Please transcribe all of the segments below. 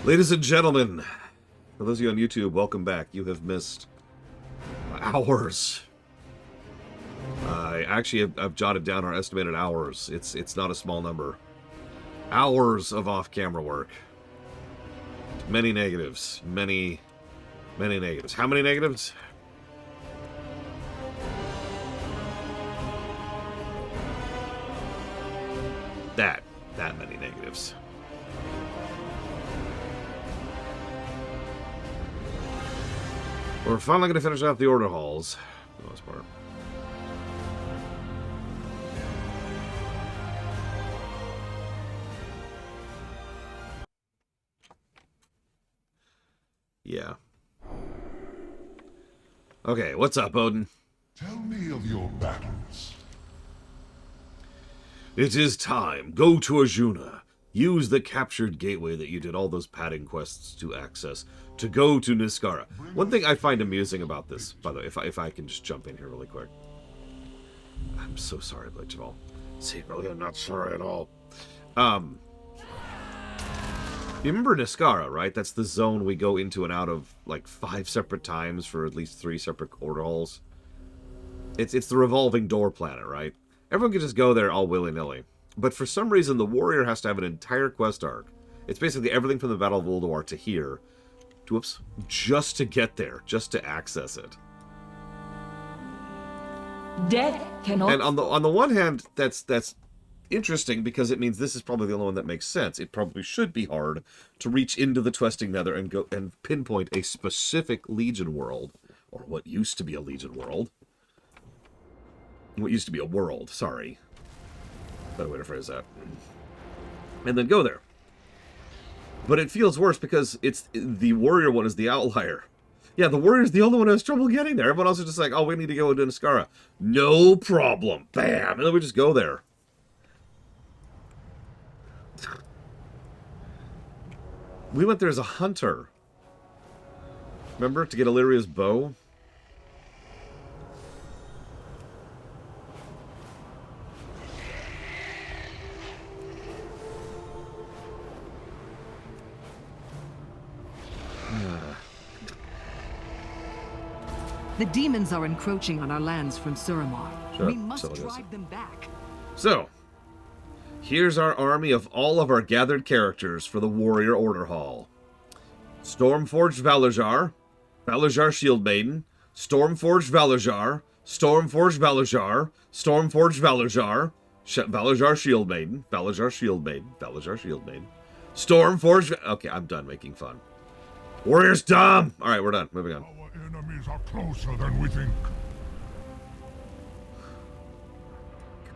Ladies and gentlemen, for those of you on YouTube, welcome back. You have missed hours. I've jotted down our estimated hours. It's not a small number. Hours of off-camera work. Many negatives. Many negatives. How many negatives? That many negatives. We're finally going to finish off the order halls, for the most part. Yeah. Okay, what's up, Odin? Tell me of your battles. It is time. Go to Arjuna. Use the captured gateway that you did all those padding quests to access to go to Niskara. One thing I find amusing about this, by the way, if I can just jump in here really quick. I'm so sorry, Blade Jamal. Secretly, I'm not sorry at all. You remember Niskara, right? That's the zone we go into and out of like 5 separate times for at least 3 separate order halls. It's the revolving door planet, right? Everyone can just go there all willy-nilly. But for some reason, the warrior has to have an entire quest arc. It's basically everything from the Battle of Ulduar to here. Whoops. Just to get there. Just to access it. Death cannot... And on the one hand, that's interesting because it means this is probably the only one that makes sense. It probably should be hard to reach into the Twisting Nether and go and pinpoint a specific Legion world. Or what used to be a Legion world. What used to be a world, sorry. Better way to phrase that. And then go there. But it feels worse because it's the warrior one is the outlier. Yeah, the warrior's the only one who has trouble getting there. Everyone else is just like, oh, we need to go to Niskara. No problem. Bam! And then we just go there. We went there as a hunter. Remember? To get Illyria's bow? The demons are encroaching on our lands from Suramar. Sure. We must drive them back. So, here's our army of all of our gathered characters for the Warrior Order Hall. Stormforged Valajar, Valajar Shield Maiden, Stormforged Valajar, Stormforged Valajar, Stormforged Valajar, Valajar Shield Maiden, Valajar Shield Maiden, Valajar Shield Maiden, Stormforged... Okay, I'm done making fun. Warrior's dumb! Alright, we're done. Moving on. Our enemies are closer than we think.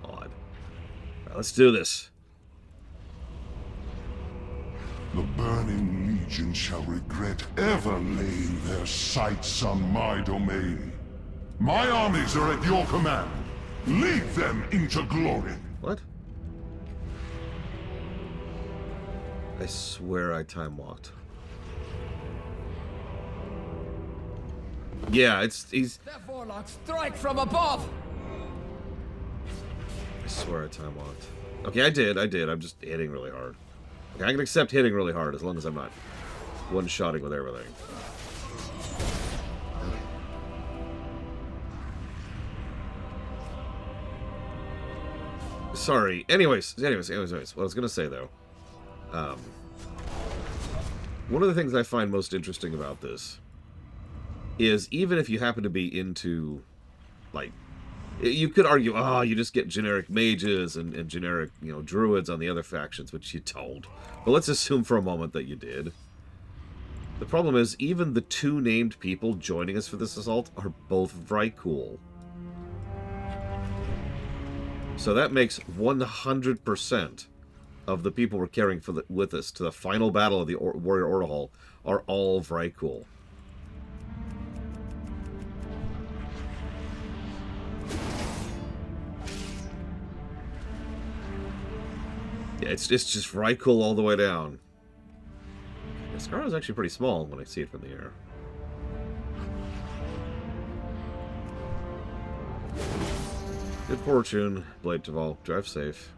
God. Right, let's do this. The Burning Legion shall regret ever laying their sights on my domain. My armies are at your command. Lead them into glory. What? I swear I time walked. Yeah, he's... Therefore, Lord, strike from above! I swear I time walked. Okay, I did. I'm just hitting really hard. Okay, I can accept hitting really hard as long as I'm not one-shotting with everything. Sorry. Anyways, what I was gonna say, though. One of the things I find most interesting about this is even if you happen to be into, like, you could argue, you just get generic mages and generic, druids on the other factions, which you don't. But let's assume for a moment that you did. The problem is, even the 2 named people joining us for this assault are both Vrykul. So that makes 100% of the people we're carrying with us to the final battle of the Warrior Order Hall are all Vrykul. Yeah, it's just Vrykul all the way down. Niskara is actually pretty small when I see it from the air. Good fortune, Blade Taval. Drive safe.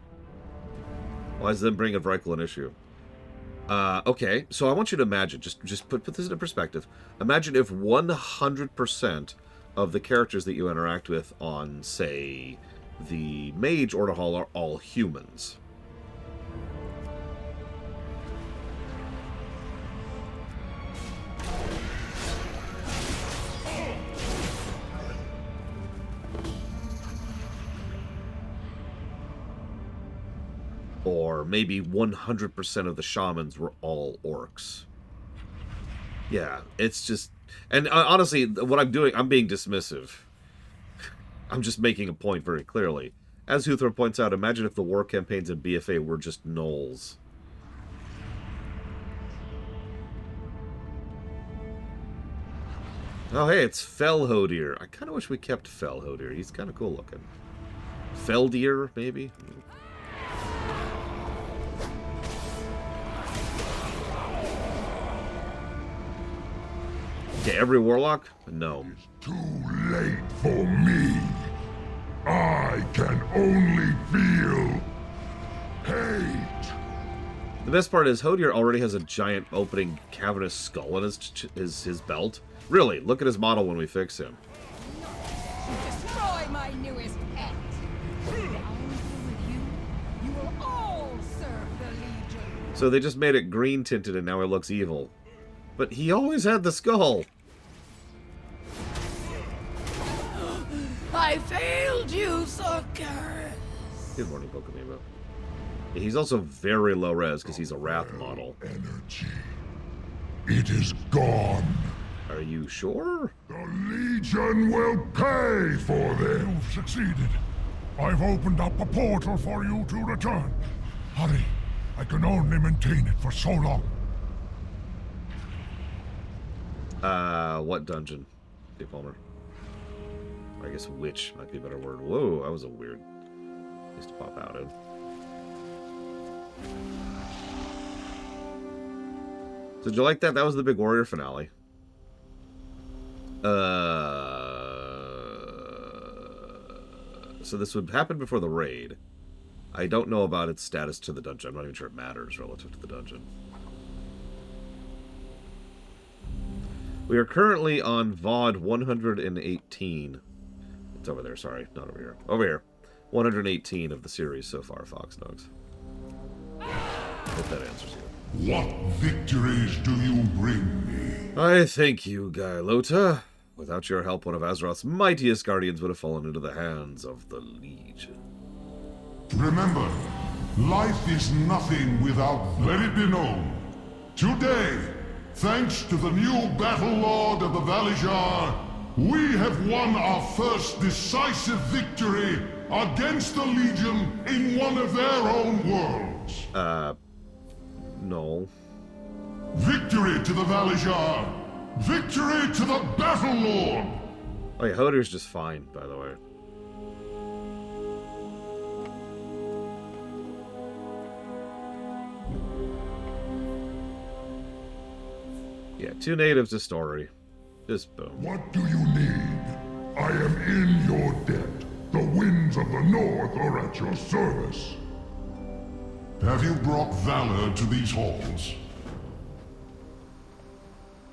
Why does them bring a Vrykul an issue? Okay, so I want you to imagine, just put this into perspective. Imagine if 100% of the characters that you interact with on, say, the Mage Order Hall are all humans. Or maybe 100% of the shamans were all orcs. Yeah, it's just... And honestly, what I'm doing, I'm being dismissive. I'm just making a point very clearly. As Huthor points out, imagine if the war campaigns in BFA were just gnolls. Oh, hey, it's Felhodir. I kind of wish we kept Felhodir. He's kind of cool looking. Feldir, maybe? Okay, every warlock? No. It's too late for me. I can only feel hate. The best part is Hodir already has a giant opening cavernous skull in his belt. Really, look at his model when we fix him. Destroy my newest pet. Down with you. You will all serve the Legion. So they just made it green tinted and now he looks evil. But he always had the skull. I failed you, Sucker. Good morning, Pokemon. He's also very low res because he's a Wrath model. Energy. It is gone. Are you sure? The Legion will pay for this. You've succeeded. I've opened up a portal for you to return. Hurry. I can only maintain it for so long. What dungeon? Hey, Palmer. I guess which might be a better word. Whoa, that was a weird place to pop out in. So did you like that? That was the big warrior finale. So this would happen before the raid. I don't know about its status to the dungeon. I'm not even sure it matters relative to the dungeon. We are currently on VOD 118. It's over there, sorry. Not over here. Over here. 118 of the series so far, Fox Nugs. Hope that answers you. What victories do you bring me? I thank you, Guy Lota. Without your help, one of Azeroth's mightiest guardians would have fallen into the hands of the Legion. Remember, life is nothing without... Let it be known. Today, thanks to the new Battle Lord of the Valijar, we have won our first decisive victory against the Legion in one of their own worlds. No. Victory to the Valijar! Victory to the Battle Lord! Oh yeah, Hodir's just fine, by the way. Yeah, 2 natives, a story. Just boom. What do you need? I am in your debt. The winds of the north are at your service. Have you brought valor to these halls?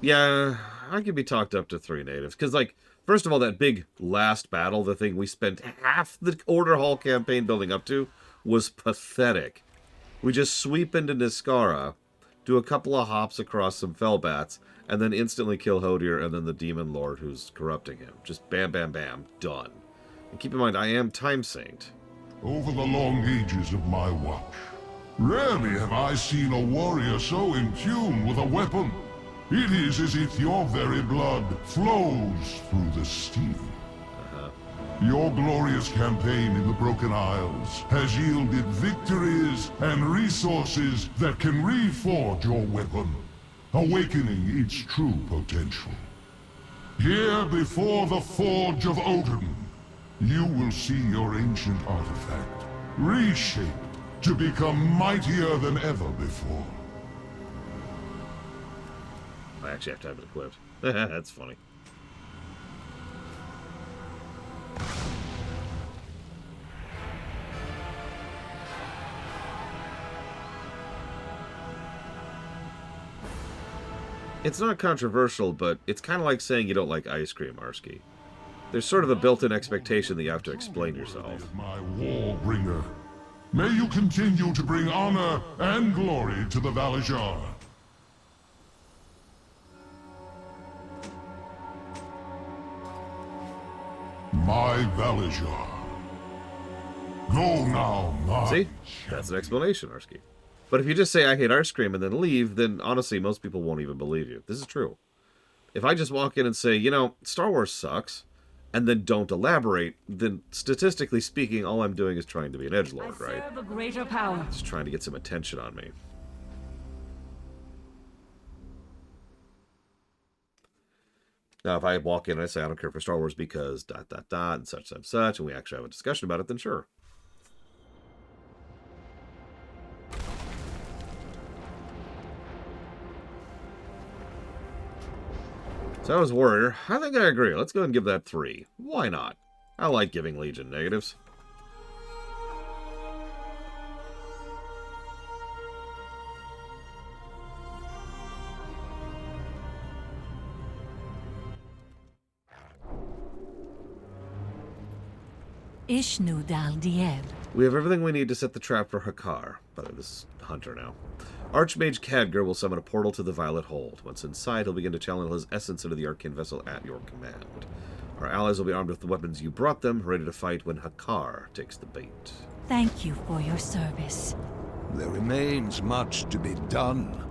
Yeah, I could be talked up to 3 natives. Because, like, first of all, that big last battle, the thing we spent half the Order Hall campaign building up to, was pathetic. We just sweep into Niskara, do a couple of hops across some Fellbats, and then instantly kill Hodir and then the Demon Lord who's corrupting him. Just bam, bam, bam, done. And keep in mind, I am Time Saint. Over the long ages of my watch, rarely have I seen a warrior so in tune with a weapon. It is as if your very blood flows through the steel. Your glorious campaign in the Broken Isles has yielded victories and resources that can reforge your weapon, awakening its true potential. Here before the Forge of Odin, you will see your ancient artifact reshaped to become mightier than ever before. I actually have to have it equipped. That's funny. It's not controversial, but it's kind of like saying you don't like ice cream, Arsky. There's sort of a built-in expectation that you have to explain yourself. My war bringer. May you continue to bring honor and glory to the Valajar. My Valajar. Go now, my... See? That's an explanation, Arsky. But if you just say, I hate ice cream, and then leave, then honestly, most people won't even believe you. This is true. If I just walk in and say, you know, Star Wars sucks, and then don't elaborate, then statistically speaking, all I'm doing is trying to be an edgelord, right? Serve a greater power. Just trying to get some attention on me. Now, if I walk in and I say, I don't care for Star Wars because ... and such, and we actually have a discussion about it, then sure. So I was Warrior. I think I agree. Let's go ahead and give that 3. Why not? I like giving Legion negatives. Ishnu Dal Dieb. We have everything we need to set the trap for Hakar. By the way, this is Hunter now. Archmage Khadgar will summon a portal to the Violet Hold. Once inside, he'll begin to channel his essence into the arcane vessel at your command. Our allies will be armed with the weapons you brought them, ready to fight when Hakar takes the bait. Thank you for your service. There remains much to be done.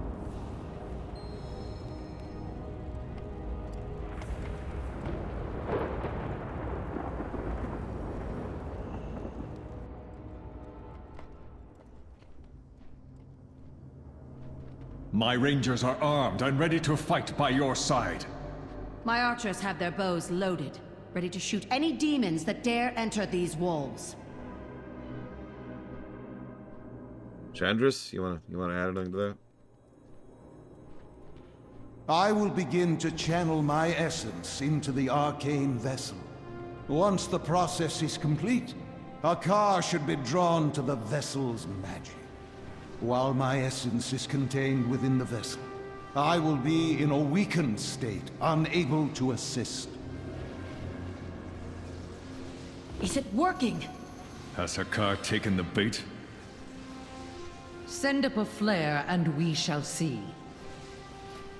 My rangers are armed and ready to fight by your side. My archers have their bows loaded, ready to shoot any demons that dare enter these walls. Chandris, you wanna add anything to that? I will begin to channel my essence into the arcane vessel. Once the process is complete, Hakar should be drawn to the vessel's magic. While my essence is contained within the vessel, I will be in a weakened state, unable to assist. Is it working? Has Hakar taken the bait? Send up a flare and we shall see.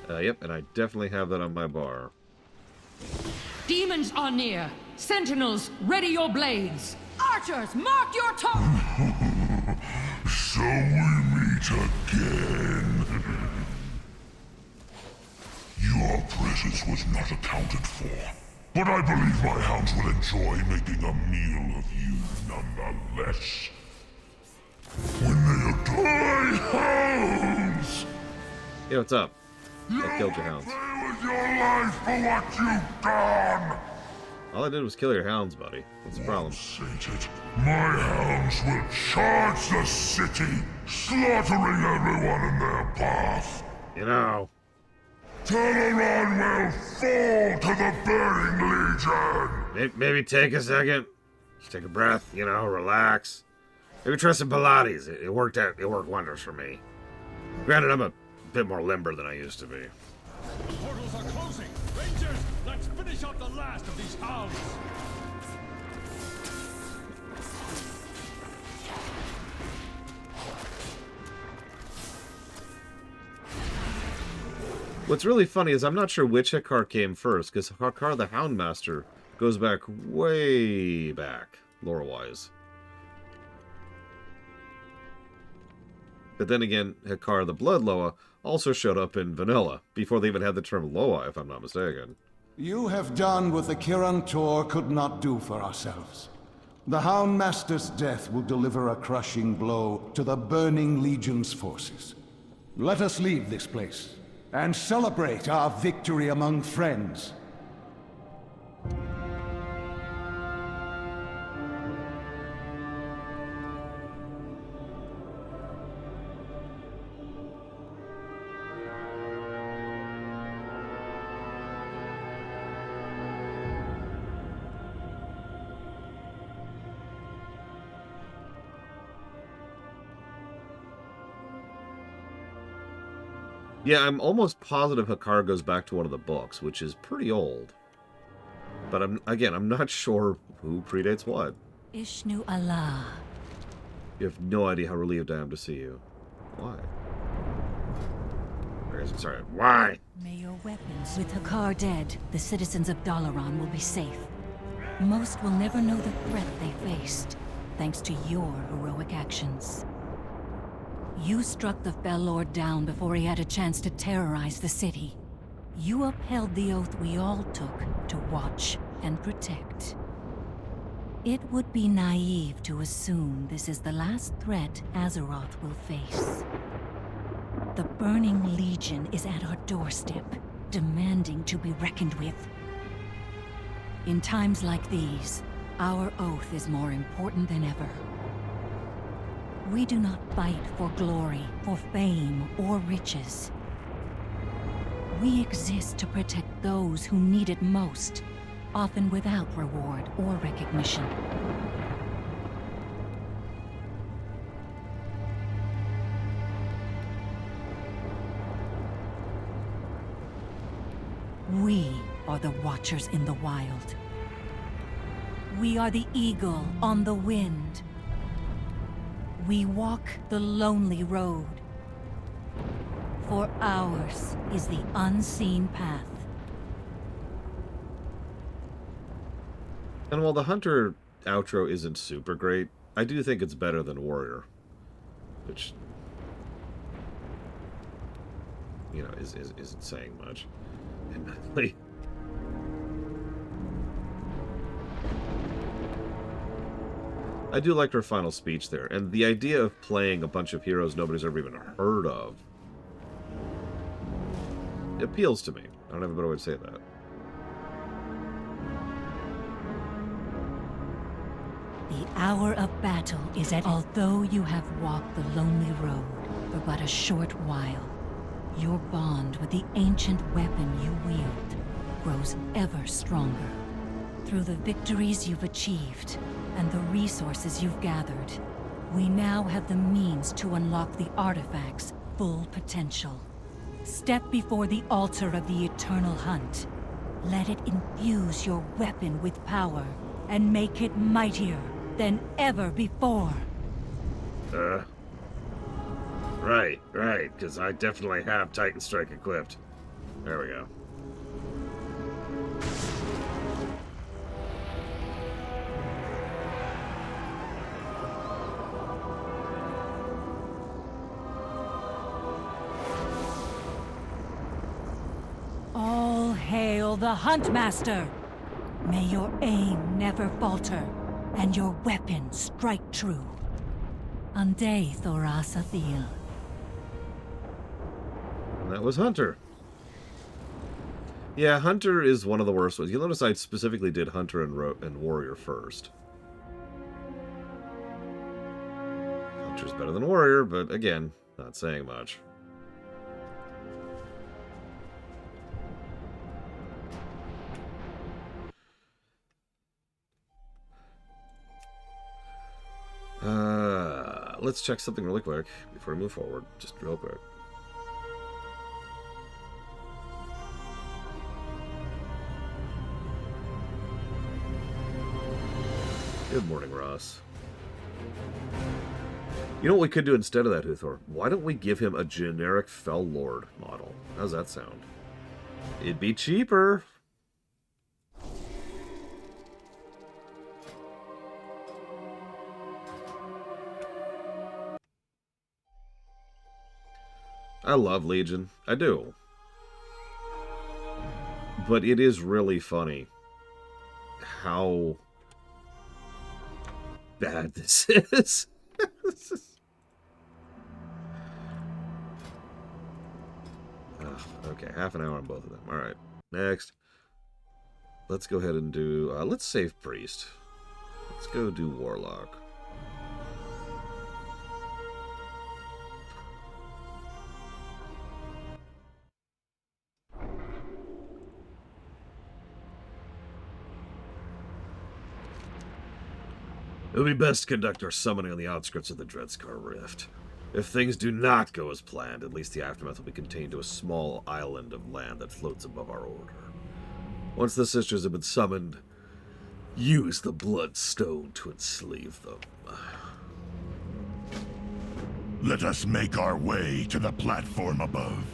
Yep, and I definitely have that on my bar. Demons are near. Sentinels, ready your blades. Archers, mark your target! So we meet again. Your presence was not accounted for, but I believe my hounds will enjoy making a meal of you nonetheless. When they die, hounds! Hey, what's up? I killed your hounds. Pay with your life for what you've done! All I did was kill your hounds, buddy. What's the problem? Sated, my hounds will charge the city, slaughtering everyone in their path. You know. Teleron will fall to the Burning Legion! Maybe take a second. Just take a breath, you know, relax. Maybe try some Pilates. It worked wonders for me. Granted, I'm a bit more limber than I used to be. Portals are closing! Rangers, let's finish off the last of these hounds! What's really funny is I'm not sure which Hakar came first, because Hakar the Houndmaster goes back way back, lore-wise. But then again, Hakar the Blood Loa also showed up in Vanilla, before they even had the term Loa, if I'm not mistaken. You have done what the Kiran Tor could not do for ourselves. The Houndmaster's death will deliver a crushing blow to the Burning Legion's forces. Let us leave this place, and celebrate our victory among friends. Yeah, I'm almost positive Hakar goes back to one of the books, which is pretty old. But I'm not sure who predates what. Ishnu Allah. You have no idea how relieved I am to see you. Why? Sorry, why? May your weapons. With Hakar dead, the citizens of Dalaran will be safe. Most will never know the threat they faced, thanks to your heroic actions. You struck the Fell Lord down before he had a chance to terrorize the city. You upheld the oath we all took to watch and protect. It would be naive to assume this is the last threat Azeroth will face. The Burning Legion is at our doorstep, demanding to be reckoned with. In times like these, our oath is more important than ever. We do not fight for glory, for fame, or riches. We exist to protect those who need it most, often without reward or recognition. We are the Watchers in the Wild. We are the eagle on the wind. We walk the lonely road. For ours is the unseen path. And while the Hunter outro isn't super great, I do think it's better than Warrior. Which, you know, isn't saying much. Admittedly. I do like her final speech there, and the idea of playing a bunch of heroes nobody's ever even heard of appeals to me. I don't have a better way to say that. The hour of battle is at. Although you have walked the lonely road for but a short while, your bond with the ancient weapon you wield grows ever stronger. Through the victories you've achieved and the resources you've gathered, we now have the means to unlock the artifact's full potential. Step before the altar of the Eternal Hunt. Let it infuse your weapon with power and make it mightier than ever before. Right, because I definitely have Titan Strike equipped. There we go. All hail the Huntmaster! May your aim never falter, and your weapon strike true. Ande Thorasa Thil. And that was Hunter. Yeah, Hunter is one of the worst ones. You'll notice I specifically did Hunter and Warrior first. Hunter's better than Warrior, but again, not saying much. Let's check something really quick before we move forward. Just real quick. Good morning, Ross. You know what we could do instead of that, Huthor? Why don't we give him a generic Fell Lord model? How's that sound? It'd be cheaper. I love Legion. I do. But it is really funny how bad this is. Okay, half an hour on both of them. Alright, next. Let's go ahead and do... let's save Priest. Let's go do Warlock. It would be best to conduct our summoning on the outskirts of the Dreadscar Rift. If things do not go as planned, at least the aftermath will be contained to a small island of land that floats above our order. Once the sisters have been summoned, use the Bloodstone to enslave them. Let us make our way to the platform above.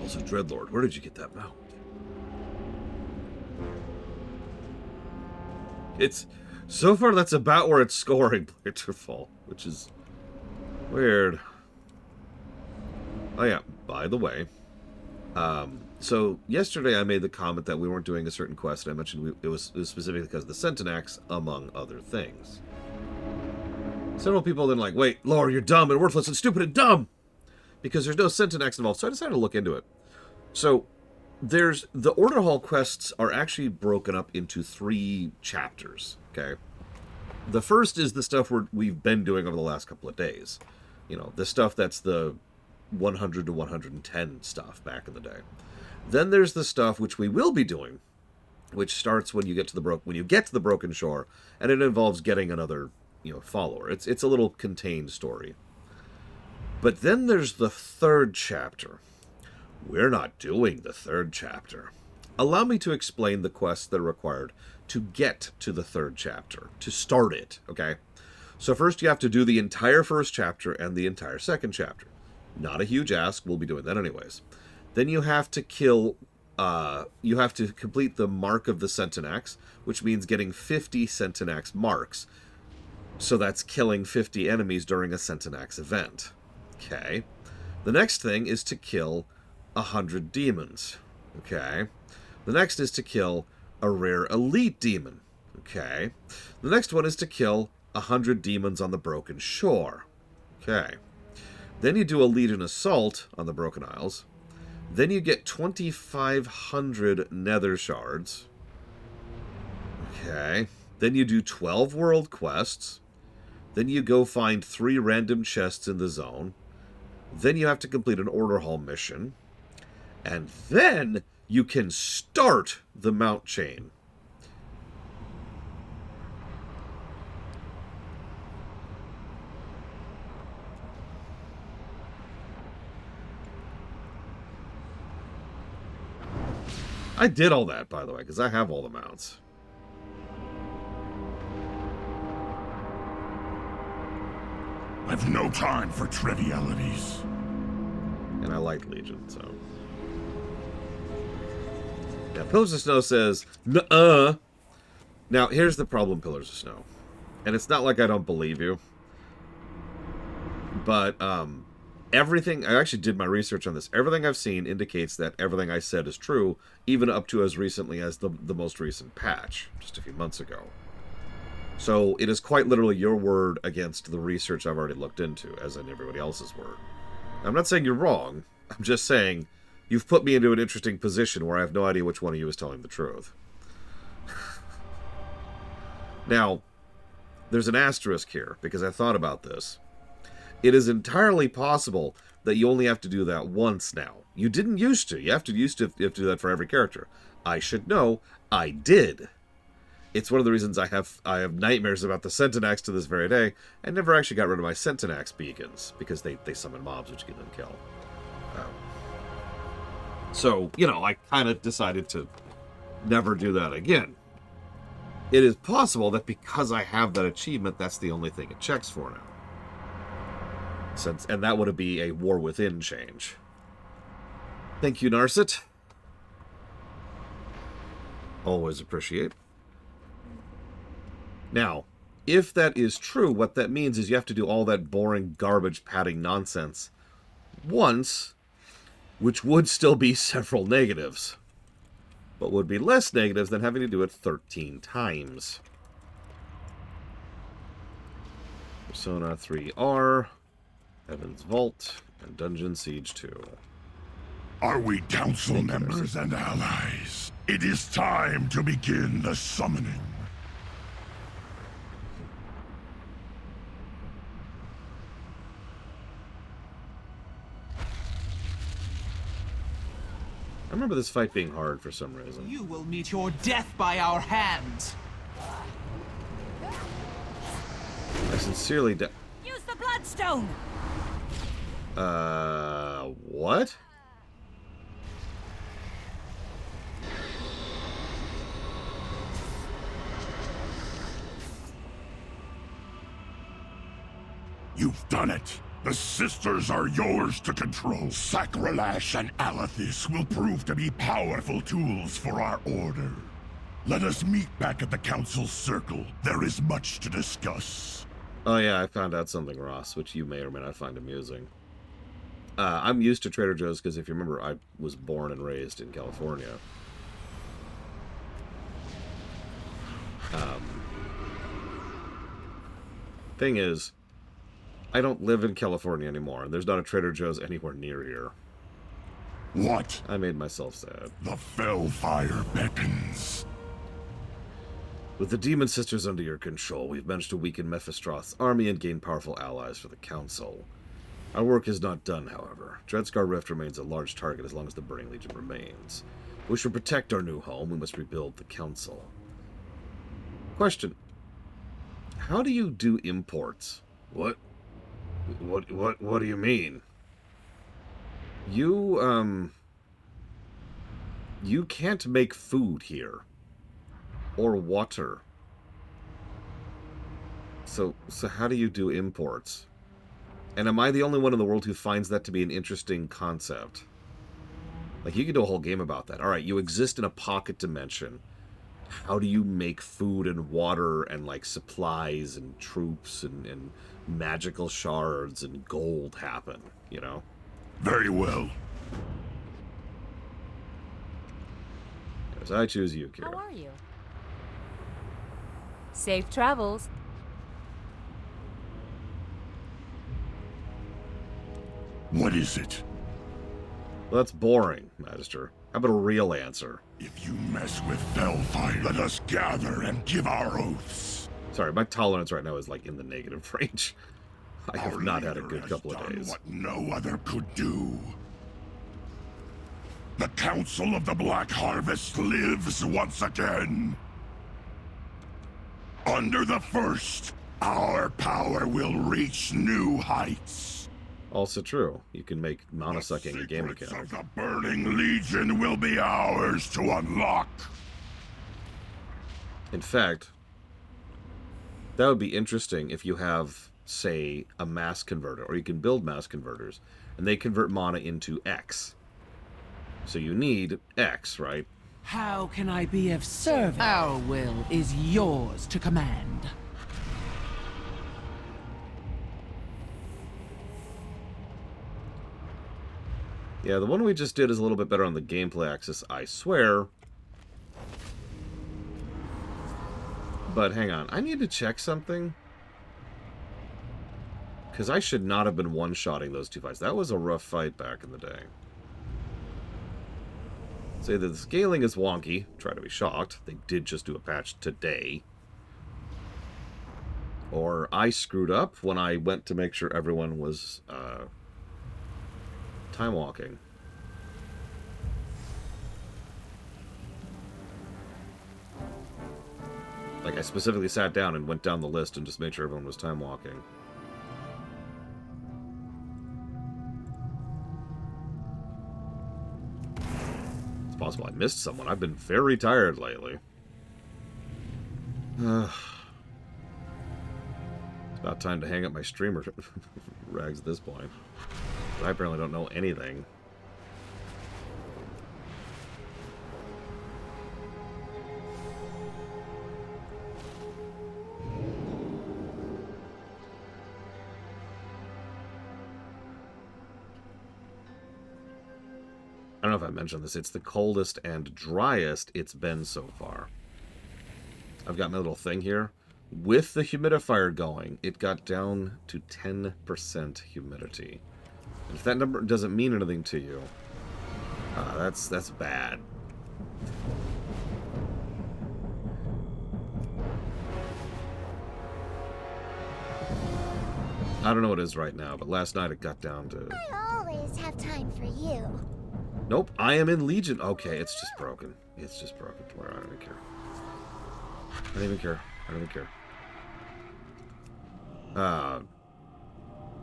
Also, Dreadlord, where did you get that mount? It's... So far, that's about where it's scoring Planterfall, which is weird. Oh yeah, by the way, so yesterday I made the comment that we weren't doing a certain quest, and I mentioned it was specifically because of the Centenax, among other things. Several people then like, wait, Laura, you're dumb and worthless and stupid and dumb! Because there's no Centenax involved, so I decided to look into it. So, there's... The Order Hall quests are actually broken up into 3 chapters, okay? The first is the stuff we've been doing over the last couple of days. You know, the stuff that's the 100 to 110 stuff back in the day. Then there's the stuff which we will be doing, which starts when you get to the Broken Shore, and it involves getting another, follower. It's a little contained story. But then there's the 3rd chapter. We're not doing the 3rd chapter. Allow me to explain the quests that are required to get to the 3rd chapter, to start it, okay? So first you have to do the entire 1st chapter and the entire 2nd chapter. Not a huge ask, we'll be doing that anyways. Then you have to complete the Mark of the Centenax, which means getting 50 Centenax marks. So that's killing 50 enemies during a Centenax event. Okay. The next thing is to kill 100 demons. Okay. The next is to kill a rare elite demon. Okay. The next one is to kill 100 demons on the Broken Shore. Okay. Then you do a Legion Assault on the Broken Isles. Then you get 2,500 Nether Shards. Okay. Then you do 12 world quests. Then you go find 3 random chests in the zone. Then you have to complete an Order Hall mission. And then you can start the Mount Chain. I did all that, by the way, because I have all the mounts. I've no time for trivialities. And I like Legion, so... Yeah, Pillars of Snow says, nuh-uh. Now, here's the problem, Pillars of Snow. And it's not like I don't believe you. But, everything... I actually did my research on this. Everything I've seen indicates that everything I said is true, even up to as recently as the most recent patch, just a few months ago. So, it is quite literally your word against the research I've already looked into, as in everybody else's word. I'm not saying you're wrong. I'm just saying you've put me into an interesting position where I have no idea which one of you is telling the truth. Now, there's an asterisk here, because I thought about this. It is entirely possible that you only have to do that once now. You didn't used to. You have to do that for every character. I should know. I did. It's one of the reasons I have nightmares about the Centenax to this very day. I never actually got rid of my Centenax beacons, because they summon mobs which you can then kill. So, I kind of decided to never do that again. It is possible that because I have that achievement, that's the only thing it checks for now. And that would be a War Within change. Thank you, Narset. Always appreciate. Now, if that is true, what that means is you have to do all that boring garbage padding nonsense once, which would still be several negatives, but would be less negatives than having to do it 13 times. Persona 3R, Heaven's Vault, and Dungeon Siege 2. Are we council members and allies? It is time to begin the summoning. I remember this fight being hard for some reason. You will meet your death by our hands. I sincerely Use the bloodstone! what? You've done it! The sisters are yours to control. Sacrolash and Alethis will prove to be powerful tools for our order. Let us meet back at the Council's circle. There is much to discuss. Oh yeah, I found out something, Ross, which you may or may not find amusing. I'm used to Trader Joe's because if you remember, I was born and raised in California. Thing is, I don't live in California anymore, and there's not a Trader Joe's anywhere near here. What? I made myself sad. The Fellfire beckons. With the Demon Sisters under your control, we've managed to weaken Mephistroth's army and gain powerful allies for the Council. Our work is not done, however. Dreadscar Rift remains a large target as long as the Burning Legion remains. We should protect our new home. We must rebuild the Council. Question. How do you do imports? What do you mean? You can't make food here. Or water. So how do you do imports? And am I the only one in the world who finds that to be an interesting concept? Like, you could do a whole game about that. Alright, you exist in a pocket dimension. How do you make food and water and, like, supplies and troops and magical shards and gold happen, you know? Very well. Yes, I choose you, Kira. How are you? Safe travels. What is it? Well, that's boring, Magister. How about a real answer? If you mess with Fellfire, let us gather and give our oaths. Sorry, my tolerance right now is, like, in the negative range. I have not had a good couple of days. What no other could do. The Council of the Black Harvest lives once again. Under the First, our power will reach new heights. Also true. You can make mana-sucking a game mechanic. Of the Burning Legion will be ours to unlock. In fact, that would be interesting if you have, say, a mass converter, or you can build mass converters, and they convert mana into X. So you need X, right? How can I be of service? Our will is yours to command. Yeah, the one we just did is a little bit better on the gameplay axis, I swear. But hang on, I need to check something. Because I should not have been one-shotting those two fights. That was a rough fight back in the day. Say that the scaling is wonky. Try to be shocked. They did just do a patch today. Or I screwed up when I went to make sure everyone was time walking. Like, I specifically sat down and went down the list and just made sure everyone was time walking. It's possible I missed someone. I've been very tired lately. It's about time to hang up my streamer rags at this point. But I apparently don't know anything. I don't know if I mentioned this. It's the coldest and driest it's been so far. I've got my little thing here. With the humidifier going, it got down to 10% humidity. And if that number doesn't mean anything to you, that's bad. I don't know what it is right now, but last night it got down to... I always have time for you. Nope, I am in Legion. Okay, it's just broken. It's just broken. I don't even care. I don't even care. I don't even care.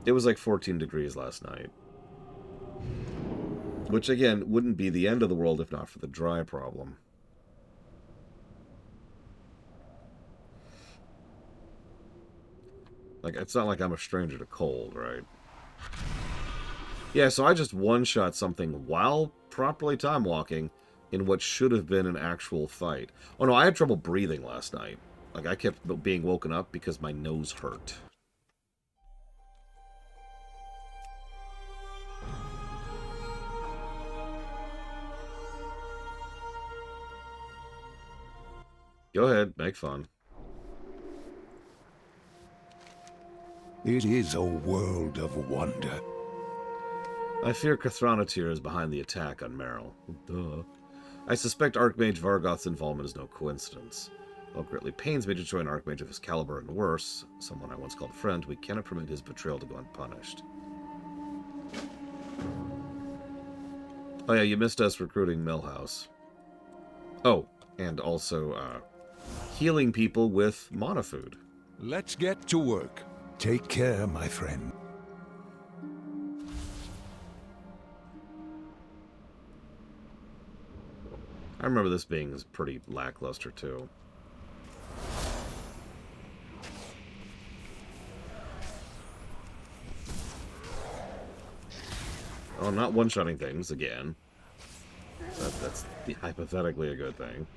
It was like 14 degrees last night. Which, again, wouldn't be the end of the world if not for the dry problem. Like, it's not like I'm a stranger to cold, right? Yeah, so I just one-shot something while properly time-walking in what should have been an actual fight. Oh, no, I had trouble breathing last night. Like, I kept being woken up because my nose hurt. Go ahead, make fun. It is a world of wonder. I fear Cathronatir is behind the attack on Meryl. Duh. I suspect Archmage Vargoth's involvement is no coincidence. While it greatly pains me to join an Archmage of his caliber and worse, someone I once called friend, we cannot permit his betrayal to go unpunished. Oh yeah, you missed us recruiting Millhouse. Oh, and also, healing people with mana food. Let's get to work. Take care, my friend. I remember this being pretty lackluster, too. Oh, not one-shotting things, again. That's hypothetically a good thing.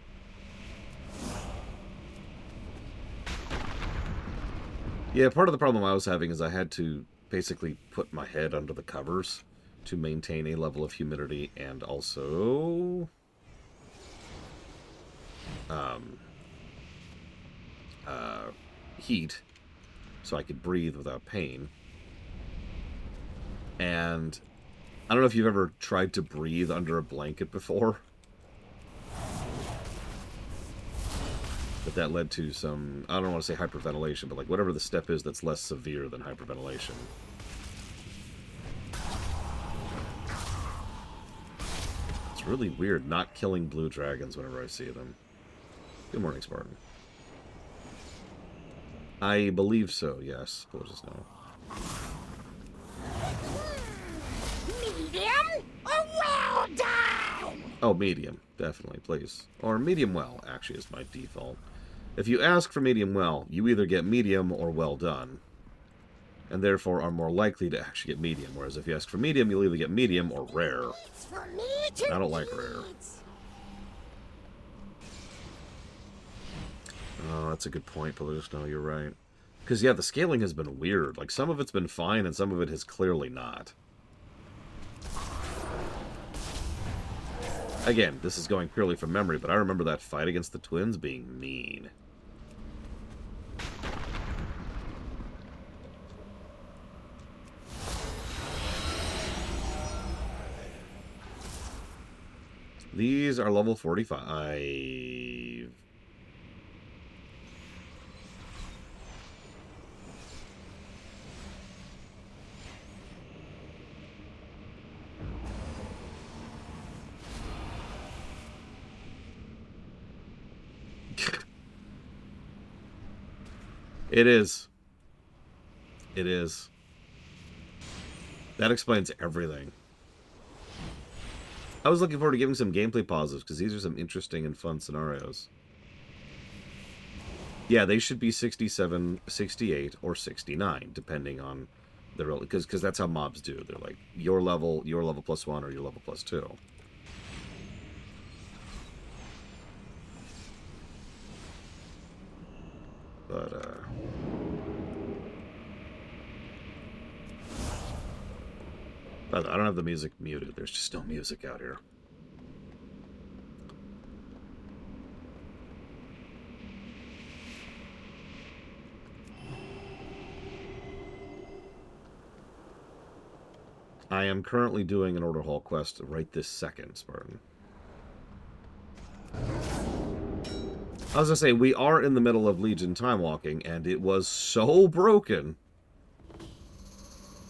Yeah, part of the problem I was having is I had to basically put my head under the covers to maintain a level of humidity and also... heat, so I could breathe without pain. And I don't know if you've ever tried to breathe under a blanket before, but that led to some, I don't want to say hyperventilation, but like whatever the step is that's less severe than hyperventilation. It's really weird not killing blue dragons whenever I see them. Good morning, Spartan. I believe so, yes. We'll just know. Medium or well done? Oh, medium. Definitely, please. Or medium well, actually, is my default. If you ask for medium well, you either get medium or well done. And therefore are more likely to actually get medium. Whereas if you ask for medium, you'll either get medium or rare. I don't like rare. Oh, that's a good point, Pelus. No, you're right. Because, yeah, the scaling has been weird. Like, some of it's been fine, and some of it has clearly not. Again, this is going purely from memory, but I remember that fight against the twins being mean. These are level 45. It is. It is. That explains everything. I was looking forward to giving some gameplay pauses, because these are some interesting and fun scenarios. Yeah, they should be 67, 68, or 69, depending on the real... Because that's how mobs do. They're like, your level +1, or your level +2. But, I don't have the music muted. There's just no music out here. I am currently doing an Order Hall quest right this second, Spartan. I was gonna say, we are in the middle of Legion time walking, and it was so broken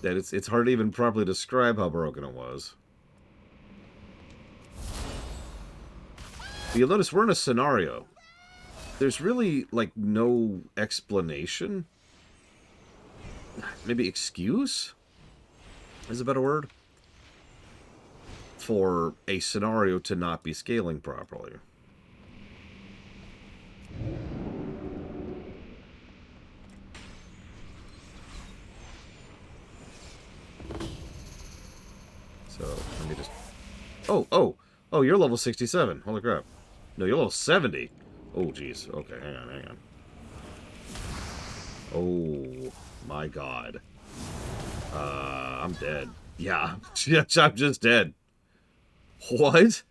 that it's hard to even properly describe how broken it was. But you'll notice we're in a scenario. There's really, like, no explanation. maybe excuse is a better word for a scenario to not be scaling properly. So, let me just... Oh, you're level 67. Holy crap. No, you're level 70. Oh, jeez. Okay, hang on. Oh, my God. I'm dead. Yeah, I'm just dead. What?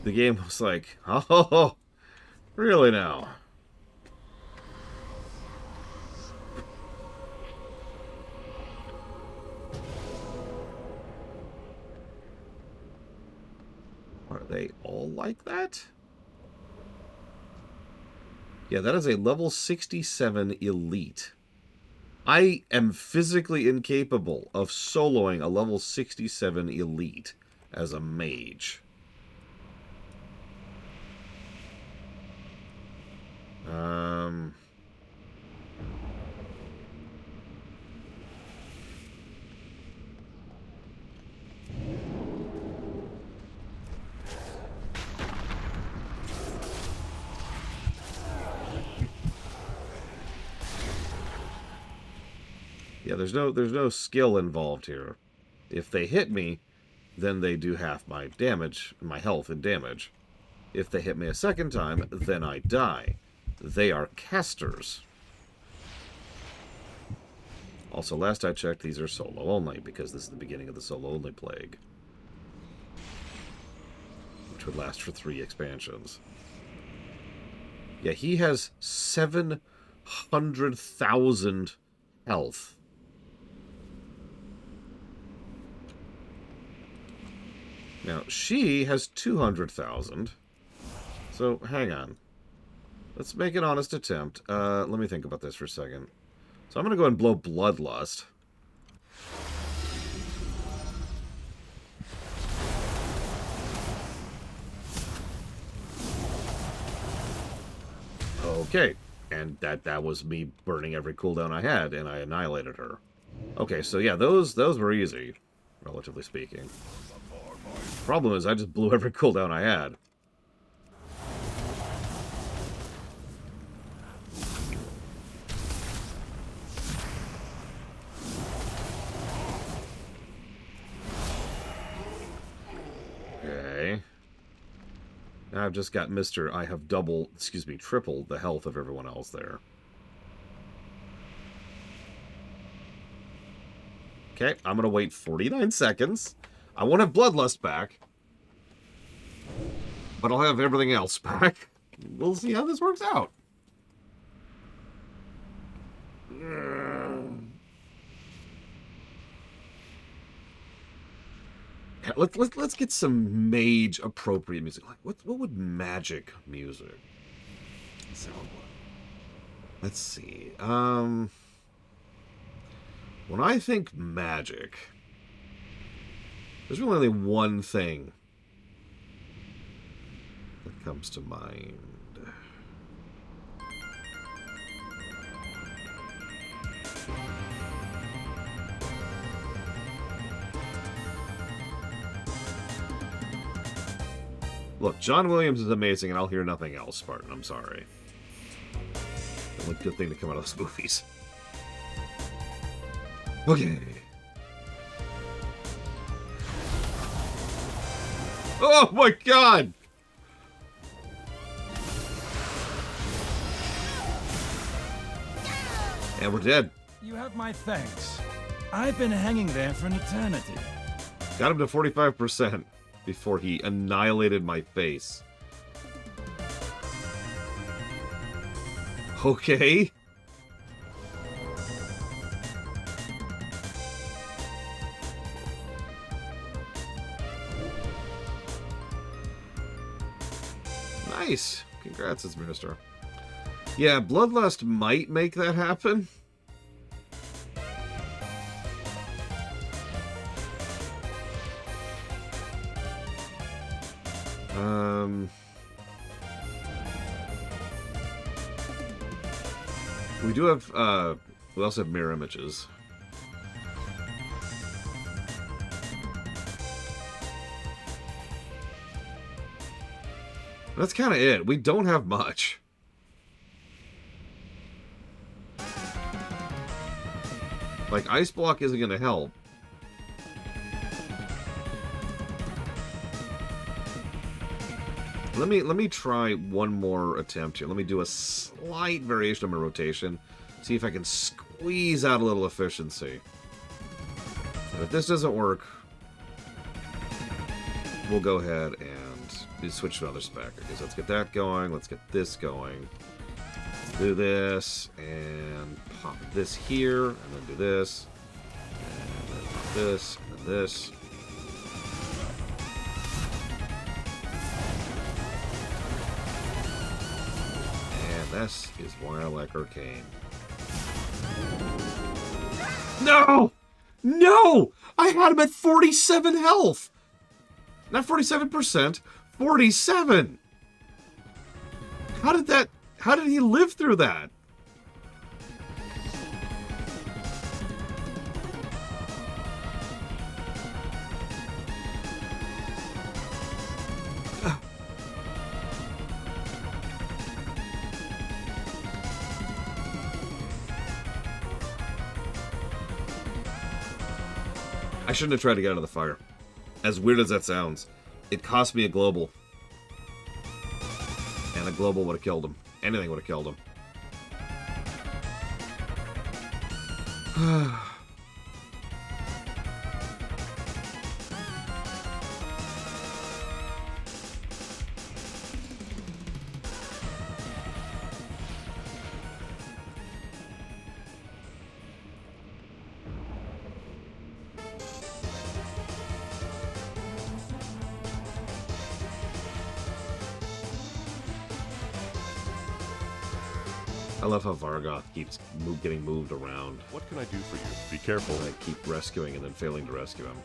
The game was like, oh, really now? Are they all like that? Yeah, that is a level 67 elite. I am physically incapable of soloing a level 67 elite as a mage. Yeah, there's no skill involved here. If they hit me, then they do half my damage, my health and damage. If they hit me a second time, then I die. They are casters. Also, last I checked, these are solo only, because this is the beginning of the solo only plague, which would last for 3 expansions. Yeah, he has 700,000 health. Now, she has 200,000. So, hang on. Let's make an honest attempt. Let me think about this for a second. So I'm going to go and blow Bloodlust. Okay. And that was me burning every cooldown I had, and I annihilated her. Okay, so yeah, those were easy, relatively speaking. Problem is, I just blew every cooldown I had. Okay. Now I've just got Mr. I have triple the health of everyone else there. Okay, I'm gonna wait 49 seconds. I won't have Bloodlust back, but I'll have everything else back. We'll see how this works out. Let's get some mage appropriate music. Like what would magic music sound like? Let's see. When I think magic, there's really only one thing that comes to mind. Look, John Williams is amazing, and I'll hear nothing else, Spartan. I'm sorry. The only good thing to come out of those movies. Okay. Oh my god! And we're dead. You have my thanks. I've been hanging there for an eternity. Got him to 45% before he annihilated my face. Okay. Nice. Congrats, Administrator. Yeah, Bloodlust might make that happen. We do have, we also have mirror images. That's kind of it. We don't have much. Like, Ice Block isn't going to help. Let me try one more attempt here. Let me do a slight variation of my rotation. See if I can squeeze out a little efficiency. And if this doesn't work, we'll go ahead and switch to another spec. Okay, so let's get that going. Let's get this going. Let's do this, and pop this here, and then do this. And then pop this, and then this. This is why I like Arcane. No! No! I had him at 47 health! Not 47%, 47! How did he live through that? I shouldn't have tried to get out of the fire. As weird as that sounds, it cost me a global. And a global would have killed him. Anything would have killed him. I love how Vargoth keeps getting moved around. What can I do for you? Be careful. I keep rescuing and then failing to rescue him.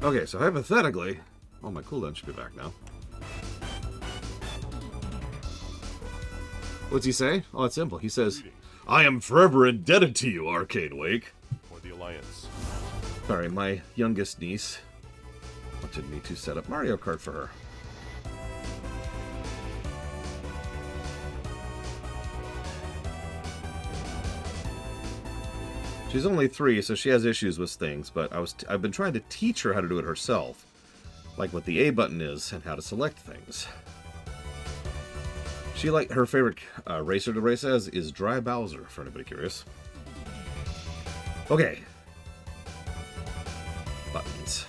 Okay, so hypothetically... Oh, my cooldown should be back now. What's he say? Oh, it's simple. He says, I am forever indebted to you, Arcane Wake. For the Alliance. Sorry, my youngest niece wanted me to set up Mario Kart for her. She's only 3, so she has issues with things, but I've been trying to teach her how to do it herself. Like what the A button is and how to select things. Her favorite racer to race as is Dry Bowser, for anybody curious. Okay. Buttons.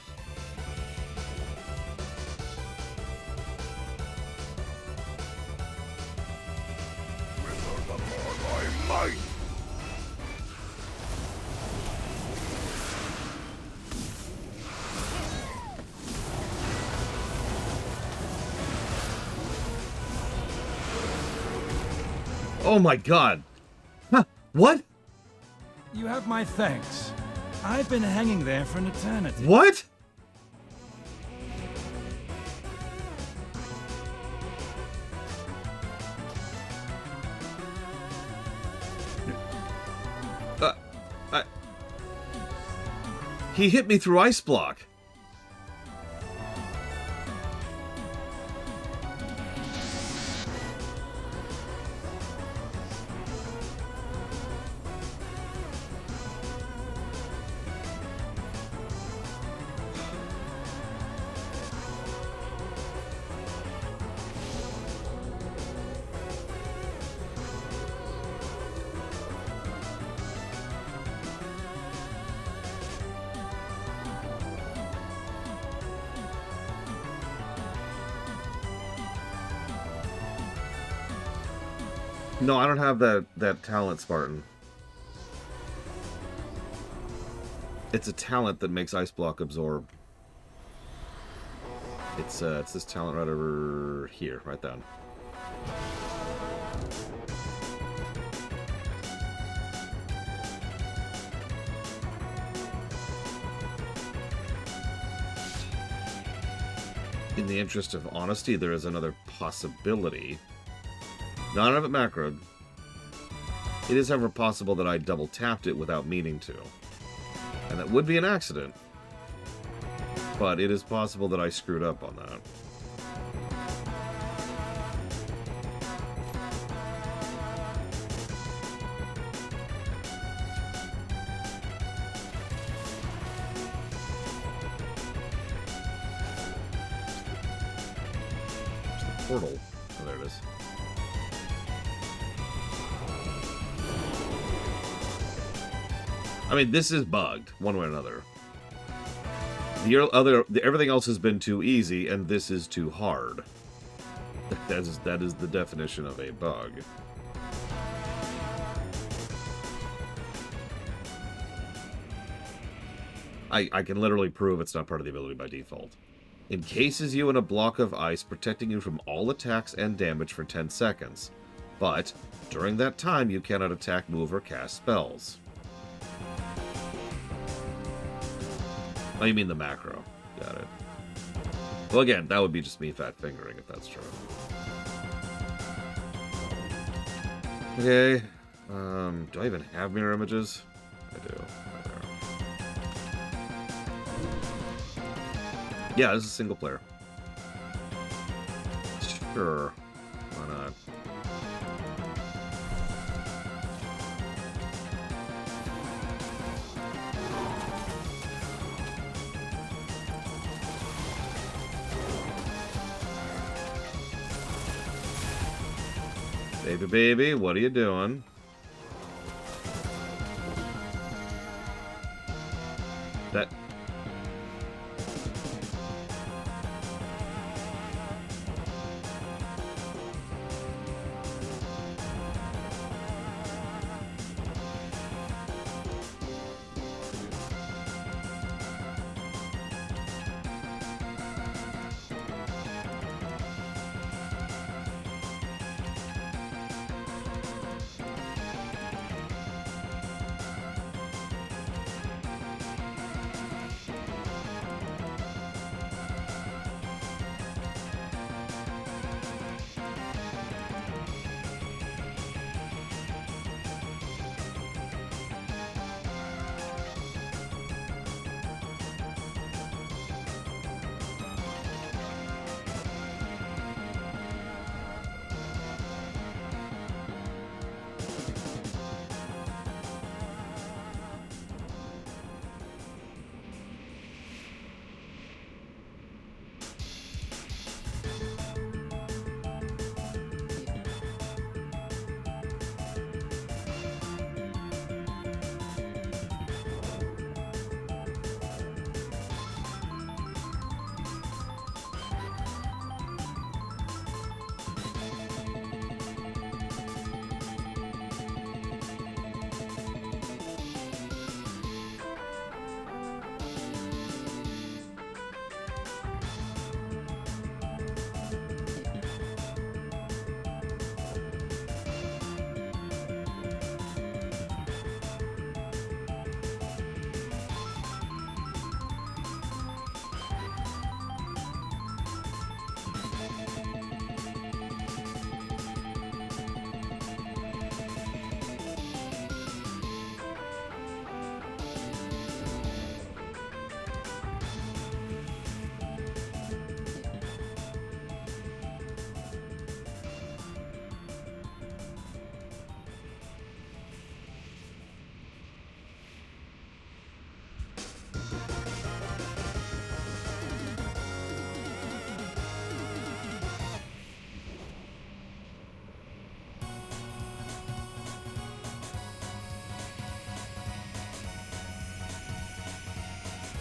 Oh my god! Huh? What? You have my thanks. I've been hanging there for an eternity. What? He hit me through ice block. No, I don't have that talent, Spartan. It's a talent that makes Ice Block absorb. It's this talent right over here, right down. In the interest of honesty, there is another possibility. None of it macroed. It is, however, possible that I double tapped it without meaning to. And that would be an accident. But it is possible that I screwed up on that. There's the portal. Oh, there it is. I mean, this is bugged, one way or another. Everything else has been too easy, and this is too hard. That is the definition of a bug. I can literally prove it's not part of the ability by default. Encases you in a block of ice, protecting you from all attacks and damage for 10 seconds. But, during that time, you cannot attack, move, or cast spells. Oh, you mean the macro. Got it. Well, again, that would be just me fat fingering if that's true. Okay. Do I even have mirror images? I do. Right there. Yeah, this is single player. Sure. Why not? Baby, baby, what are you doing? That...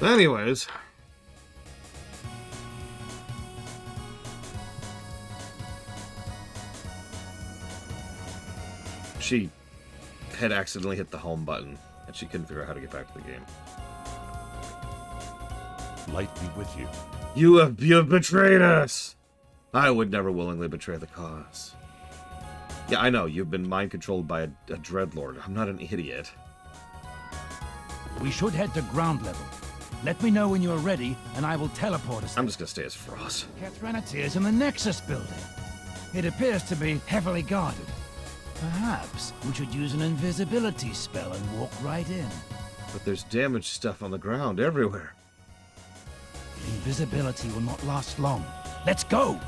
Anyways. She had accidentally hit the home button, and she couldn't figure out how to get back to the game. Light be with you. You have betrayed us! I would never willingly betray the cause. Yeah, I know, you've been mind-controlled by a dreadlord. I'm not an idiot. We should head to ground level. Let me know when you are ready, and I will teleport us. I'm just gonna stay as Frost. Cathranatir's in the Nexus building. It appears to be heavily guarded. Perhaps we should use an invisibility spell and walk right in. But there's damaged stuff on the ground everywhere. Invisibility will not last long. Let's go!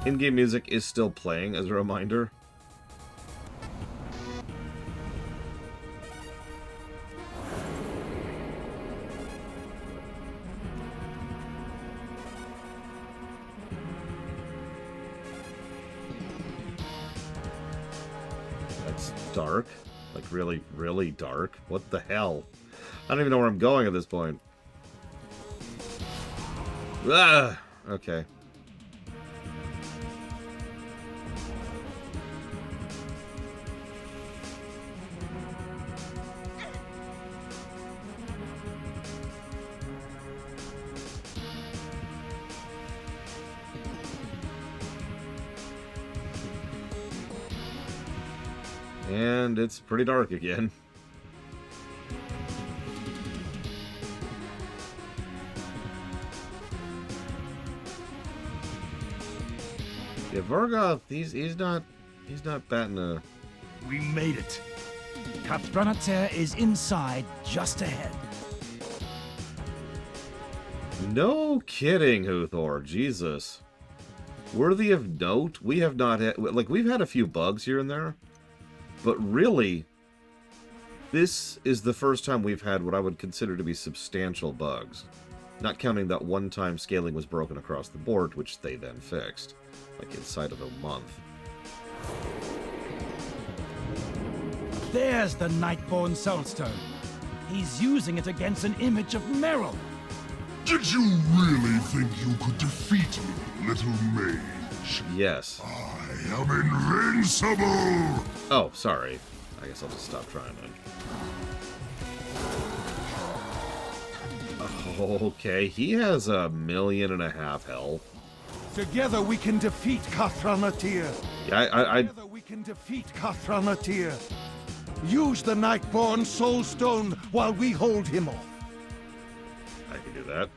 In-game music is still playing, as a reminder. That's dark. Like, really, really dark. What the hell? I don't even know where I'm going at this point. Ah! Okay. And it's pretty dark again. Yeah, Vargoth, he's not batting a... We made it. Cathranatir is inside, just ahead. No kidding, Huthor. Jesus. Worthy of note, we have not had... Like, we've had a few bugs here and there. But really, this is the first time we've had what I would consider to be substantial bugs. Not counting that one time scaling was broken across the board, which they then fixed. Like inside of a month. There's the Nightborn Soulstone. He's using it against an image of Meryl. Did you really think you could defeat me, little mage? Yes. I am invincible! Oh, sorry. I guess I'll just stop trying then. Okay, he has 1.5 million health. Together we can defeat Cathranatir. Yeah, Together we can defeat Cathranatir. Use the Nightborn Soulstone while we hold him off. I can do that.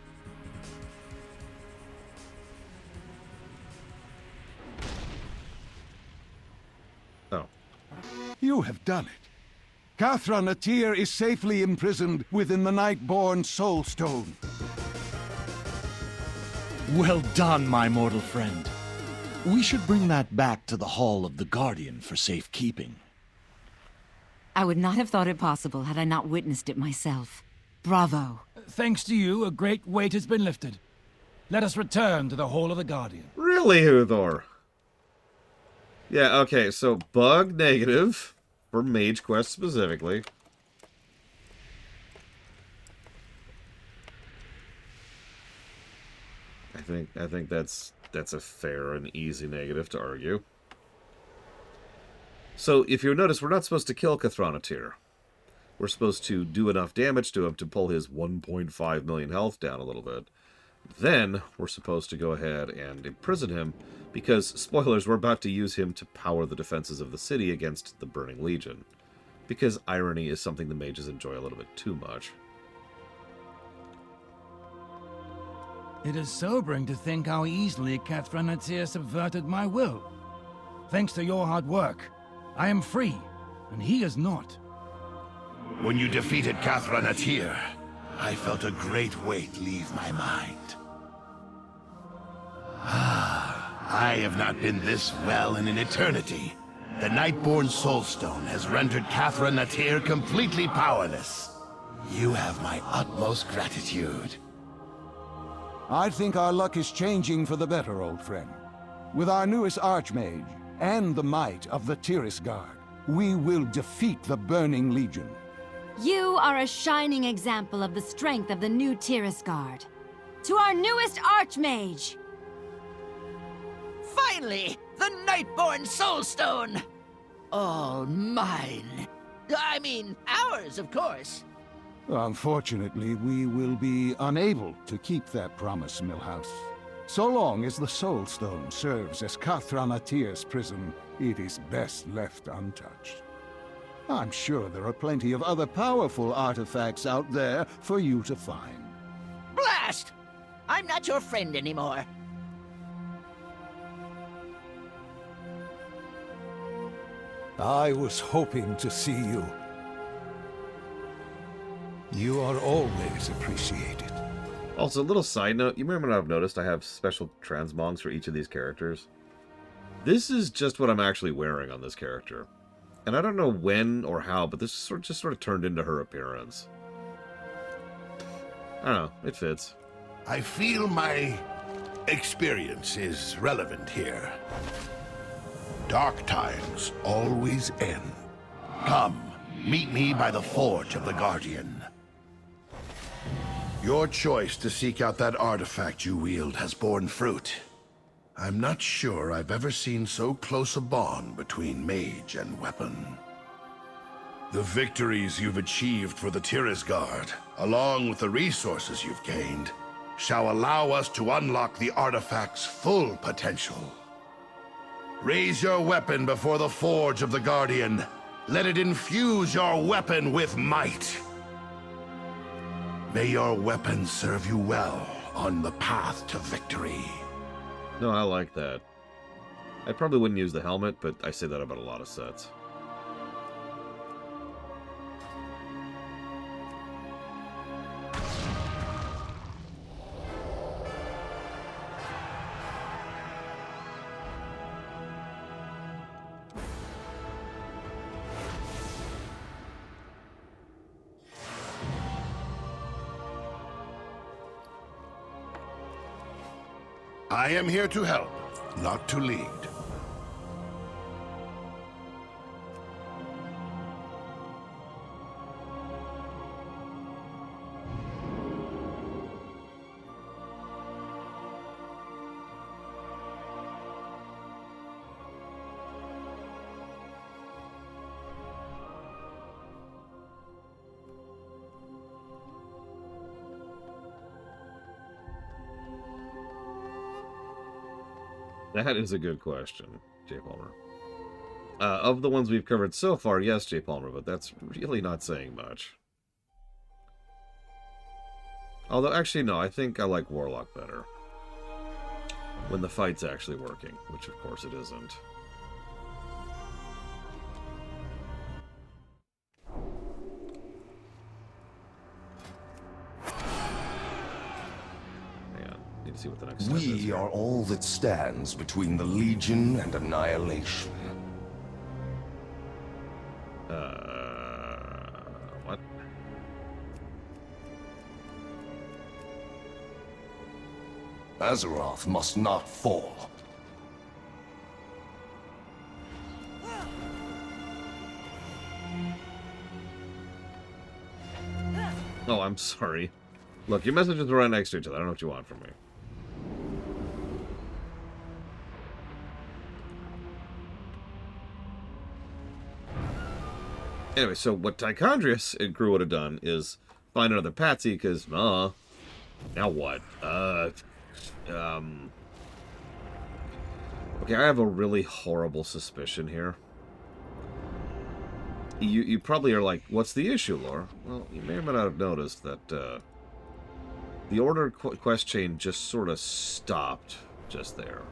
Oh. You have done it. Cathranatir is safely imprisoned within the Nightborn Soulstone. Well done, my mortal friend. We should bring that back to the Hall of the Guardian for safekeeping. I would not have thought it possible had I not witnessed it myself. Bravo. Thanks to you, a great weight has been lifted. Let us return to the Hall of the Guardian. Really, Huthor? Yeah, okay, so bug negative for Mage Quest specifically. I think that's a fair and easy negative to argue. So, if you notice, we're not supposed to kill Cathranatir. We're supposed to do enough damage to him to pull his 1.5 million health down a little bit. Then, we're supposed to go ahead and imprison him, because, spoilers, we're about to use him to power the defenses of the city against the Burning Legion. Because irony is something the mages enjoy a little bit too much. It is sobering to think how easily Cathranatir subverted my will. Thanks to your hard work, I am free, and he is not. When you defeated Cathranatir, I felt a great weight leave my mind. I have not been this well in an eternity. The Nightborn Soulstone has rendered Cathranatir completely powerless. You have my utmost gratitude. I think our luck is changing for the better, old friend. With our newest Archmage, and the might of the Tiris Guard, we will defeat the Burning Legion. You are a shining example of the strength of the new Tiris Guard. To our newest Archmage! Finally! The Nightborn Soulstone! All mine. I mean, ours, of course. Unfortunately, we will be unable to keep that promise, Millhouse. So long as the Soulstone serves as Kathran-Atir's prison, it is best left untouched. I'm sure there are plenty of other powerful artifacts out there for you to find. Blast! I'm not your friend anymore. I was hoping to see you. You are always appreciated. Also, a little side note, you remember I've noticed I have special transmogs for each of these characters? This is just what I'm actually wearing on this character. And I don't know when or how, but this just sort of turned into her appearance. I don't know, it fits. I feel my experience is relevant here. Dark times always end. Come, meet me by the Forge of the Guardian. Your choice to seek out that artifact you wield has borne fruit. I'm not sure I've ever seen so close a bond between mage and weapon. The victories you've achieved for the Tiris Guard, along with the resources you've gained, shall allow us to unlock the artifact's full potential. Raise your weapon before the Forge of the Guardian. Let it infuse your weapon with might. May your weapon serve you well on the path to victory. No, I like that. I probably wouldn't use the helmet, but I say that about a lot of sets. I am here to help, not to lead. That is a good question, J. Palmer. Of the ones we've covered so far, yes, J. Palmer, but that's really not saying much. Although, actually, no, I think I like Warlock better. When the fight's actually working, which of course it isn't. Need to see what the next step is. We are all that stands between the Legion and annihilation. What? Azeroth must not fall. Oh, I'm sorry. Look, your messages are right next to each other. I don't know what you want from me. Anyway, so what Tichondrius and crew would have done is find another patsy, because, now what? Okay, I have a really horrible suspicion here. You probably are like, what's the issue, Laura? Well, you may or may not have noticed that, the Order quest chain just sort of stopped just there.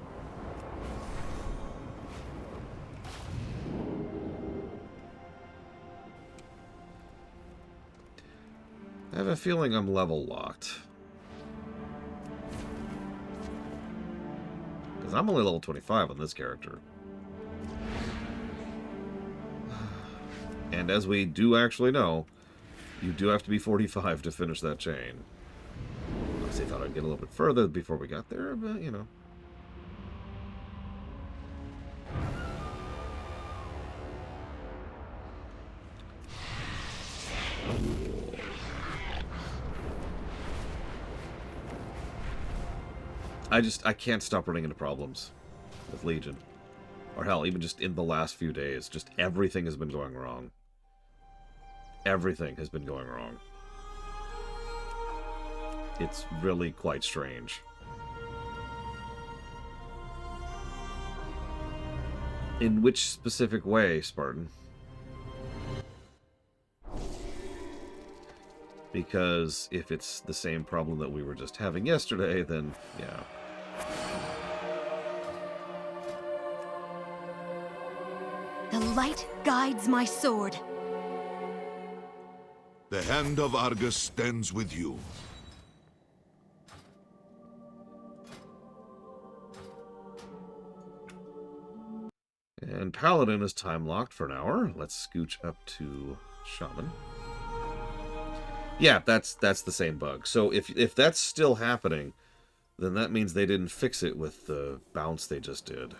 I have a feeling I'm level locked. Because I'm only level 25 on this character. And as we do actually know, you do have to be 45 to finish that chain. Obviously, thought I'd get a little bit further before we got there, but, you know. I can't stop running into problems with Legion. Or hell, even just in the last few days, just everything has been going wrong. Everything has been going wrong. It's really quite strange. In which specific way, Spartan? Because if it's the same problem that we were just having yesterday, then yeah. The light guides my sword. The hand of Argus stands with you. And Paladin is time-locked for an hour. Let's scooch up to Shaman. Yeah, that's the same bug. So if that's still happening, then that means they didn't fix it with the bounce they just did.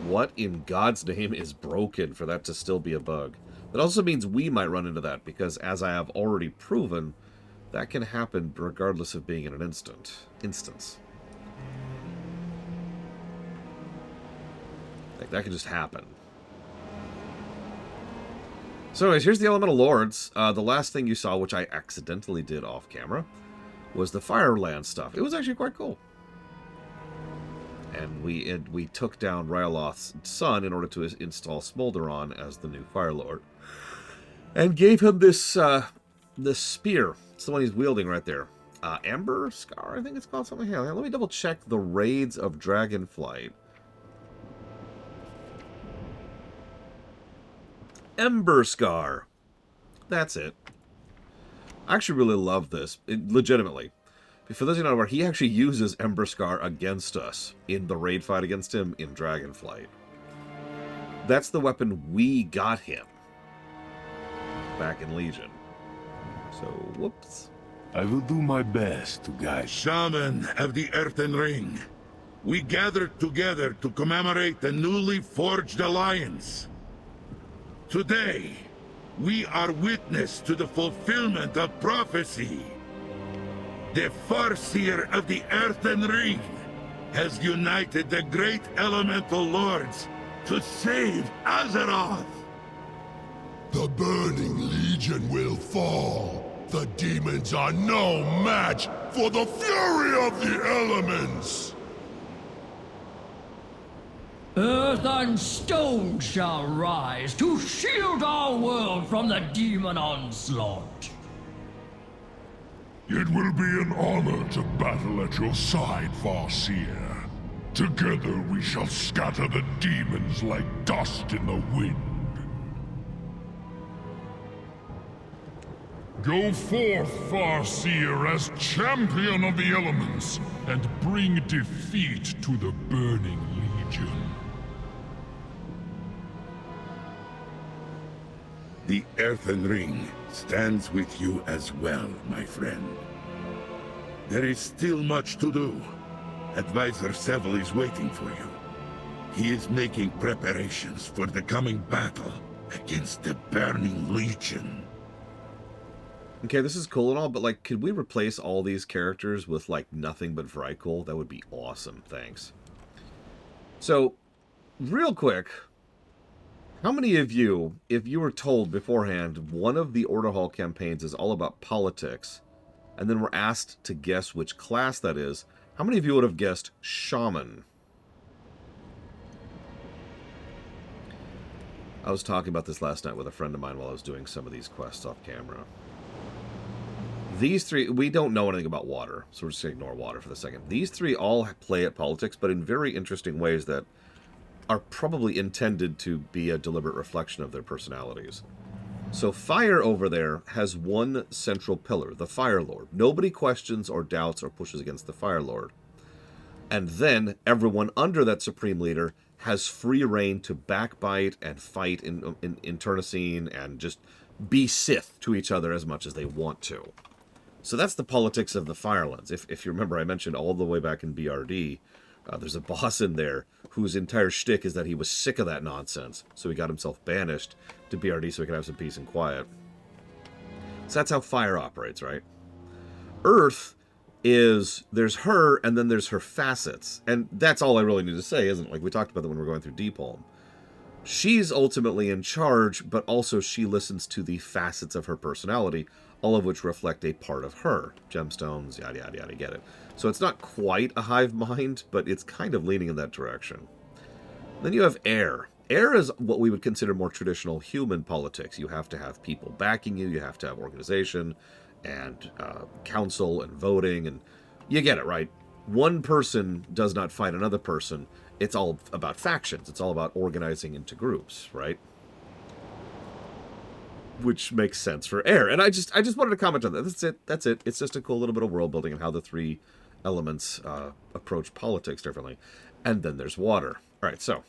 What in God's name is broken for that to still be a bug? That also means we might run into that, because as I have already proven, that can happen regardless of being in an instance. Like, that can just happen. So anyways, here's the Elemental Lords. The last thing you saw, which I accidentally did off camera, was the Fireland stuff. It was actually quite cool. And we took down Ryaloth's son in order to install Smolderon as the new Fire Lord. And gave him this this spear. It's the one he's wielding right there. Ember Scar, I think it's called something. Here, let me double check the raids of Dragonflight. Ember Scar. That's it. I actually really love this. Legitimately. For those of you who don't know, he actually uses Ember Scar against us in the raid fight against him in Dragonflight. That's the weapon we got him back in Legion. So, whoops. I will do my best to guide. Shaman of the Earthen Ring, we gathered together to commemorate the newly forged alliance. Today, we are witness to the fulfillment of prophecy. The Farseer of the Earthen Ring has united the great elemental lords to save Azeroth. The Burning Legion will fall. The demons are no match for the fury of the elements. Earth and stone shall rise to shield our world from the demon onslaught. It will be an honor to battle at your side, Farseer. Together we shall scatter the demons like dust in the wind. Go forth, Farseer, as champion of the elements, and bring defeat to the Burning Legion. The Earthen Ring stands with you as well, my friend. There is still much to do. Advisor Seville is waiting for you. He is making preparations for the coming battle against the Burning Legion. Okay, this is cool and all, but, like, could we replace all these characters with, like, nothing but Vrykul? That would be awesome. Thanks. So, real quick, how many of you, if you were told beforehand one of the Order Hall campaigns is all about politics, and then were asked to guess which class that is, how many of you would have guessed Shaman? I was talking about this last night with a friend of mine while I was doing some of these quests off camera. These three, we don't know anything about water, so we're just going to ignore water for the second. These three all play at politics, but in very interesting ways that are probably intended to be a deliberate reflection of their personalities. So Fire over there has one central pillar, the Fire Lord. Nobody questions or doubts or pushes against the Fire Lord. And then everyone under that Supreme Leader has free reign to backbite and fight in Internecine and just be Sith to each other as much as they want to. So that's the politics of the Firelands. If you remember, I mentioned all the way back in BRD, there's a boss in there whose entire shtick is that he was sick of that nonsense. So he got himself banished to BRD so he could have some peace and quiet. So that's how fire operates, right? Earth is, there's her, and then there's her facets. And that's all I really need to say, isn't it? Like, we talked about that when we were going through Deepholm. She's ultimately in charge, but also she listens to the facets of her personality, all of which reflect a part of her. Gemstones, yada, yada, yada, get it. So it's not quite a hive mind, but it's kind of leaning in that direction. Then you have air. Air is what we would consider more traditional human politics. You have to have people backing you, you have to have organization, and council, and voting, and you get it, right? One person does not fight another person. It's all about factions. It's all about organizing into groups, right? Which makes sense for air. And I just wanted to comment on that. That's it. It's just a cool little bit of world building and how the three elements approach politics differently. And then there's water. All right, so.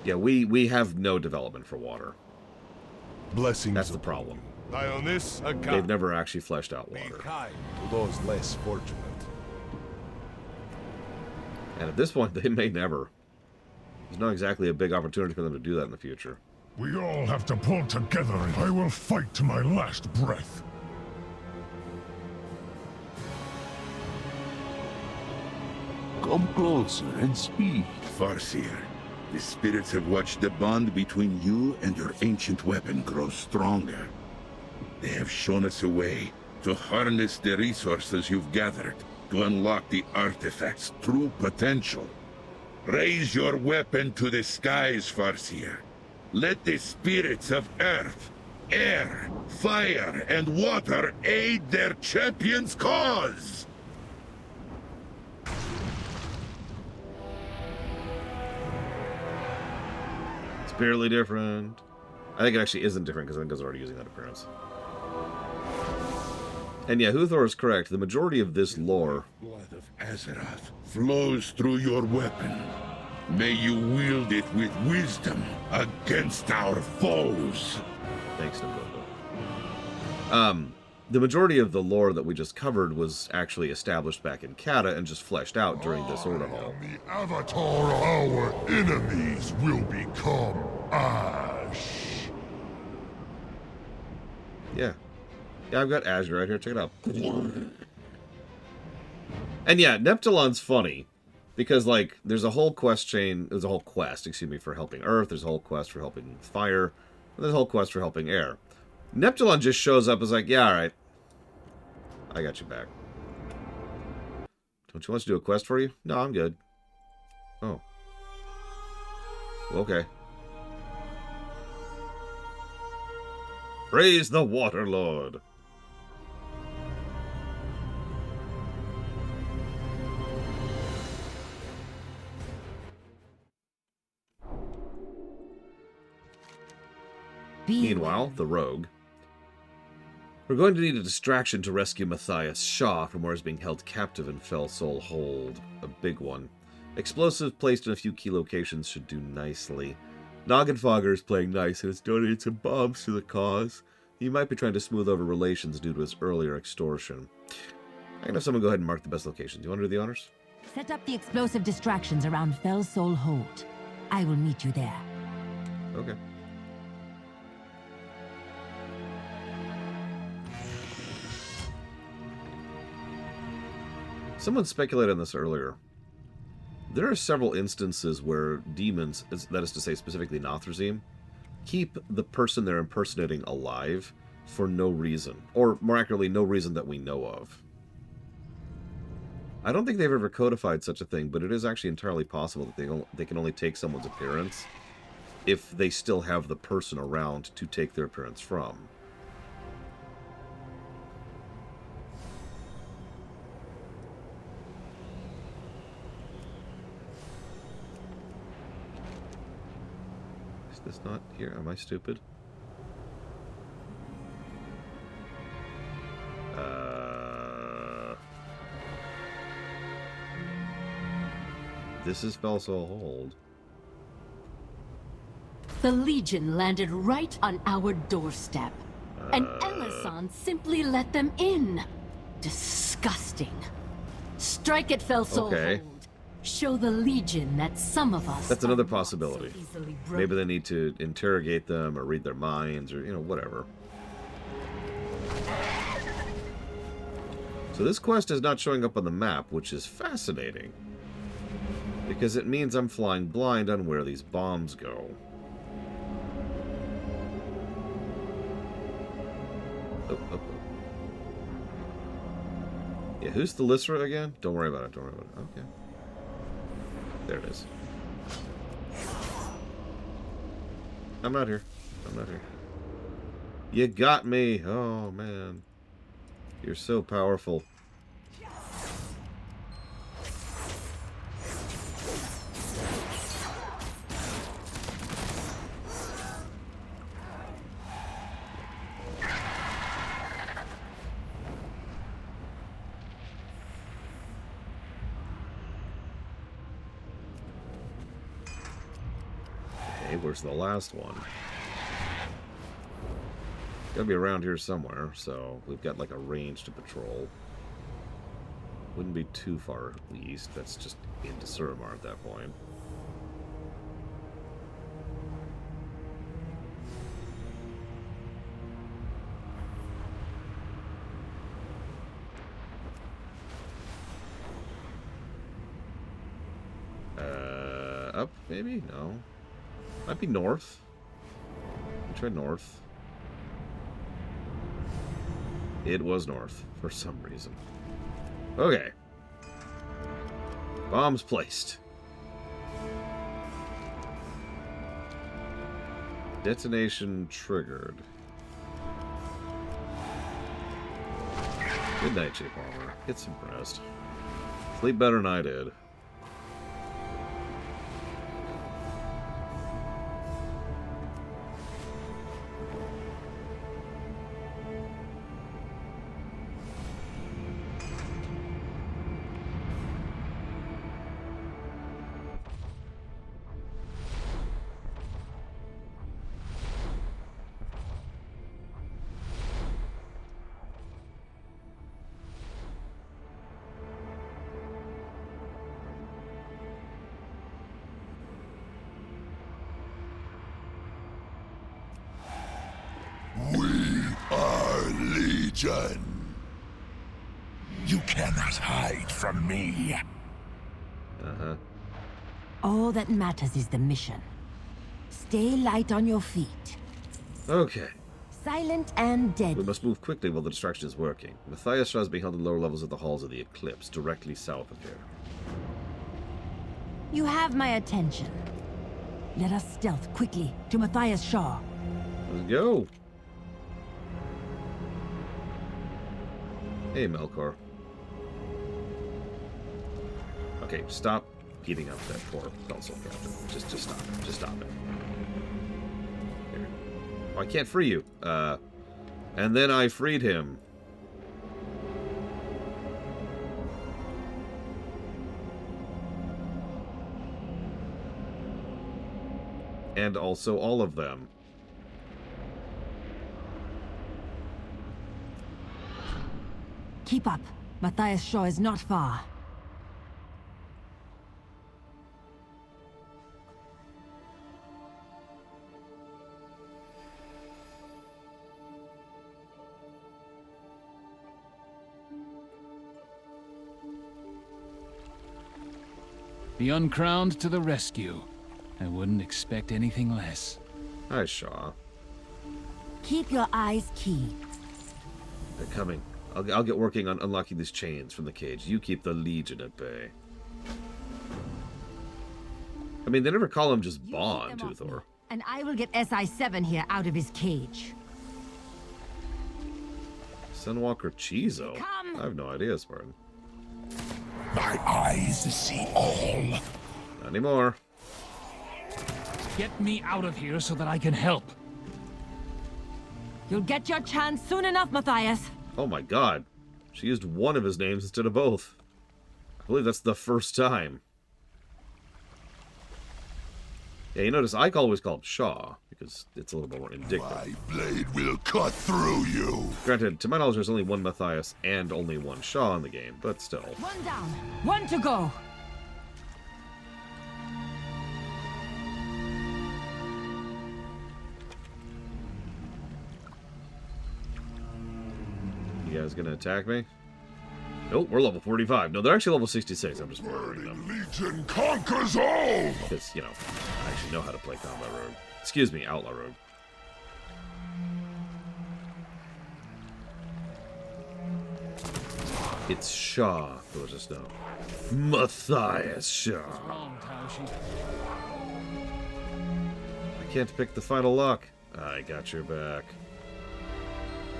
Yeah, we have no development for water. Blessings. That's the problem. Dionys, a They've never actually fleshed out water. Be kind to those less fortunate. And at this point, they may never. There's not exactly a big opportunity for them to do that in the future. We all have to pull together, and I will fight to my last breath. Come closer and speak. Farseer, the spirits have watched the bond between you and your ancient weapon grow stronger. They have shown us a way to harness the resources you've gathered to unlock the artifact's true potential. Raise your weapon to the skies, Farseer. Let the spirits of earth, air, fire, and water aid their champion's cause! It's barely different. I think it actually isn't different because I think I was already using that appearance. And yeah, Huthor is correct. The majority of this lore... Blood of Azeroth flows through your weapon. May you wield it with wisdom against our foes. Thanks, Nimbobo. The majority of the lore that we just covered was actually established back in Kata and just fleshed out during this order hall. The avatar of our enemies will become ash. Yeah. Yeah, I've got Azure right here. Check it out. And yeah, Neptulon's funny. Because, like, there's a whole quest chain... There's a whole quest, excuse me, for helping Earth. There's a whole quest for helping Fire. And there's a whole quest for helping Air. Neptulon just shows up as like, yeah, alright. I got you back. Don't you want us to do a quest for you? No, I'm good. Oh. Okay. Praise the Water Lord. Meanwhile, the rogue. We're going to need a distraction to rescue Matthias Shaw from where he's being held captive in Fell Soul Hold. A big one. Explosives placed in a few key locations should do nicely. Noggenfogger is playing nice and has donated some bombs to the cause. He might be trying to smooth over relations due to his earlier extortion. I can have someone go ahead and mark the best locations. You want to do the honors? Set up the explosive distractions around Fell Soul Hold. I will meet you there. Okay. Someone speculated on this earlier. There are several instances where demons, that is to say specifically Nathrazim, keep the person they're impersonating alive for no reason. Or, more accurately, no reason that we know of. I don't think they've ever codified such a thing, but it is actually entirely possible that they can only take someone's appearance if they still have the person around to take their appearance from. Is this not here? Am I stupid? This is Felsoul Hold. The Legion landed right on our doorstep. And Ellison simply let them in. Disgusting. Strike at Felsoul Hold. Show the Legion that some of us. That's another possibility. Maybe they need to interrogate them or read their minds or, you know, whatever. So this quest is not showing up on the map, which is fascinating. Because it means I'm flying blind on where these bombs go. Oh. Yeah, who's the Lysra again? Don't worry about it, don't worry about it. Okay. There it is. I'm not here. I'm not here. You got me! Oh, man. You're so powerful. Where's the last one? Gotta be around here somewhere, so we've got like a range to patrol. Wouldn't be too far east, that's just into Suramar at that point. Up, maybe? No. Might be north. We tried north. It was north for some reason. Okay. Bombs placed. Detonation triggered. Good night, J. Palmer. Get some rest. Sleep better than I did. You cannot hide from me. Uh-huh. All that matters is the mission. Stay light on your feet. Okay. Silent and deadly. We must move quickly while the distraction is working. Matthias Shaw is being held in lower levels of the halls of the Eclipse, directly south of here. You have my attention. Let us stealth quickly to Matthias Shaw. Let's go. Hey, Melkor. Okay, stop beating up that poor Felsoul captain. Just stop it. Just stop it. Here. Oh, I can't free you. And then I freed him. And also all of them. Keep up. Matthias Shaw is not far. The uncrowned to the rescue. I wouldn't expect anything less. Hi, Shaw. Keep your eyes keen. They're coming. I'll get working on unlocking these chains from the cage. You keep the Legion at bay. I mean, they never call him just Bond, Toothor. And I will get SI-7 here out of his cage. Sunwalker Chizo? I have no idea, Spartan. My eyes see all. Not anymore. Get me out of here so that I can help. You'll get your chance soon enough, Matthias. Oh my god. She used one of his names instead of both. I believe that's the first time. Yeah, you notice I always call him Shaw, because it's a little more indicative. My blade will cut through you! Granted, to my knowledge, there's only one Matthias and only one Shaw in the game, but still. One down, one to go. You guys gonna attack me? Nope, we're level 45. No, they're actually level 66. I'm just murdering them. Legion conquers all! Because, you know, I actually know how to play Combat Rogue. Excuse me, Outlaw Rogue. It's Shaw, there was just no. Matthias Shaw. I can't pick the final lock. I got your back.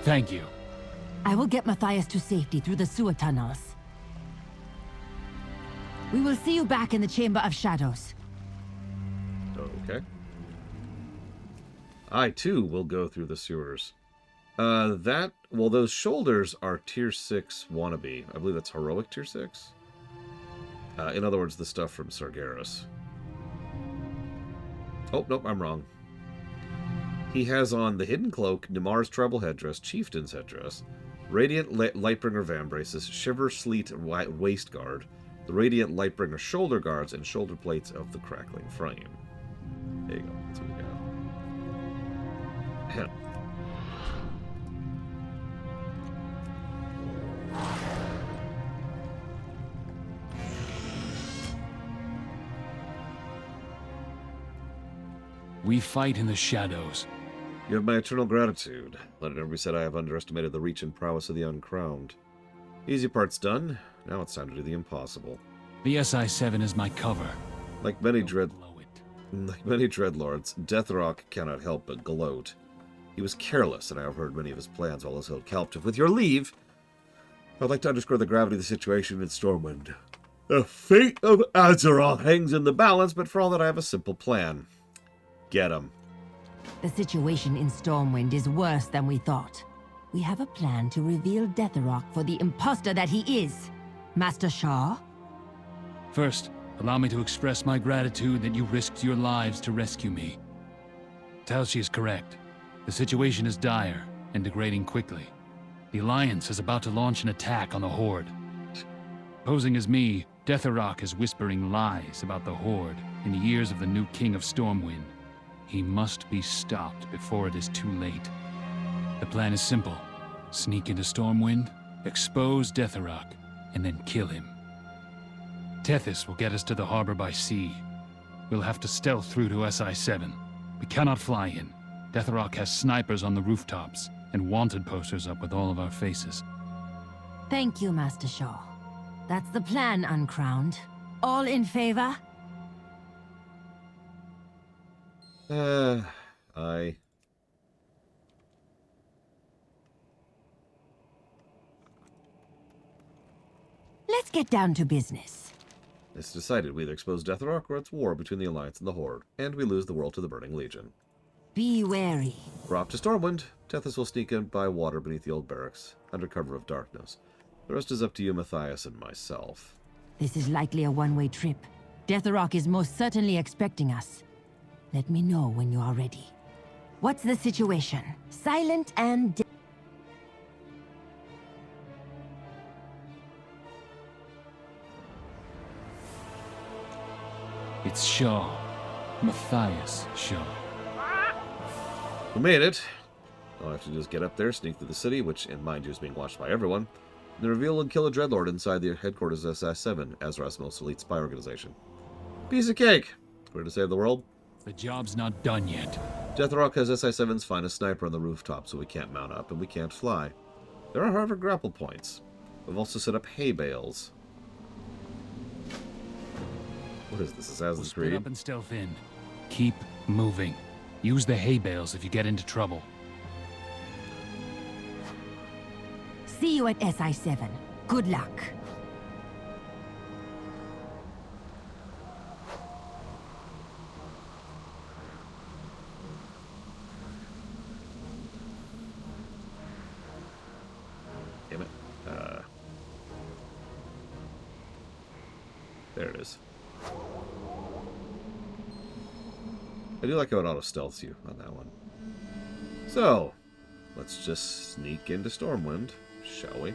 Thank you. I will get Matthias to safety through the sewer tunnels. We will see you back in the Chamber of Shadows. Okay. I, too, will go through the sewers. Well, those shoulders are Tier 6 wannabe. I believe that's Heroic Tier 6. In other words, the stuff from Sargeras. Oh, nope, I'm wrong. He has on the Hidden Cloak, Nimar's Tribal Headdress, Chieftain's Headdress, Radiant Lightbringer Vambraces, Shiver, Sleet, and Waist Guard, the Radiant Lightbringer Shoulder Guards, and Shoulder Plates of the Crackling Frame. There you go. That's what we got. We fight in the shadows. You have my eternal gratitude. Let it never be said I have underestimated the reach and prowess of the Uncrowned. Easy part's done. Now it's time to do the impossible. The SI-7 is my cover. Like many dreadlords, Deathrock cannot help but gloat. He was careless, and I have heard many of his plans while held captive. With your leave, I'd like to underscore the gravity of the situation in Stormwind. The fate of Azeroth hangs in the balance, but for all that I have a simple plan. Get him. The situation in Stormwind is worse than we thought. We have a plan to reveal Deathrock for the imposter that he is. Master Shaw? First, allow me to express my gratitude that you risked your lives to rescue me. Talshi is correct. The situation is dire and degrading quickly. The Alliance is about to launch an attack on the Horde. Posing as me, Deathrock is whispering lies about the Horde in the ears of the new King of Stormwind. He must be stopped before it is too late. The plan is simple. Sneak into Stormwind, expose Deathrock, and then kill him. Tethys will get us to the harbor by sea. We'll have to stealth through to SI-7. We cannot fly in. Deathrock has snipers on the rooftops, and wanted posters up with all of our faces. Thank you, Master Shaw. That's the plan, Uncrowned. All in favor? Aye. Let's get down to business. It's decided we either expose Deathrock or it's war between the Alliance and the Horde, and we lose the world to the Burning Legion. Be wary. We're off to Stormwind. Tethys will sneak in by water beneath the old barracks, under cover of darkness. The rest is up to you, Matthias, and myself. This is likely a one-way trip. Deathrock is most certainly expecting us. Let me know when you are ready. What's the situation? Silent and... It's Shaw. Matthias Shaw. We made it. All I have to do is get up there, sneak through the city, which, and mind you, is being watched by everyone, and then reveal and kill a dreadlord inside the headquarters of SS7, Azeroth's most elite spy organization. Piece of cake! We're to save the world. The job's not done yet. Deathrock has SI7's finest sniper on the rooftop, so we can't mount up and we can't fly. There are, however, grapple points. We've also set up hay bales. What is this, Assassin's Creed? Split up and stealth in. Keep moving. Use the hay bales if you get into trouble. See you at SI-7. Good luck. Damn it. There it is. I do like how it auto-stealths you on that one. So, let's just sneak into Stormwind, shall we?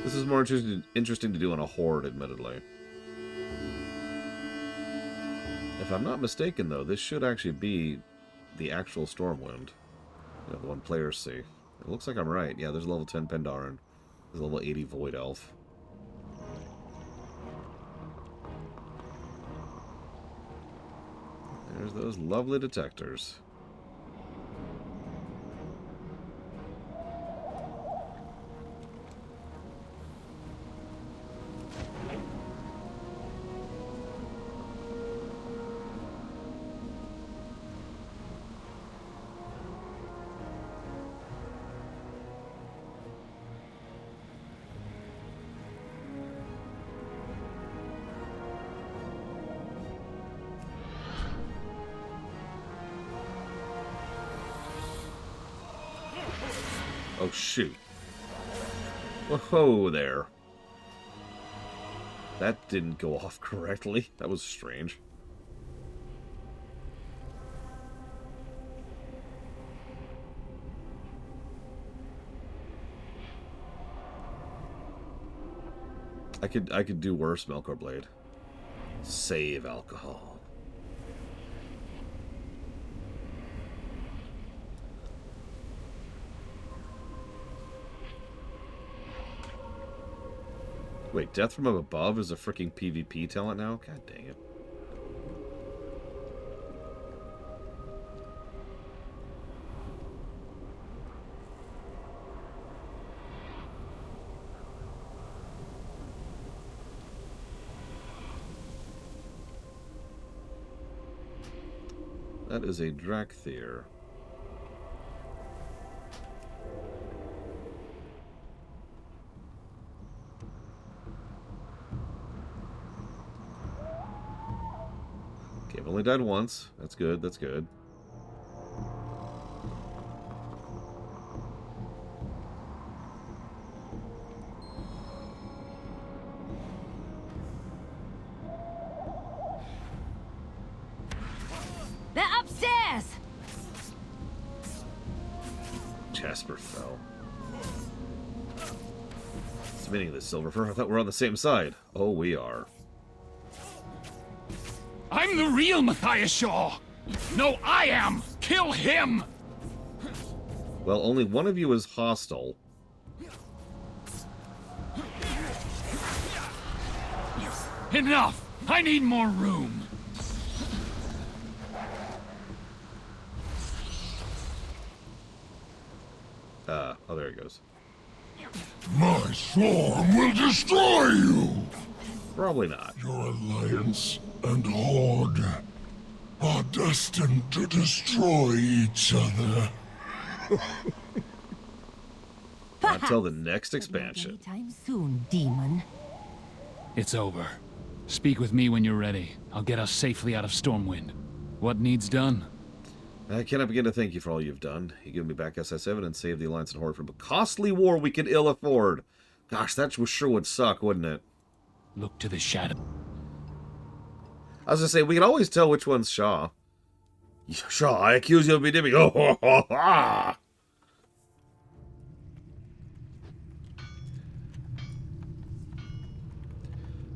This is more interesting to do on a horde, admittedly. If I'm not mistaken, though, this should actually be the actual Stormwind. You know, the one players see. It looks like I'm right. Yeah, there's a level 10 Pandaren. There's a level 80 Void Elf. There's those lovely detectors. Oh, shoot. Whoa there. That didn't go off correctly. That was strange. I could do worse, Melkor Blade. Save alcohol. Wait, Death from Above is a freaking PvP talent now? God dang it. That is a Drakthir. Okay, I've only died once. That's good, that's good. They're upstairs! Jasper fell. What's the meaning of this, Silverfur? I thought we're on the same side. Oh, we are. I'm the real Matthias Shaw! No, I am! Kill him! Well, only one of you is hostile. Enough! I need more room! Oh, there he goes. My swarm will destroy you! Probably not. Your alliance and horde are destined to destroy each other. Not till the next expansion. Anytime soon, demon. It's over. Speak with me when you're ready. I'll get us safely out of Stormwind. What needs done? I cannot begin to thank you for all you've done. You give me back SS7 and saved the Alliance and Horde from a costly war we could ill afford. Gosh, that sure would suck, wouldn't it? Look to the shadow. I was gonna say, we can always tell which one's Shaw. Shaw, I accuse you of being oh, ho, ho, ha!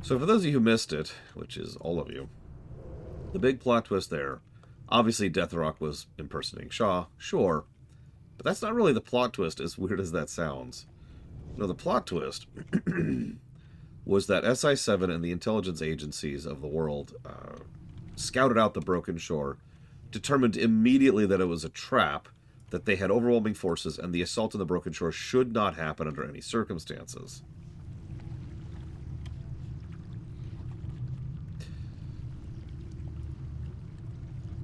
So for those of you who missed it, which is all of you, the big plot twist there, obviously Deathrock was impersonating Shaw, sure, but that's not really the plot twist, as weird as that sounds. No, the plot twist was that SI-7 and the intelligence agencies of the world scouted out the Broken Shore, determined immediately that it was a trap, that they had overwhelming forces, and the assault on the Broken Shore should not happen under any circumstances.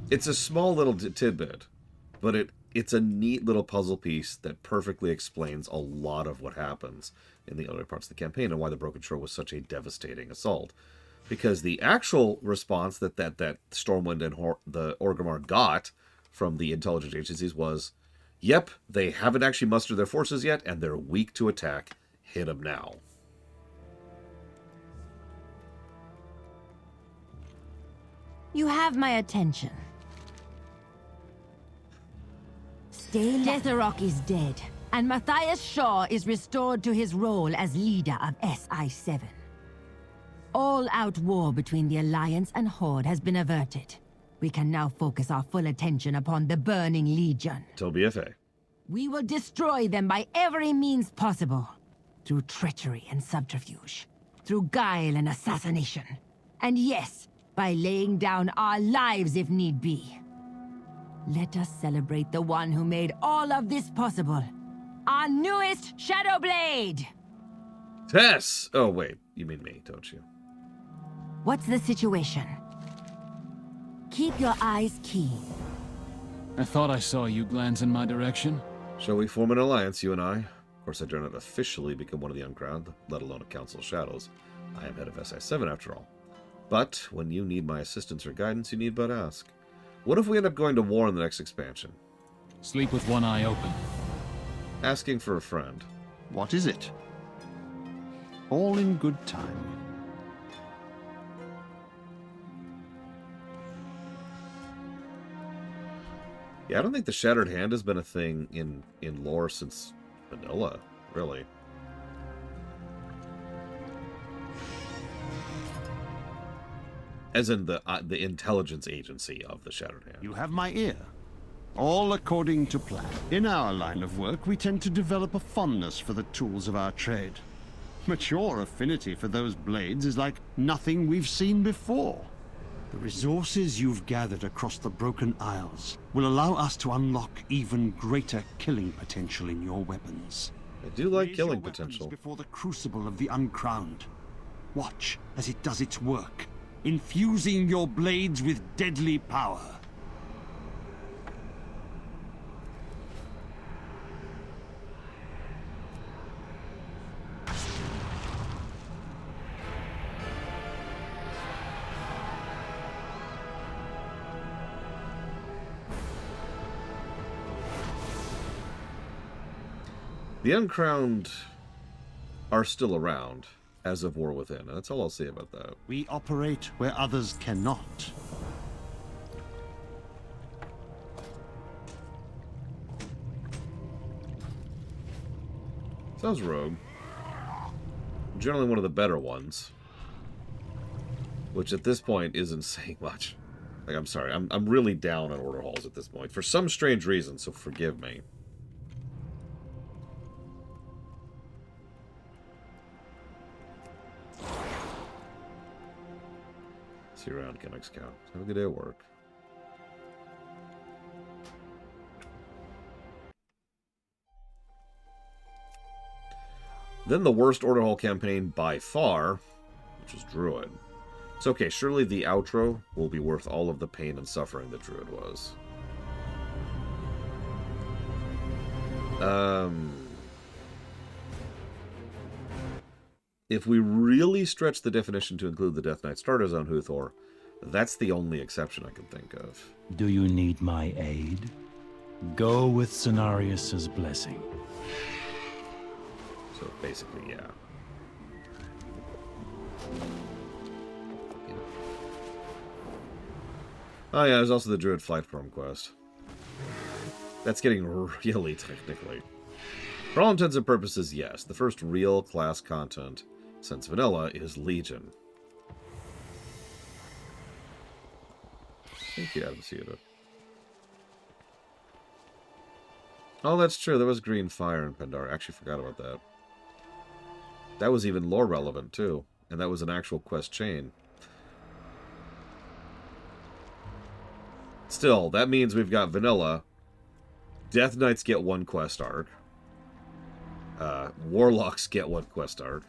It's a small little tidbit, but it's a neat little puzzle piece that perfectly explains a lot of what happens in the other parts of the campaign and why the Broken Shore was such a devastating assault. Because the actual response that Stormwind and the Orgrimmar got from the intelligence agencies was, yep, they haven't actually mustered their forces yet, and they're weak to attack. Hit them now. You have my attention. Deathrok is dead, and Matthias Shaw is restored to his role as leader of SI-7. All-out war between the Alliance and Horde has been averted. We can now focus our full attention upon the Burning Legion. Till BFA. We will destroy them by every means possible. Through treachery and subterfuge. Through guile and assassination. And yes, by laying down our lives if need be. Let us celebrate the one who made all of this possible. Our newest Shadowblade! Tess! Oh, wait. You mean me, don't you? What's the situation? Keep your eyes keen. I thought I saw you glance in my direction. Shall we form an alliance, you and I? Of course, I do not officially become one of the Uncrowned, let alone a Council of Shadows. I am head of SI-7 after all. But when you need my assistance or guidance, you need but ask. What if we end up going to war in the next expansion? Sleep with one eye open. Asking for a friend. What is it? All in good time. Yeah, I don't think the Shattered Hand has been a thing in lore since vanilla, really. As in the intelligence agency of the Shattered Hand. You have my ear. All according to plan. In our line of work, we tend to develop a fondness for the tools of our trade. But your affinity for those blades is like nothing we've seen before. The resources you've gathered across the Broken Isles will allow us to unlock even greater killing potential in your weapons. I do like killing potential. Before the crucible of the Uncrowned. Watch as it does its work, infusing your blades with deadly power. The Uncrowned are still around, as of War Within. That's all I'll say about that. We operate where others cannot. Sounds rogue. Generally one of the better ones. Which at this point isn't saying much. Like, I'm sorry, I'm really down on Order Halls at this point. For some strange reason, so forgive me. See you around, Chemic Scout. Have a good day at work. Then the worst Order Hall campaign by far, which was Druid. It's okay, surely the outro will be worth all of the pain and suffering that Druid was. If we really stretch the definition to include the Death Knight starters on Huthor, that's the only exception I can think of. Do you need my aid? Go with Cenarius' blessing. So basically, yeah. Oh yeah, there's also the Druid Flight Form quest. That's getting really technically. For all intents and purposes, yes. The first real class content since vanilla is Legion. Thank you, Adam Ceda. Oh, that's true. There was green fire in Pandora. I actually forgot about that. That was even lore relevant, too. And that was an actual quest chain. Still, that means we've got vanilla. Death Knights get one quest arc. Warlocks get one quest arc.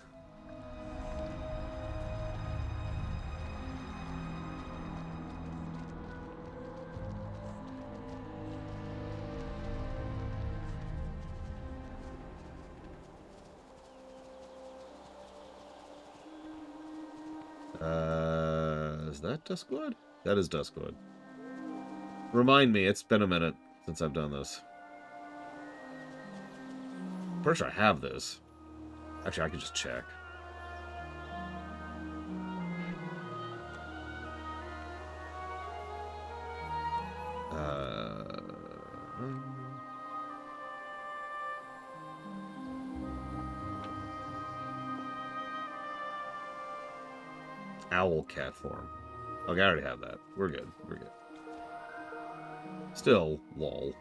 Is that Duskwood? That is Duskwood. Remind me, it's been a minute since I've done this. Pretty sure I have this. Actually, I can just check. Owl cat form. Okay, I already have that. We're good. We're good. Still, lol.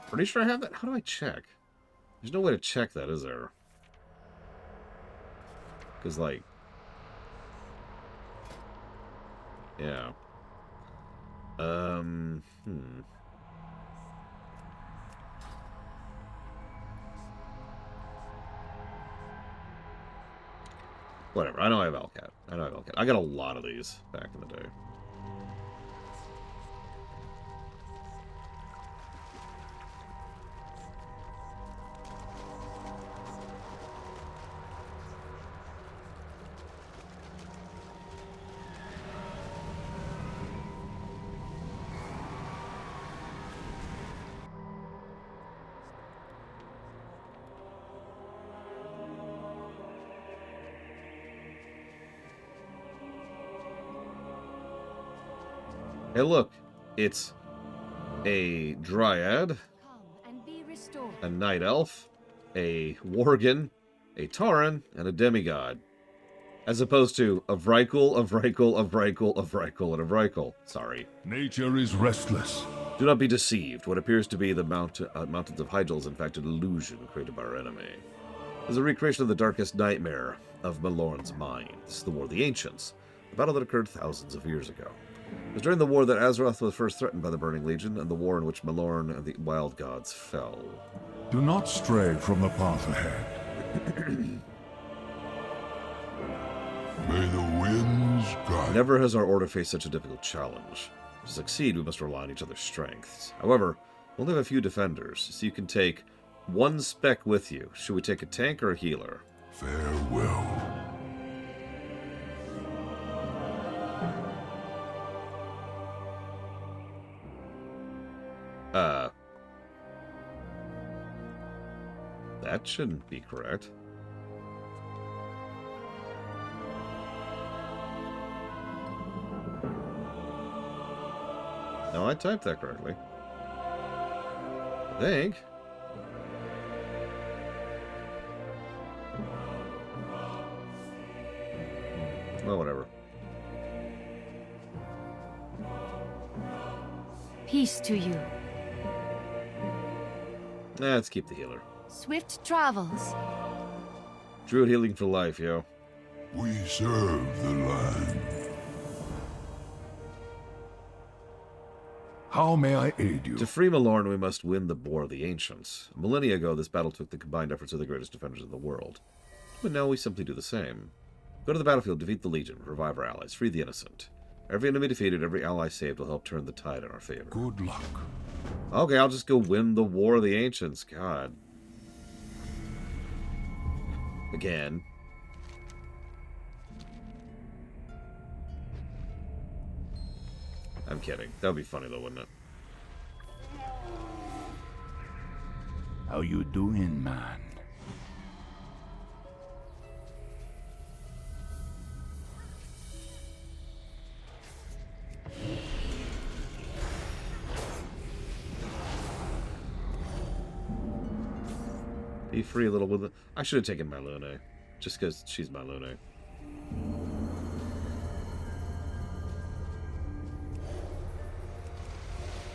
Pretty sure I have that. How do I check? There's no way to check that, is there? Because, like... Yeah. Whatever. I know I have Alcat. I got a lot of these back in the day. Hey, look, it's a Dryad, a Night Elf, a Worgen, a Tauren, and a Demigod. As opposed to a Vrykul, a Vrykul, a Vrykul, a Vrykul, and a Vrykul. Sorry. Nature is restless. Do not be deceived. What appears to be the mountains of Hyjal is in fact an illusion created by our enemy. It is a recreation of the darkest nightmare of Malorn's mind. This is the War of the Ancients, a battle that occurred thousands of years ago. It was during the war that Azeroth was first threatened by the Burning Legion, and the war in which Malorn and the Wild Gods fell. Do not stray from the path ahead. May the winds guide. Never has our order faced such a difficult challenge. To succeed, we must rely on each other's strengths. However, we only have a few defenders, so you can take one spec with you. Should we take a tank or a healer? Farewell. That shouldn't be correct. No, I typed that correctly. I think. Well, whatever. Peace to you. Let's keep the healer. Swift travels. Druid healing for life, yo. We serve the land. How may I aid you? To free Malorn, we must win the War of the Ancients. A millennia ago, this battle took the combined efforts of the greatest defenders in the world. But now we simply do the same. Go to the battlefield, defeat the Legion, revive our allies, free the innocent. Every enemy defeated, every ally saved will help turn the tide in our favor. Good luck. Okay, I'll just go win the War of the Ancients. God. Again. I'm kidding. That would be funny though, wouldn't it? How you doing, man? Be free a little with it. I should have taken my Lune, just because she's my Lune.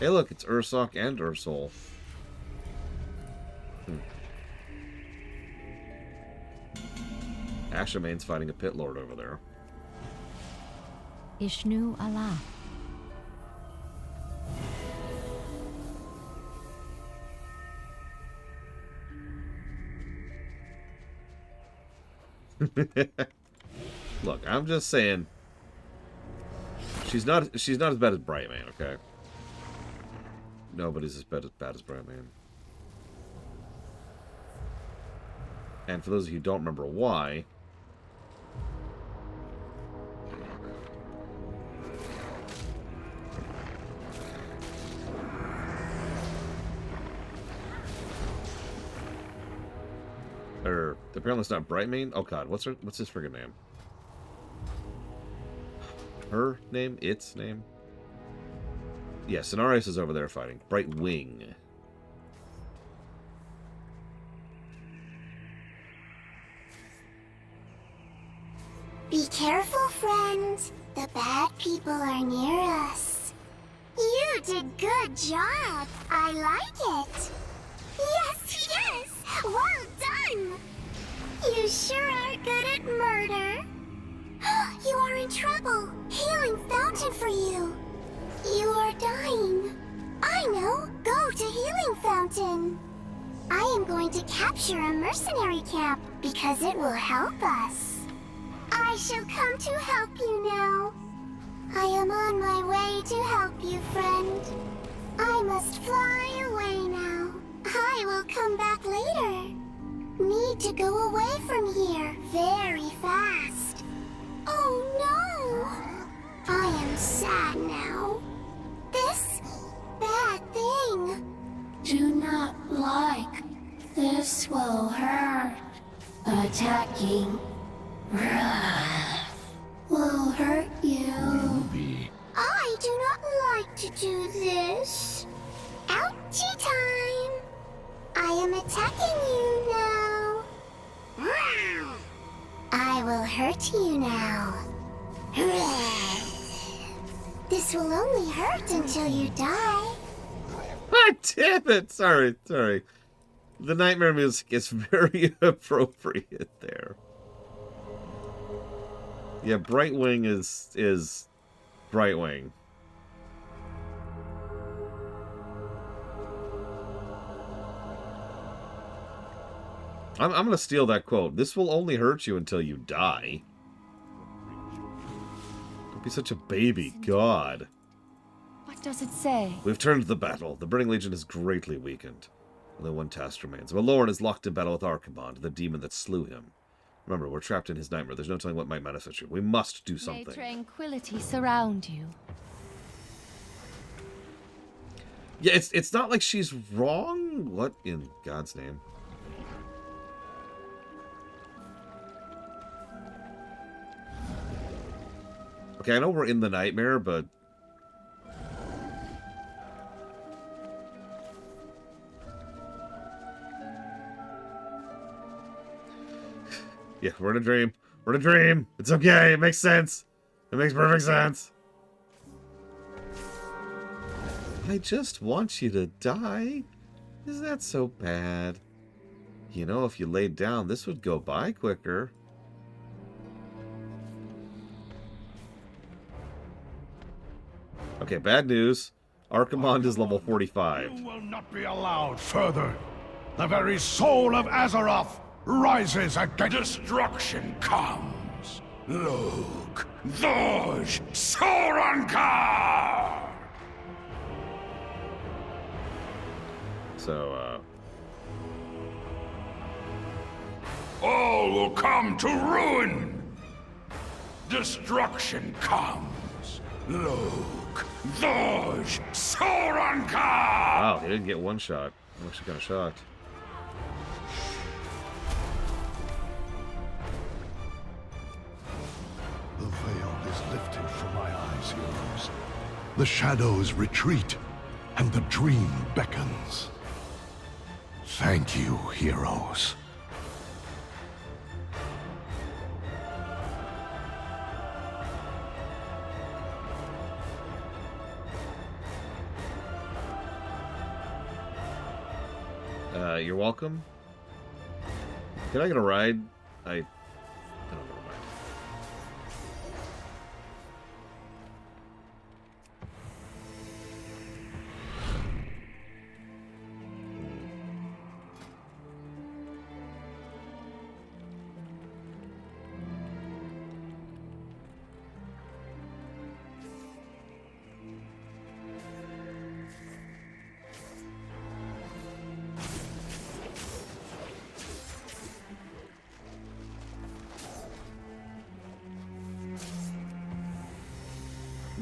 Hey, look, it's Ursoc and Ursol. Ashamane's fighting a pit lord over there. Ishnu Allah. Look, I'm just saying. She's not as bad as Brightman, okay? Nobody's as bad as Brightman. And for those of you who don't remember why, Or apparently it's not Brightmane. Oh god, what's his friggin' name? Her name? Its name? Yeah, Cenarius is over there fighting. Brightwing. Be careful, friend. The bad people are near us. You did good job. I like it. Yes, yes! Well done! You sure are good at murder. You are in trouble. Healing fountain for you. You are dying. I know. Go to Healing Fountain. I am going to capture a mercenary camp because it will help us. I shall come to help you now. I am on my way to help you, friend. I must fly away now. I will come back later. Need to go away from here very fast. Oh no! I am sad now. This bad thing. Do not like. This will hurt. Attacking will hurt you. Ruby. I do not like to do this. Ouchie time! I am attacking you now. I will hurt you now. This will only hurt until you die. God damn it! Sorry. The nightmare music is very appropriate there. Yeah, Brightwing is Brightwing. I'm gonna steal that quote. This will only hurt you until you die. Don't be such a baby, God. What does it say? We've turned the battle. The Burning Legion is greatly weakened. Only one task remains. Malorn is locked in battle with Archimond, the demon that slew him. Remember, we're trapped in his nightmare. There's no telling what might manifest you. We must do something. May tranquility surround you. Yeah, it's not like she's wrong. What in God's name? Okay, I know we're in the nightmare, but... yeah, we're in a dream. We're in a dream. It's okay. It makes sense. It makes perfect sense. I just want you to die. Is that so bad? You know, if you laid down, this would go by quicker. Okay, bad news. Archimond is level 45. You will not be allowed further. The very soul of Azeroth rises against destruction comes. Look, those Sorankar! So, all will come to ruin. Destruction comes. Look, those Sorankar! wow, he didn't get one shot. I'm actually kind of shocked. The veil is lifted from my eyes, heroes. The shadows retreat, and the dream beckons. Thank you, heroes. You're welcome. Can I get a ride? I don't know.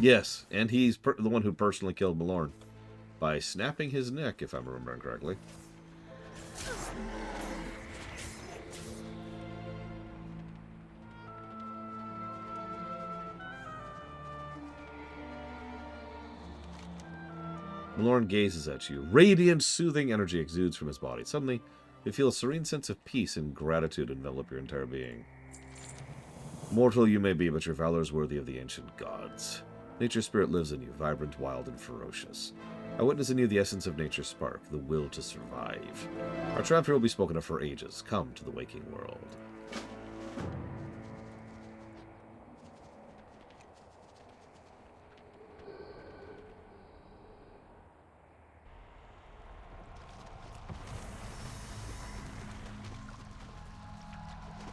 Yes, and he's the one who personally killed Malorn by snapping his neck, if I'm remembering correctly. Malorn gazes at you. Radiant, soothing energy exudes from his body. Suddenly, you feel a serene sense of peace and gratitude envelop your entire being. Mortal you may be, but your valor is worthy of the ancient gods. Nature's spirit lives in you, vibrant, wild, and ferocious. I witness in you the essence of nature's spark, the will to survive. Our chapter will be spoken of for ages. Come to the waking world.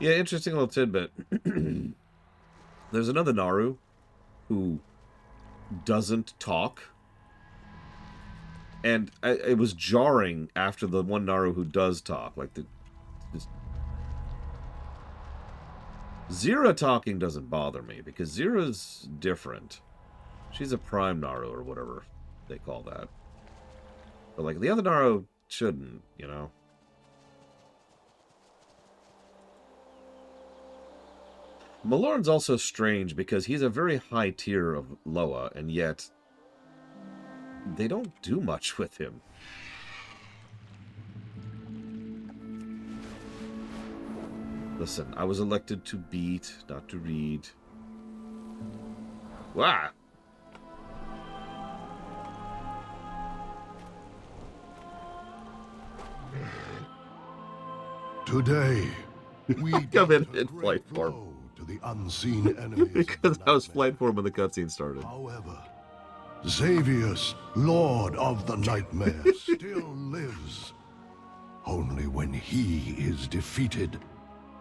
Yeah, interesting little tidbit. There's another Naru who doesn't talk. And it was jarring after the one Naru who does talk. Like, Zira talking doesn't bother me, because Zira's different. She's a prime Naru, or whatever they call that. But, like, the other Naru shouldn't, you know? Malorn's also strange because he's a very high tier of Loa, and yet they don't do much with him. Listen, I was elected to beat, not to read. Wow. Today, we come in flight form. To the unseen enemies. Because I was flight form when the cutscene started. However, Xavius, Lord of the Nightmares, still lives. Only when he is defeated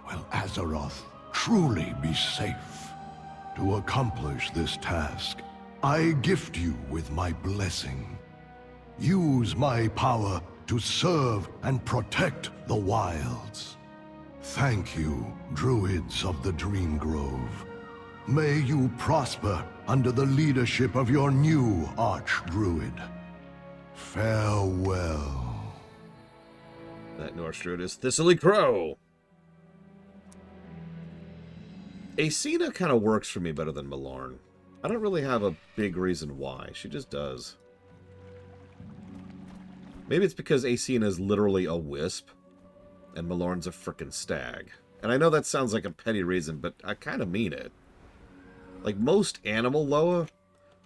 will Azeroth truly be safe. To accomplish this task, I gift you with my blessing. Use my power to serve and protect the wilds. Thank you, Druids of the Dream Grove. May you prosper under the leadership of your new Archdruid. Farewell. That new Archdruid is Thistly Crow. Acina kind of works for me better than Malorn. I don't really have a big reason why. She just does. Maybe it's because Acina is literally a wisp, and Malorn's a frickin' stag. And I know that sounds like a petty reason, but I kind of mean it. Like, most animal Loa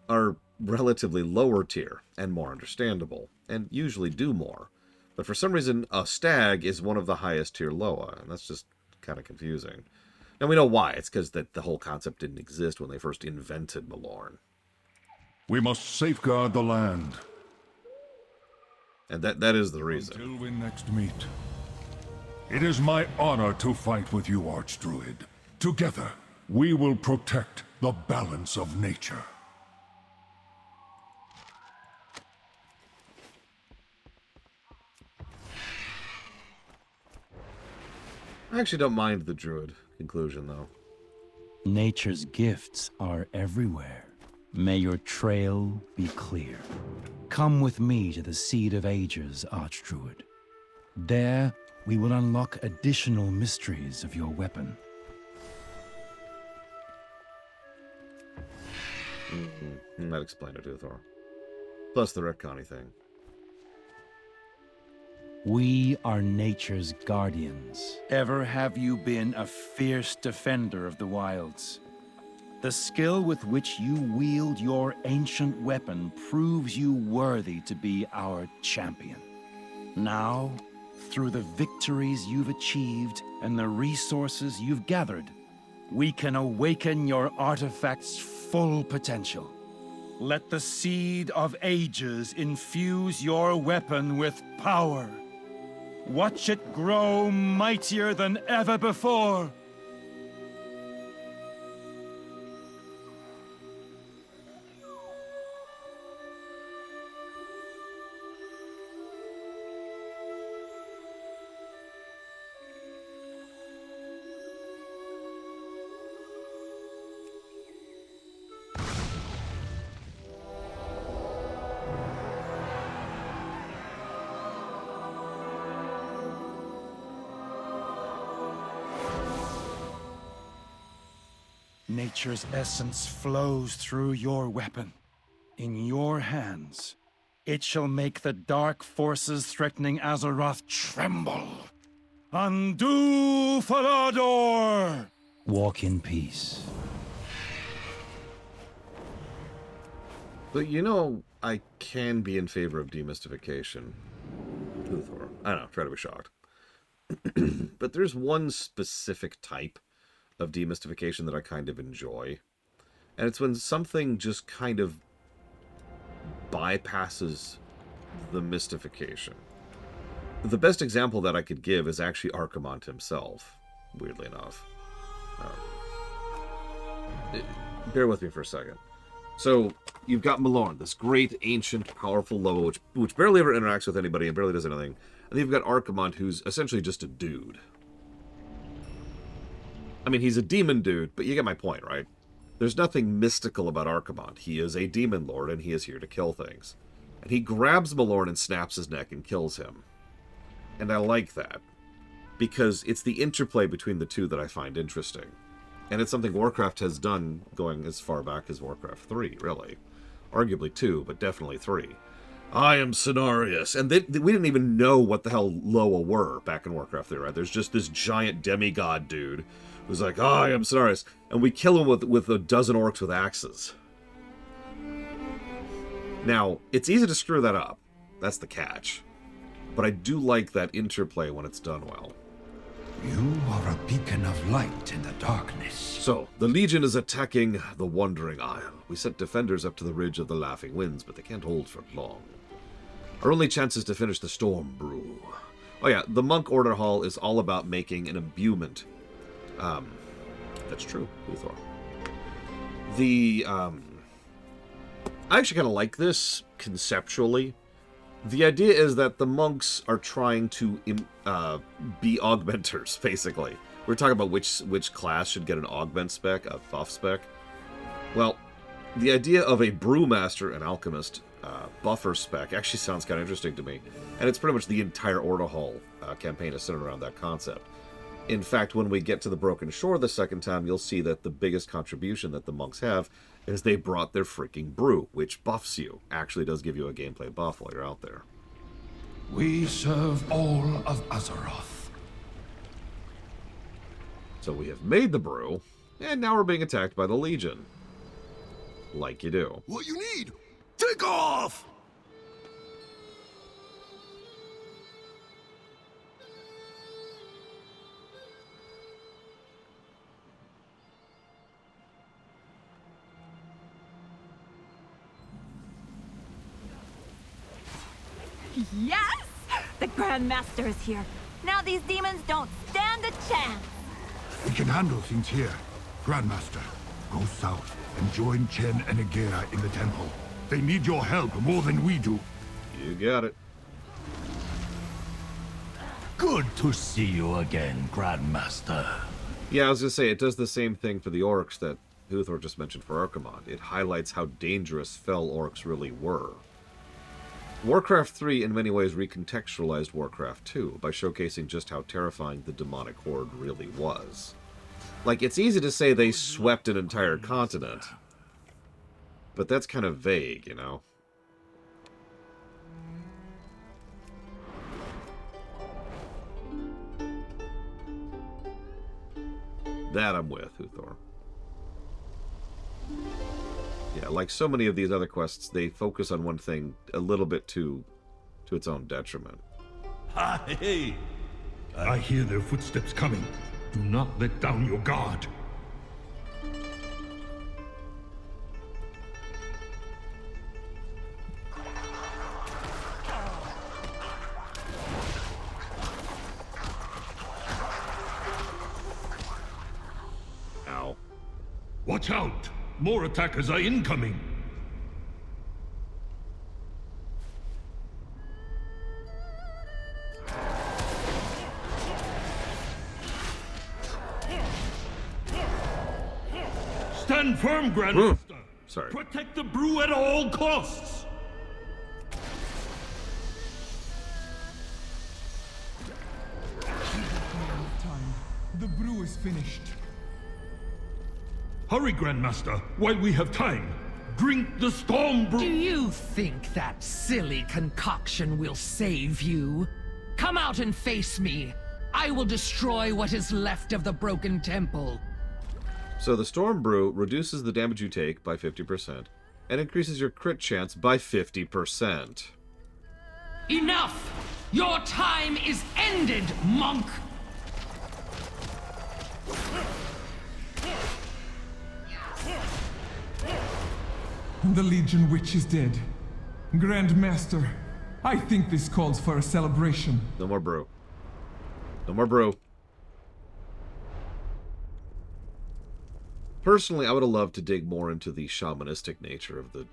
are relatively lower tier and more understandable, and usually do more. But for some reason, a stag is one of the highest tier Loa, and that's just kind of confusing. Now, we know why. It's because the whole concept didn't exist when they first invented Malorn. We must safeguard the land. And that is the reason. Until we next meet. It is my honor to fight with you, Archdruid. Together, we will protect the balance of nature. I actually don't mind the Druid conclusion, though. Nature's gifts are everywhere. May your trail be clear. Come with me to the Seed of Ages, Archdruid. There, we will unlock additional mysteries of your weapon. That explained it, Uthor. Plus the retconny thing. We are nature's guardians. Ever have you been a fierce defender of the wilds? The skill with which you wield your ancient weapon proves you worthy to be our champion. Now, through the victories you've achieved and the resources you've gathered, we can awaken your artifact's full potential. Let the Seed of Ages infuse your weapon with power. Watch it grow mightier than ever before. Nature's essence flows through your weapon. In your hands, It shall make the dark forces threatening Azeroth tremble. Undo Farador! Walk in peace. But you know, I can be in favor of demystification. Luthor. I don't know, try to be shocked. But there's one specific type of demystification that I kind of enjoy. And it's when something just kind of bypasses the mystification. The best example that I could give is actually Archimond himself, weirdly enough. Bear with me for a second. So, you've got Malorn, this great, ancient, powerful Loa, which barely ever interacts with anybody and barely does anything. And then you've got Archimond, who's essentially just a dude. I mean, he's a demon dude, but you get my point, right? There's nothing mystical about Archimond. He is a demon lord, and he is here to kill things. And he grabs Malorn and snaps his neck and kills him. And I like that, because it's the interplay between the two that I find interesting. And it's something Warcraft has done going as far back as Warcraft 3, really. Arguably 2, but definitely 3. I am Cenarius. And we didn't even know what the hell Loa were back in Warcraft 3, right? There's just this giant demigod dude who's like, I am Cenarius. And we kill him with a dozen orcs with axes. Now, it's easy to screw that up. That's the catch. But I do like that interplay when it's done well. You are a beacon of light in the darkness. So, the Legion is attacking the Wandering Isle. We sent defenders up to the ridge of the Laughing Winds, but they can't hold for long. Our only chance is to finish the Storm Brew. Oh yeah, the Monk Order Hall is all about making an imbuement. That's true, Luthor. I actually kind of like this, conceptually. The idea is that the monks are trying to be augmenters, basically. We're talking about which class should get an augment spec, a buff spec. Well, the idea of a brewmaster, an alchemist, buffer spec actually sounds kind of interesting to me. And it's pretty much the entire Order Hall campaign is centered around that concept. In fact, when we get to the Broken Shore the second time, you'll see that the biggest contribution that the monks have is they brought their freaking brew, which buffs you. Actually does give you a gameplay buff while you're out there. We serve all of Azeroth. So we have made the brew, and now we're being attacked by the Legion. Like you do. What you need? Take off! Yes! The Grandmaster is here. Now these demons don't stand a chance. We can handle things here. Grandmaster, go south and join Chen and Agera in the temple. They need your help more than we do. You got it. Good to see you again, Grandmaster. Yeah, I was going to say, it does the same thing for the orcs that Huthor just mentioned for Archimond. It highlights how dangerous fell orcs really were. Warcraft 3 in many ways recontextualized Warcraft 2 by showcasing just how terrifying the demonic horde really was. Like, it's easy to say they swept an entire continent, but that's kind of vague, you know? That I'm with, Huthor. Yeah, like so many of these other quests, they focus on one thing a little bit to its own detriment. Hey! I hear their footsteps coming. Do not let down your guard. Ow. Watch out! More attackers are incoming! Stand firm, Grandmaster! Sorry. Protect the brew at all costs! The brew is finished. Hurry, Grandmaster, while we have time. Drink the storm brew! Do you think that silly concoction will save you? Come out and face me. I will destroy what is left of the broken temple. So the Storm Brew reduces the damage you take by 50% and increases your crit chance by 50%. Enough! Your time is ended, monk! The Legion Witch is dead. Grand Master, I think this calls for a celebration. No more brew. No more brew. Personally, I would have loved to dig more into the shamanistic nature of the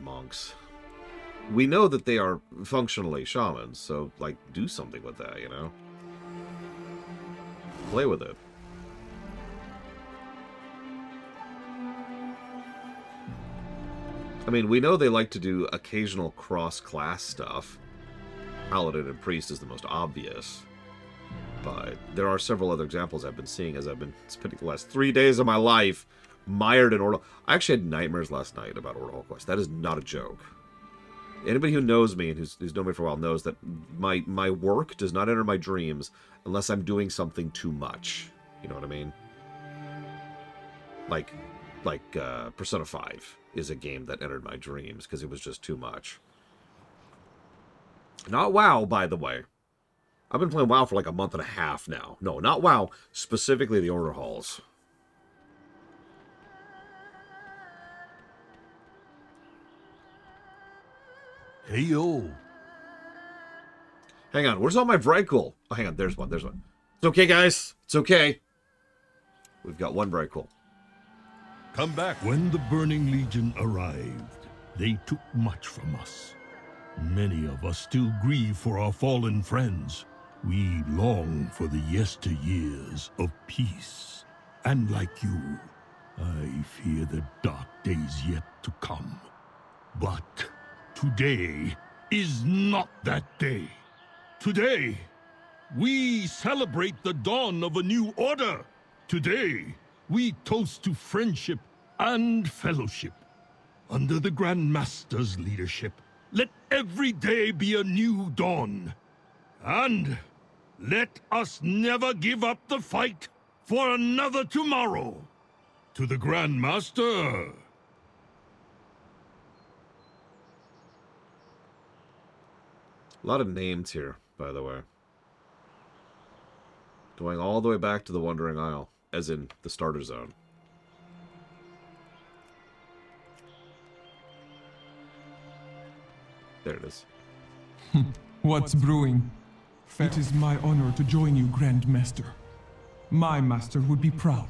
monks. We know that they are functionally shamans, so, like, do something with that, you know? Play with it. I mean, we know they like to do occasional cross-class stuff. Paladin and Priest is the most obvious. But there are several other examples I've been seeing as I've been spending the last 3 days of my life mired in Order. I actually had nightmares last night about Order Quest. That is not a joke. Anybody who knows me and who's known me for a while knows that my work does not enter my dreams unless I'm doing something too much. You know what I mean? Like Persona 5 is a game that entered my dreams because it was just too much. Not WoW, by the way. I've been playing WoW for like a month and a half now. No, not WoW. Specifically the Order Halls. Hey, yo. Hang on. Where's all my Vrykul? Oh, hang on. There's one. There's one. It's okay, guys. It's okay. We've got one Vrykul. Come back. When the Burning Legion arrived, they took much from us. Many of us still grieve for our fallen friends. We long for the yesteryears of peace. And like you, I fear the dark days yet to come. But today is not that day. Today, we celebrate the dawn of a new order. Today, we toast to friendship and fellowship. Under the Grand Master's leadership, let every day be a new dawn. And let us never give up the fight for another tomorrow. To the Grand Master. A lot of names here, by the way. Going all the way back to the Wandering Isle, as in the starter zone. There it is. What's brewing? It is my honor to join you, Grand Master. My master would be proud.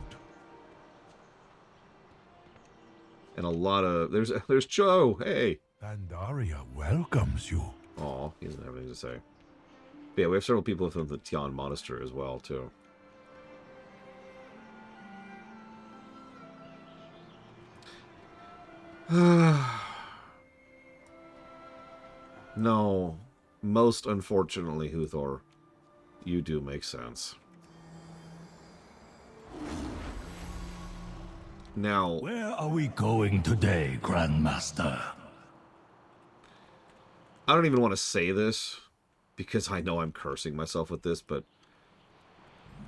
And a lot of... There's Cho! Hey! Pandaria welcomes you. Aw, he doesn't have anything to say. But yeah, we have several people from the Tian Monastery as well, too. No. Most unfortunately, Huthor, you do make sense. Now... Where are we going today, Grandmaster? I don't even want to say this, because I know I'm cursing myself with this, but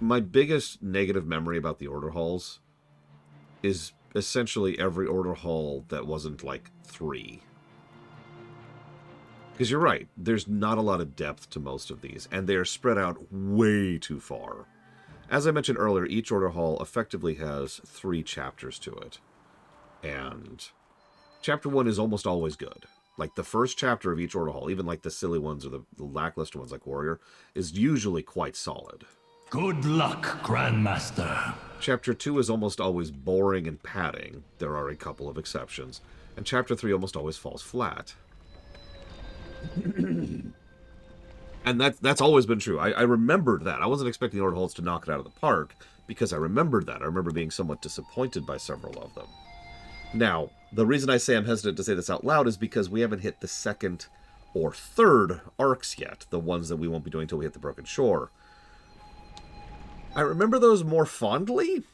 my biggest negative memory about the Order Halls is essentially every Order Hall that wasn't, like, 3. Because you're right, there's not a lot of depth to most of these, and they are spread out way too far. As I mentioned earlier, each Order Hall effectively has 3 chapters to it. And Chapter 1 is almost always good. Like, the first chapter of each Order Hall, even like the silly ones or the lackluster ones like Warrior, is usually quite solid. Good luck, Grandmaster. Chapter 2 is almost always boring and padding. There are a couple of exceptions. And Chapter 3 almost always falls flat. And that's always been true. I remembered that. I wasn't expecting the Order Halls to knock it out of the park, because I remembered that. I remember being somewhat disappointed by several of them. Now, the reason I say I'm hesitant to say this out loud is because we haven't hit the second or third arcs yet, the ones that we won't be doing until we hit the Broken Shore. I remember those more fondly.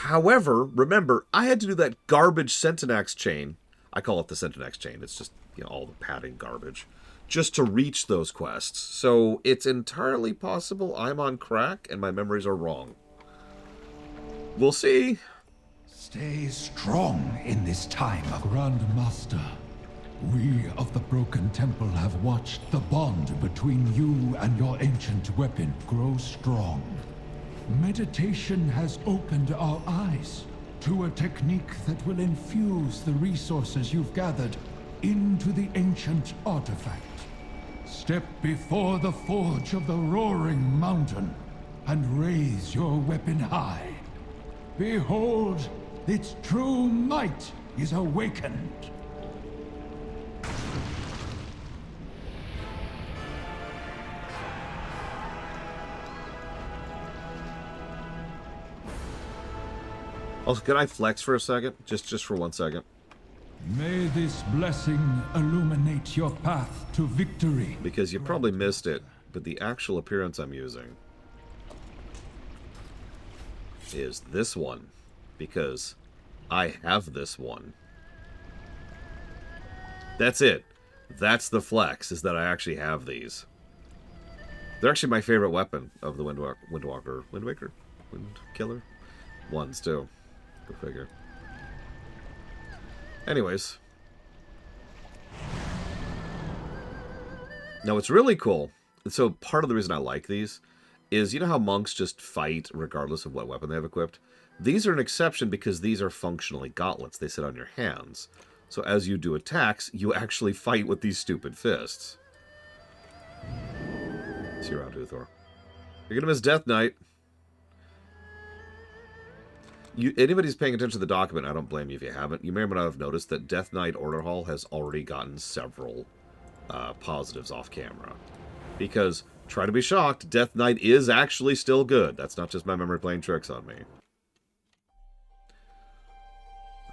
However, remember, I had to do that garbage Centenax chain. I call it the Centenax chain. It's just, all the padding garbage. Just to reach those quests. So it's entirely possible I'm on crack and my memories are wrong. We'll see. Stay strong in this time of Grand Master. We of the Broken Temple have watched the bond between you and your ancient weapon grow strong. Meditation has opened our eyes to a technique that will infuse the resources you've gathered into the ancient artifact. Step before the forge of the Roaring Mountain and raise your weapon high. Behold, its true might is awakened. Also, can I flex for a second? Just for 1 second. May this blessing illuminate your path to victory. Because you probably missed it, but the actual appearance I'm using is this one. Because I have this one. That's it. That's the flex, is that I actually have these. They're actually my favorite weapon of the Windwaker ones, too. Go figure. Anyways. Now, what's really cool, and so part of the reason I like these, is how monks just fight regardless of what weapon they have equipped? These are an exception because these are functionally gauntlets. They sit on your hands. So as you do attacks, you actually fight with these stupid fists. See you around, Uthor. You're gonna miss Death Knight. Anybody's paying attention to the document, I don't blame you if you haven't. You may or may not have noticed that Death Knight Order Hall has already gotten several positives off camera. Because, try to be shocked, Death Knight is actually still good. That's not just my memory playing tricks on me.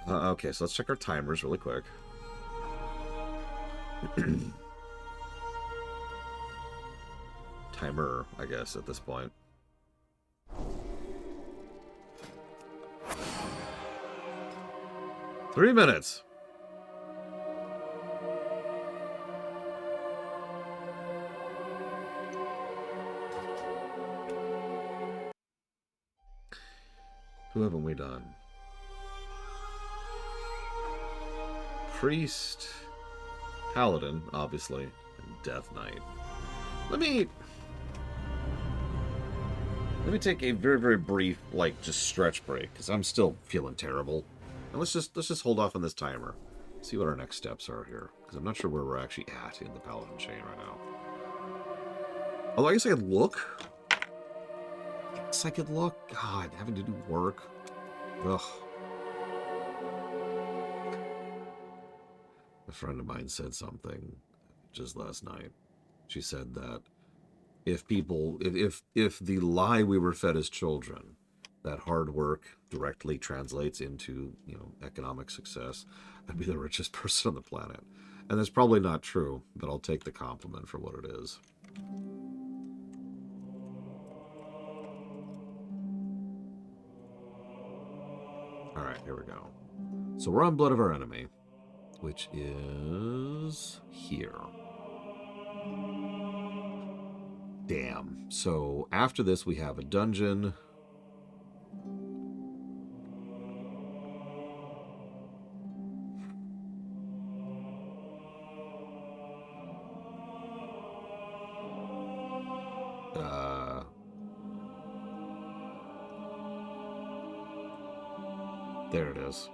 Okay, so let's check our timers really quick. Timer, I guess, at this point. Three minutes. Who haven't we done? Priest, Paladin, obviously, and Death Knight. Let me take a very, very brief, just stretch break, because I'm still feeling terrible. And let's just hold off on this timer. See what our next steps are here. Because I'm not sure where we're actually at in the Paladin chain right now. Although I guess I could look. God, having to do work. Ugh. A friend of mine said something just last night. She said that if the lie we were fed as children, that hard work directly translates into, economic success, I'd be the richest person on the planet. And that's probably not true, but I'll take the compliment for what it is. Alright, here we go. So we're on Blood of Our Enemy, which is here. Damn. So after this we have a dungeon. There it is.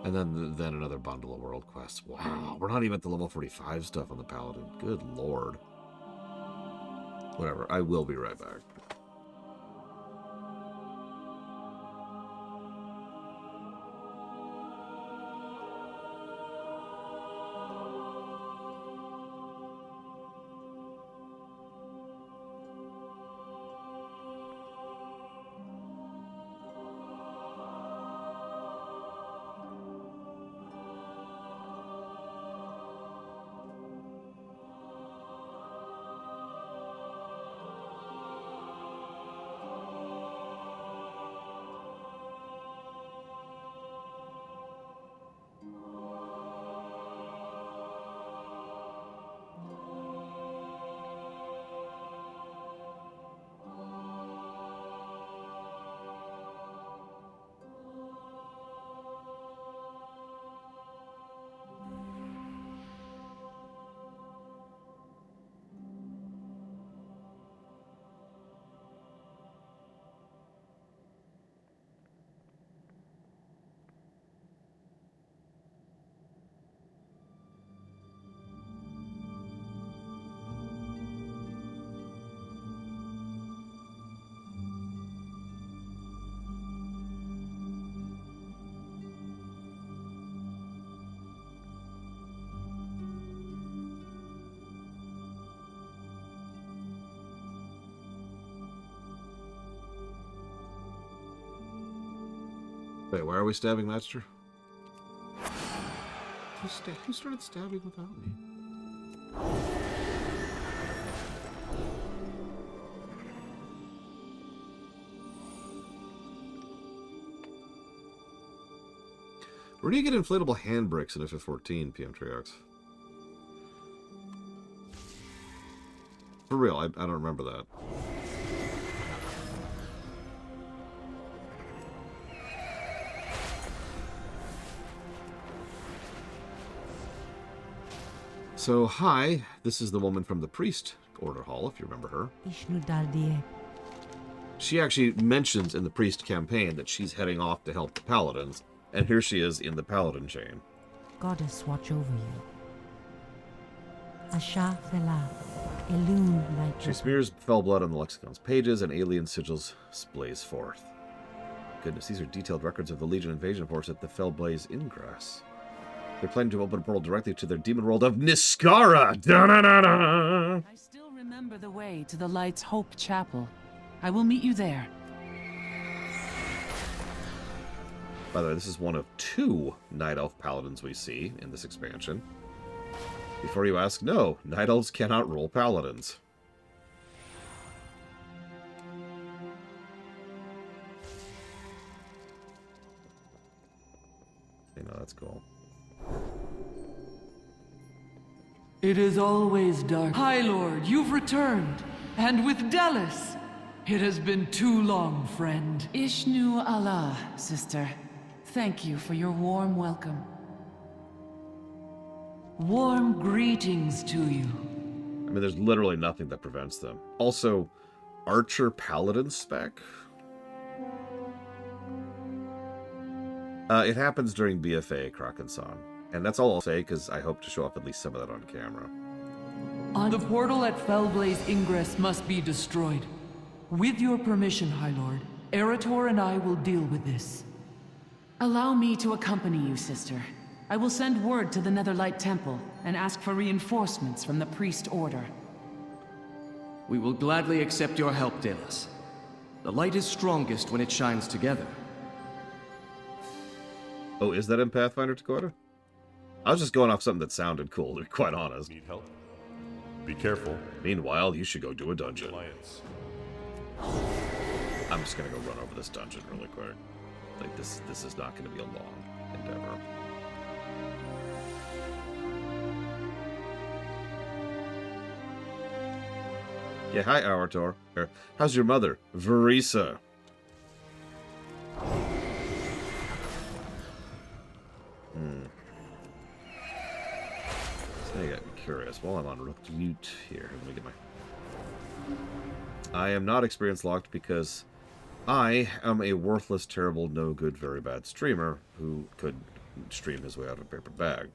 And then another bundle of world quests. Wow, we're not even at the level 45 stuff on the Paladin. Good lord. Whatever, I will be right back. Wait, why are we stabbing Master? Who started stabbing without me? Where do you get inflatable handbrakes in FF14, PM Triox? For real, I don't remember that. So, hi, this is the woman from the priest order hall, if you remember her. She actually mentions in the priest campaign that she's heading off to help the paladins, and here she is in the paladin chain. Goddess watch over you. Asha Fela, Elun light. She smears fell blood on the lexicon's pages, and alien sigils blaze forth. Goodness, these are detailed records of the Legion invasion force at the Fellblaze Ingress. They're planning to open a portal directly to their demon world of Niskara! Da-na-na-na! I still remember the way to the Light's Hope Chapel. I will meet you there. By the way, this is one of 2 Night Elf Paladins we see in this expansion. Before you ask, no, Night Elves cannot roll Paladins. You know, that's cool. It is always dark. High Lord, you've returned. And with Delis. It has been too long, friend. Ishnu Allah, sister. Thank you for your warm welcome. Warm greetings to you. I mean, there's literally nothing that prevents them. Also, Archer Paladin spec? It happens during BFA, Kraken-san. And that's all I'll say, because I hope to show off at least some of that on camera. The portal at Fellblaze Ingress must be destroyed. With your permission, High Lord, Erator and I will deal with this. Allow me to accompany you, sister. I will send word to the Netherlight Temple and ask for reinforcements from the priest order. We will gladly accept your help, Delos. The light is strongest when it shines together. Oh, is that in Pathfinder, Dakota? I was just going off something that sounded cool, to be quite honest. Need help? Be careful. Meanwhile, you should go do a dungeon. I'm just gonna go run over this dungeon really quick. Like, this is not gonna be a long endeavor. Yeah, hi, Arator. How's your mother? Verisa. So you got me curious. While I'm on mute here, let me get my... I am not experience locked because I am a worthless, terrible, no good, very bad streamer who could stream his way out of a paper bag.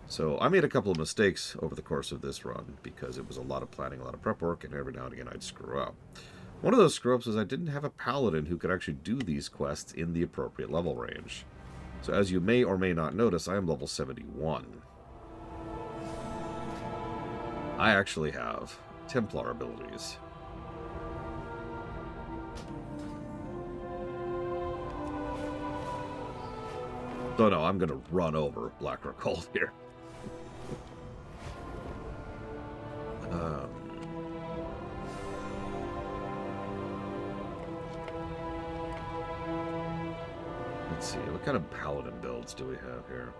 So I made a couple of mistakes over the course of this run because it was a lot of planning, a lot of prep work, and every now and again I'd screw up. One of those screw-ups was I didn't have a paladin who could actually do these quests in the appropriate level range. So as you may or may not notice, I am level 71. I actually have Templar abilities. So no, I'm gonna run over Blackrock Cold here. Let's see, what kind of paladin builds do we have here?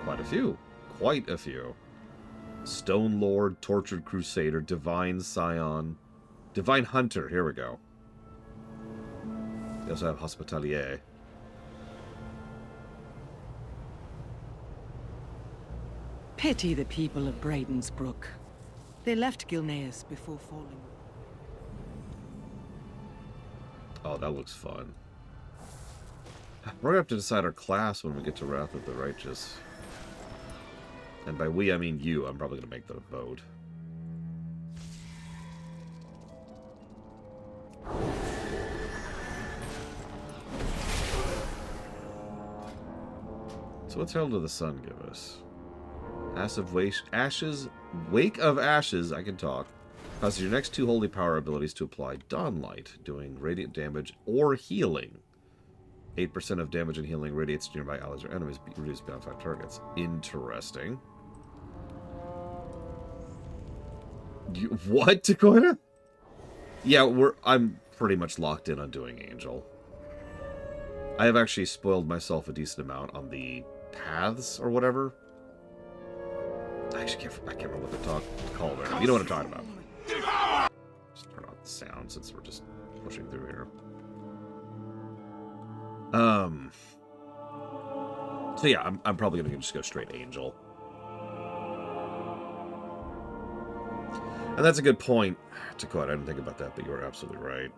Quite a few. Quite a few. Stone Lord, Tortured Crusader, Divine Scion, Divine Hunter, here we go. We also have Hospitalier. Pity the people of Bradensbrook. They left Gilneas before falling. Oh, that looks fun. We're gonna have to decide our class when we get to Wrath of the Righteous. And by we, I mean you. I'm probably gonna make that a vote. So what's Herald of the Sun give us? Ashes, Wake of Ashes, I can talk. Causes your next 2 holy power abilities to apply Dawn Light, doing radiant damage or healing. 8% of damage and healing radiates to nearby allies or enemies, reduced beyond 5 targets. Interesting. What, Dakota? Yeah, I'm pretty much locked in on doing Angel. I have actually spoiled myself a decent amount on the paths or whatever. I actually I can't remember what they're called right now. You know what I'm talking about. Just turn off the sound since we're just pushing through here. So yeah, I'm probably gonna just go straight Angel. And that's a good point, Dakota. I didn't think about that, but you're absolutely right.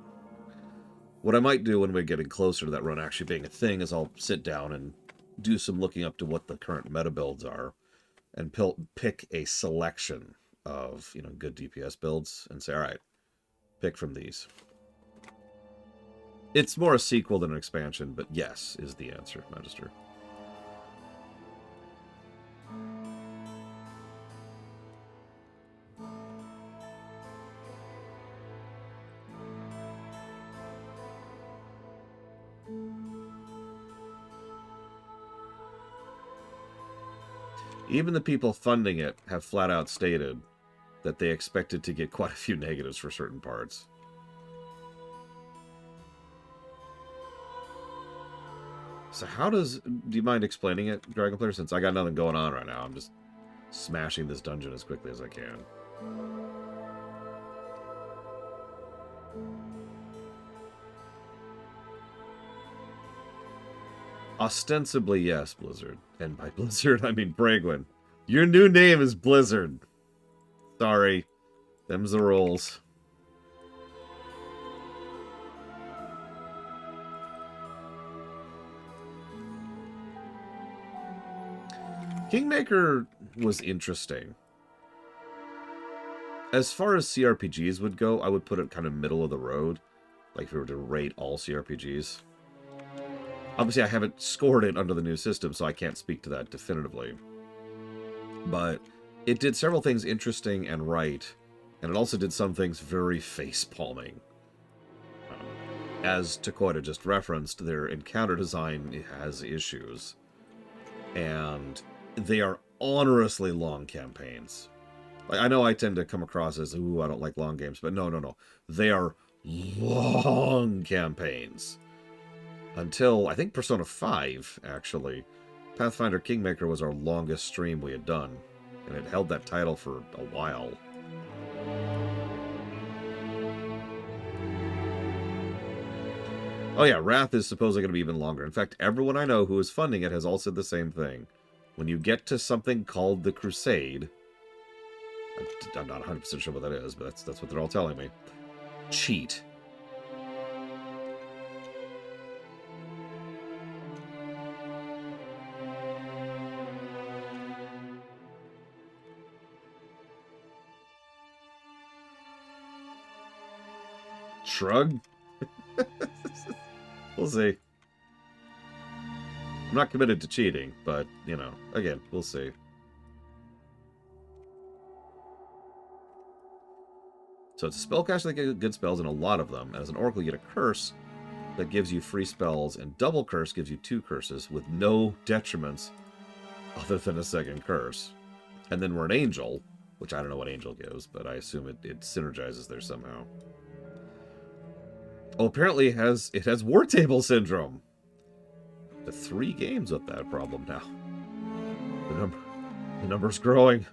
What I might do when we're getting closer to that run actually being a thing is I'll sit down and do some looking up to what the current meta builds are, and pick a selection of, you know, good DPS builds and say, all right, pick from these. It's more a sequel than an expansion, but yes is the answer, Magister. Even the people funding it have flat out stated that they expected to get quite a few negatives for certain parts. So how does... Do you mind explaining it, Dragonplayer? Since I got nothing going on right now, I'm just smashing this dungeon as quickly as I can. Ostensibly, yes, Blizzard. And by Blizzard, I mean Bragwin. Your new name is Blizzard. Sorry. Them's the rules. Kingmaker was interesting. As far as CRPGs would go, I would put it kind of middle of the road. Like if we were to rate all CRPGs. Obviously, I haven't scored it under the new system, so I can't speak to that definitively. But it did several things interesting and right, and it also did some things very face-palming. As Dakota just referenced, their encounter design has issues. And they are honorously long campaigns. Like, I know I tend to come across as, ooh, I don't like long games, but no. They are long campaigns. Until, I think, Persona 5, actually. Pathfinder Kingmaker was our longest stream we had done, and it held that title for a while. Oh yeah, Wrath is supposedly going to be even longer. In fact, everyone I know who is funding it has all said the same thing. When you get to something called the Crusade, I'm not 100% sure what that is, but that's what they're all telling me. Cheat. Shrug? We'll see. I'm not committed to cheating, but, you know, again, we'll see. So it's a spellcaster that gets good spells, and a lot of them. And as an oracle, you get a curse that gives you free spells, and double curse gives you 2 curses with no detriments other than a second curse. And then we're an angel, which I don't know what angel gives, but I assume it synergizes there somehow. Oh, apparently it has War Table Syndrome. The 3 games with that problem now. The number's growing.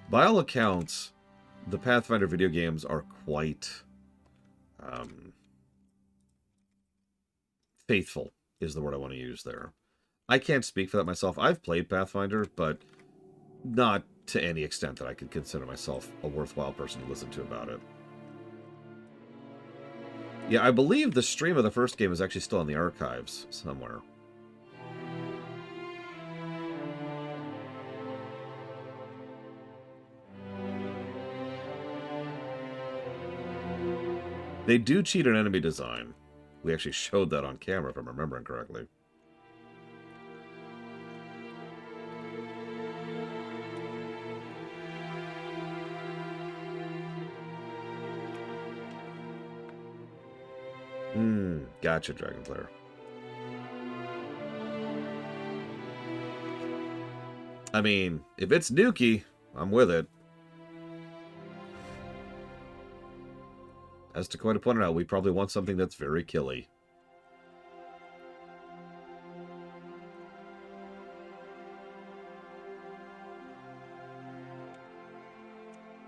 By all accounts, the Pathfinder video games are quite faithful, is the word I want to use there. I can't speak for that myself. I've played Pathfinder, but not to any extent that I could consider myself a worthwhile person to listen to about it. Yeah, I believe the stream of the first game is actually still in the archives somewhere. They do cheat on enemy design. We actually showed that on camera, if I'm remembering correctly. Gotcha, Dragon Player. I mean, if it's Nuki, I'm with it. As Takoida pointed out, we probably want something that's very killy.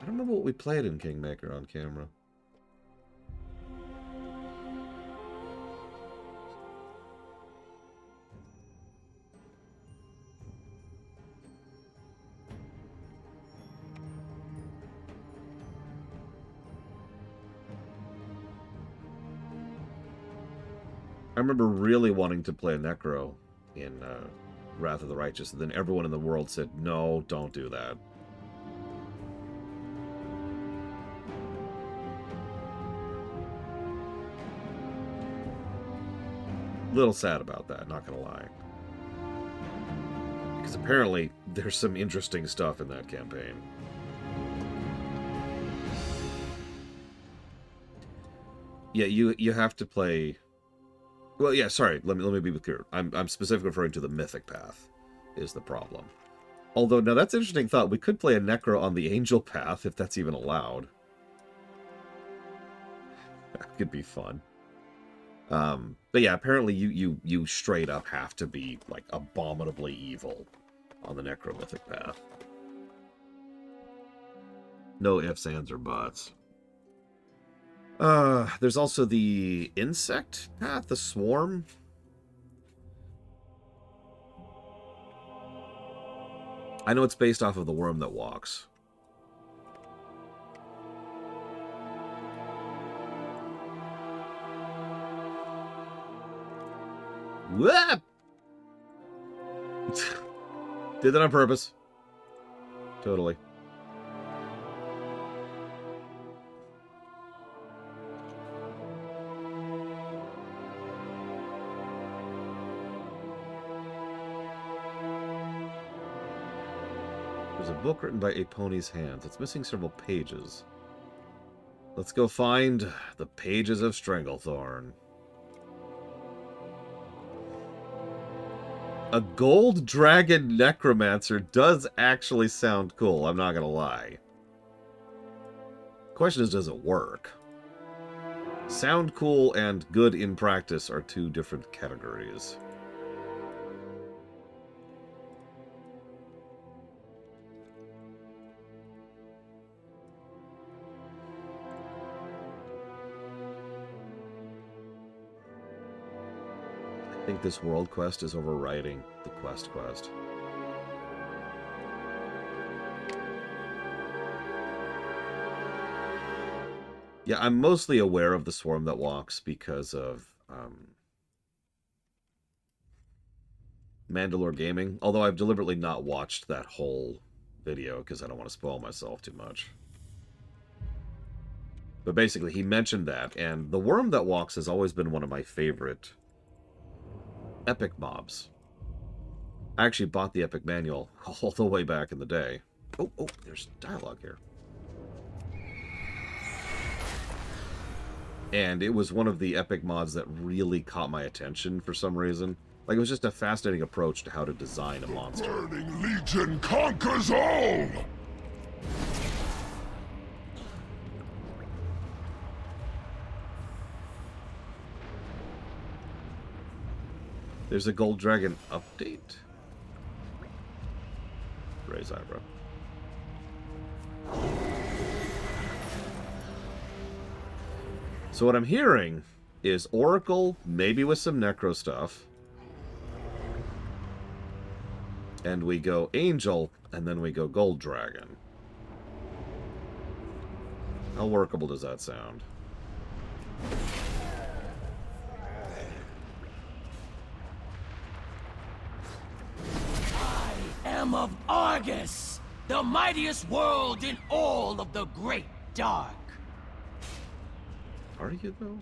I don't remember what we played in Kingmaker on camera. I remember really wanting to play a Necro in Wrath of the Righteous, and then everyone in the world said, no, don't do that. Little sad about that, not gonna lie. Because apparently there's some interesting stuff in that campaign. Yeah, you have to play... Well, yeah, sorry, let me be clear. I'm specifically referring to the Mythic Path, is the problem. Although, now that's an interesting thought. We could play a Necro on the Angel Path, if that's even allowed. That could be fun. But yeah, apparently you straight up have to be, like, abominably evil on the Necro Mythic Path. No ifs, ands, or buts. There's also the Insect Path, the Swarm. I know it's based off of the Worm That Walks. Whoop! Did that on purpose. Totally. There's a book written by a pony's hands. It's missing several pages. Let's go find the pages of Stranglethorn. A gold dragon necromancer does actually sound cool, I'm not gonna lie. Question is, does it work? Sound cool and good in practice are two different categories. I think this world quest is overriding the quest. Yeah, I'm mostly aware of the Swarm That Walks because of Mandalore Gaming, although I've deliberately not watched that whole video because I don't want to spoil myself too much. But basically, he mentioned that, and the Worm That Walks has always been one of my favorite epic mobs. I actually bought the epic manual all the way back in the day. Oh, there's dialogue here. And it was one of the epic mods that really caught my attention for some reason. Like, it was just a fascinating approach to how to design a monster. Burning Legion conquers all! There's a Gold Dragon update. Raise eyebrow. So what I'm hearing is Oracle, maybe with some Necro stuff. And we go Angel, and then we go Gold Dragon. How workable does that sound? Am of Argus, the mightiest world in all of the Great Dark. Are you, though?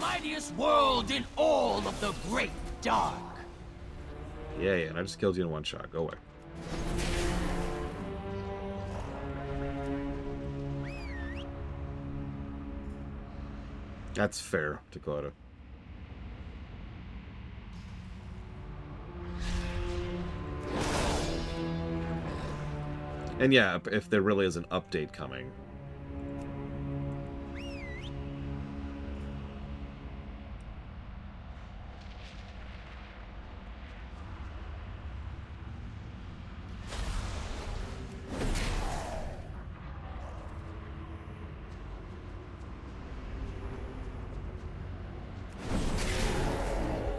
mightiest world in all of the Great Dark. Yeah, and I just killed you in one shot. Go away. That's fair, Dakota. And yeah, if there really is an update coming.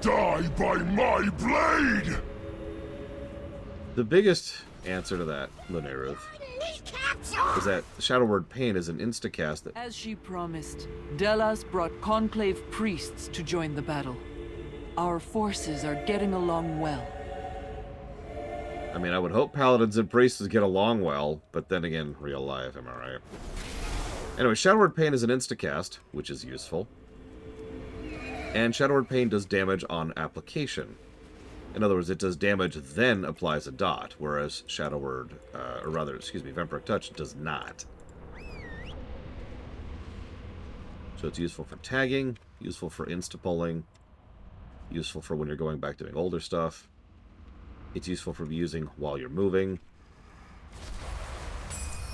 Die by my blade! The biggest answer to that, Luneruth, is that Shadow Word Pain is an instacast that... As she promised, Delas brought Conclave priests to join the battle. Our forces are getting along well. I mean, I would hope paladins and priests get along well, but then again, real life, am I right? Anyway, Shadow Word Pain is an instacast, which is useful. And Shadow Word Pain does damage on application. In other words, it does damage, then applies a dot, whereas Shadow Word, or rather, excuse me, Vampiric Touch does not. So it's useful for tagging, useful for insta-pulling, useful for when you're going back doing older stuff. It's useful for using while you're moving.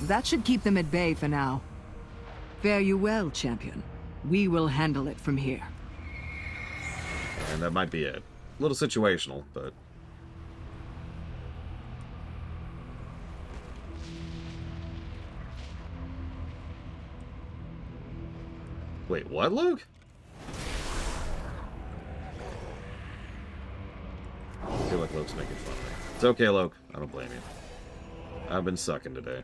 That should keep them at bay for now. Fare you well, champion. We will handle it from here. And that might be it. A little situational, but... Wait, what, Luke? I feel like Luke's making fun of me. It's okay, Luke. I don't blame you. I've been sucking today.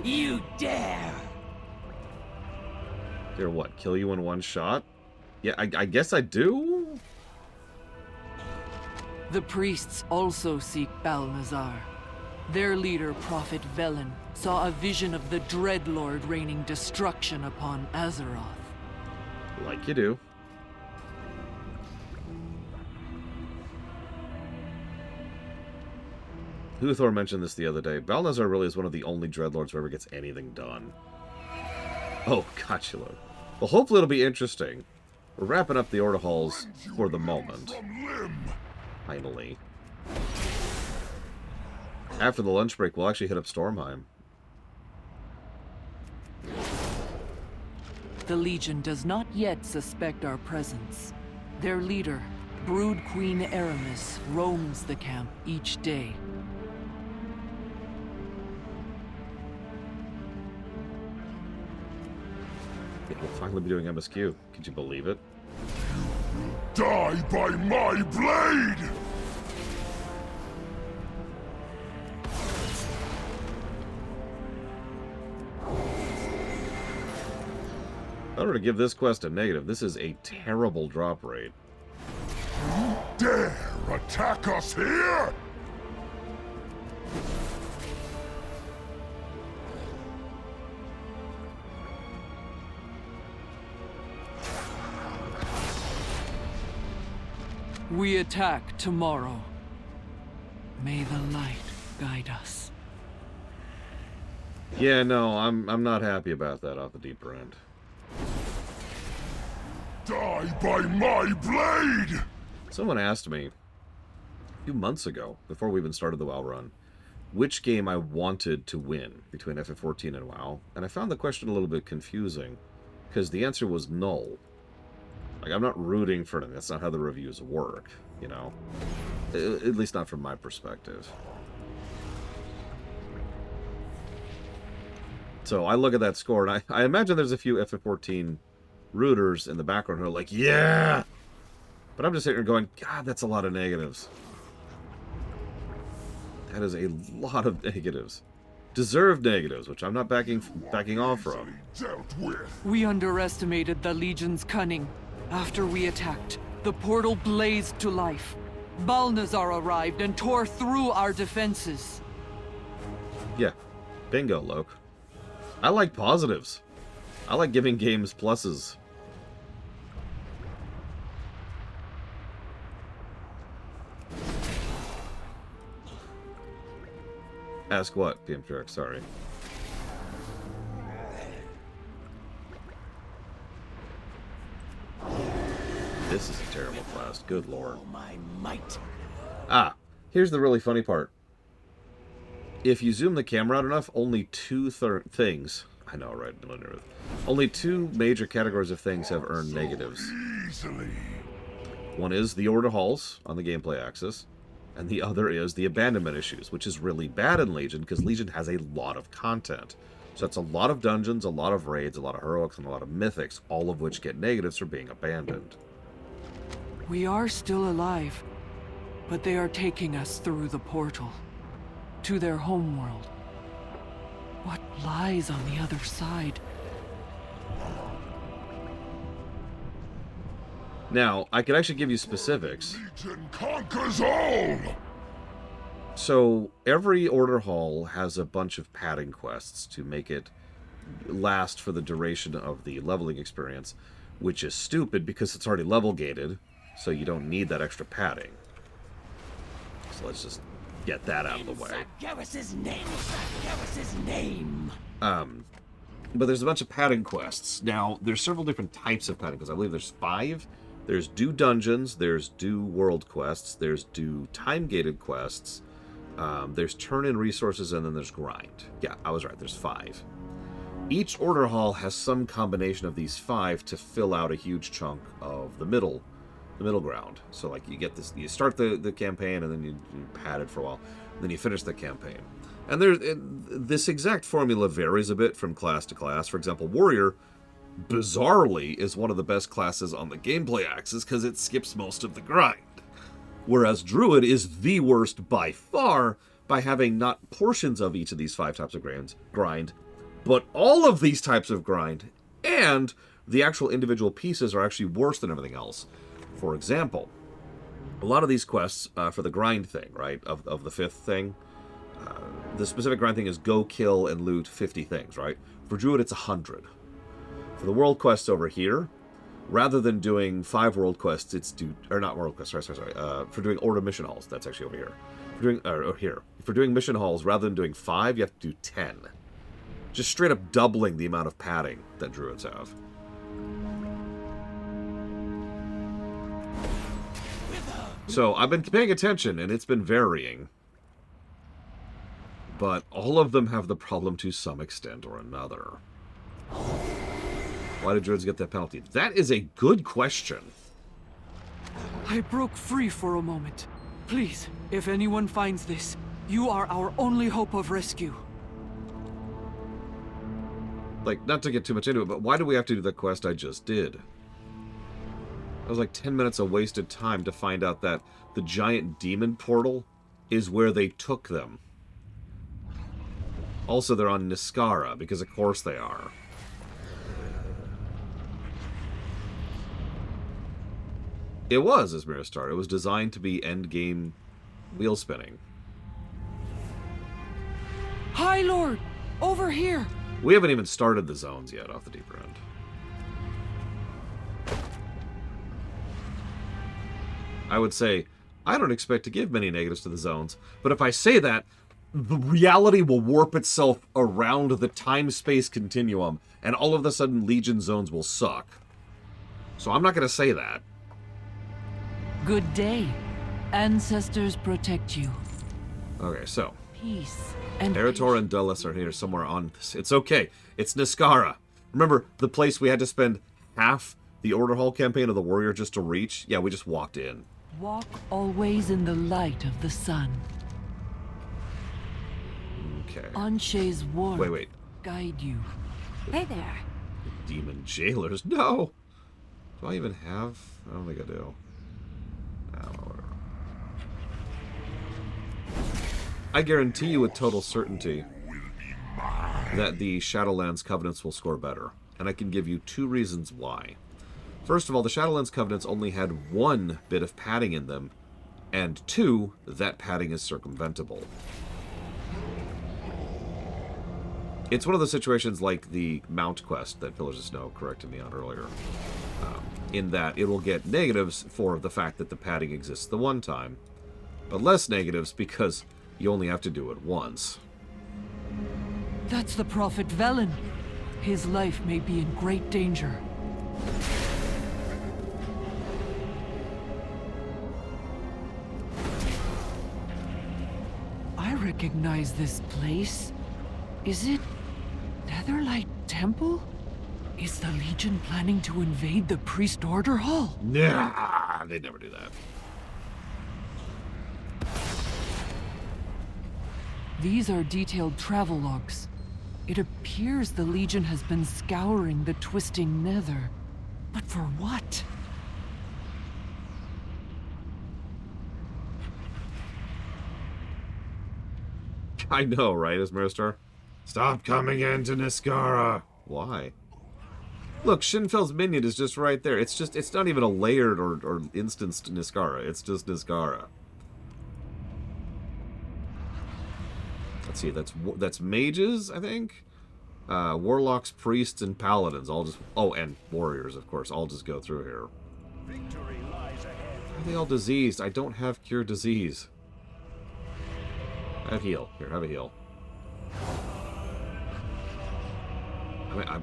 You dare! Dare what? Kill you in one shot? Yeah, I guess I do? The priests also seek Balnazar. Their leader, Prophet Velen, saw a vision of the Dreadlord raining destruction upon Azeroth. Like you do. Luthor mentioned this the other day. Balnazar really is one of the only Dreadlords who ever gets anything done. Oh, gotcha, Luke. Well, hopefully it'll be interesting. We're wrapping up the Order Halls for the moment. Finally. After the lunch break, we'll actually hit up Stormheim. The Legion does not yet suspect our presence. Their leader, Brood Queen Aramis, roams the camp each day. We'll finally be doing MSQ. Could you believe it? Die by my blade! In order to give this quest a negative, this is a terrible drop rate. Dare attack us here? We attack tomorrow. May the light guide us. Yeah, no, I'm not happy about that off the deeper end. Die by my blade! Someone asked me a few months ago, before we even started the WoW run, which game I wanted to win between FF14 and WoW, and I found the question a little bit confusing, because the answer was null. Like, I'm not rooting for them. That's not how the reviews work, you know? At least not from my perspective. So I look at that score, and I imagine there's a few FF14 rooters in the background who are like, yeah! But I'm just sitting here going, God, that's a lot of negatives. That is a lot of negatives. Deserved negatives, which I'm not backing off from. We underestimated the Legion's cunning. After we attacked, the portal blazed to life. Balnazar arrived and tore through our defenses. Yeah. Bingo, Loke. I like positives. I like giving games pluses. Ask what, PM Truck? Sorry. This is a terrible class. Good lord. Oh, my might. Ah, here's the really funny part. If you zoom the camera out enough, only two things... I know, right? Only two major categories of things have earned negatives. One is the order halls on the gameplay axis, and the other is the abandonment issues, which is really bad in Legion, because Legion has a lot of content. So that's a lot of dungeons, a lot of raids, a lot of heroics, and a lot of mythics, all of which get negatives for being abandoned. We are still alive, but they are taking us through the portal to their homeworld. What lies on the other side? Now, I could actually give you specifics. Legion conquers all! So, every Order Hall has a bunch of padding quests to make it last for the duration of the leveling experience, which is stupid because it's already level gated, so you don't need that extra padding. So let's just get that out of the way. Garrus's name! Garrus's name! But there's a bunch of padding quests. Now, there's several different types of padding quests. I believe there's 5. There's do dungeons, there's do world quests, there's do time-gated quests, there's turn-in resources, and then there's grind. Yeah, I was right, there's 5. Each Order Hall has some combination of these 5 to fill out a huge chunk of the middle ground. So, like, you get this, you start the campaign, and then you pad it for a while, and then you finish the campaign. And this exact formula varies a bit from class to class. For example, Warrior, bizarrely, is one of the best classes on the gameplay axis because it skips most of the grind. Whereas Druid is the worst by far by having not portions of each of these 5 types of grind, but all of these types of grind, and the actual individual pieces are actually worse than everything else. For example, a lot of these quests for the grind thing, right, of the 5th thing, the specific grind thing is go kill and loot 50 things, right? For Druid, it's 100. For the world quests over here, rather than doing 5 world quests, it's or not world quests, sorry. For doing order mission halls, that's actually over here. For doing mission halls, rather than doing 5, you have to do 10. Just straight up doubling the amount of padding that druids have. So I've been paying attention, and it's been varying. But all of them have the problem to some extent or another. Why did druids get that penalty? That is a good question. I broke free for a moment. Please, if anyone finds this, you are our only hope of rescue. Like, not to get too much into it, but why do we have to do the quest I just did? That was like 10 minutes of wasted time to find out that the giant demon portal is where they took them. Also, they're on Niskara, because of course they are. It was Izmir Star. It was designed to be endgame wheel spinning. High Lord! Over here! We haven't even started the zones yet off the deeper end. I would say, I don't expect to give many negatives to the zones, but if I say that, the reality will warp itself around the time-space continuum, and all of a sudden Legion zones will suck. So I'm not going to say that. Good day. Ancestors protect you. Okay, so. Peace and Eritor and Dulles are here somewhere on this. It's okay. It's Niskara. Remember the place we had to spend half the Order Hall campaign of the Warrior just to reach? Yeah, we just walked in. Walk always in the light of the sun. Okay. Anshe's warmth Wait. guide you. Hey there. Demon jailers? No! Do I even have? I don't think I do. No, whatever. I guarantee you with total certainty that the Shadowlands Covenants will score better. And I can give you 2 reasons why. First of all, the Shadowlands Covenants only had 1 bit of padding in them, and 2, that padding is circumventable. It's one of the situations like the Mount quest that Pillars of Snow corrected me on earlier. In that it will get negatives for the fact that the padding exists the one time, but less negatives because you only have to do it once. That's the Prophet Velen. His life may be in great danger. I recognize this place. Is it Netherlight Temple? Is the Legion planning to invade the Priest Order Hall? Nah, they'd never do that. These are detailed travel logs. It appears the Legion has been scouring the twisting nether. But for what? I know, right, Ismaristar? Stop coming into Niskara! Why? Look, Shinfel's minion is just right there. It's not even a layered or instanced Niskara. It's just Niskara. Let's see, that's mages, I think? Warlocks, priests, and paladins. All just... Oh, and warriors, of course. I'll just go through here. Victory lies ahead. Why are they all diseased? I don't have cure disease. Have heal. Here, have a heal.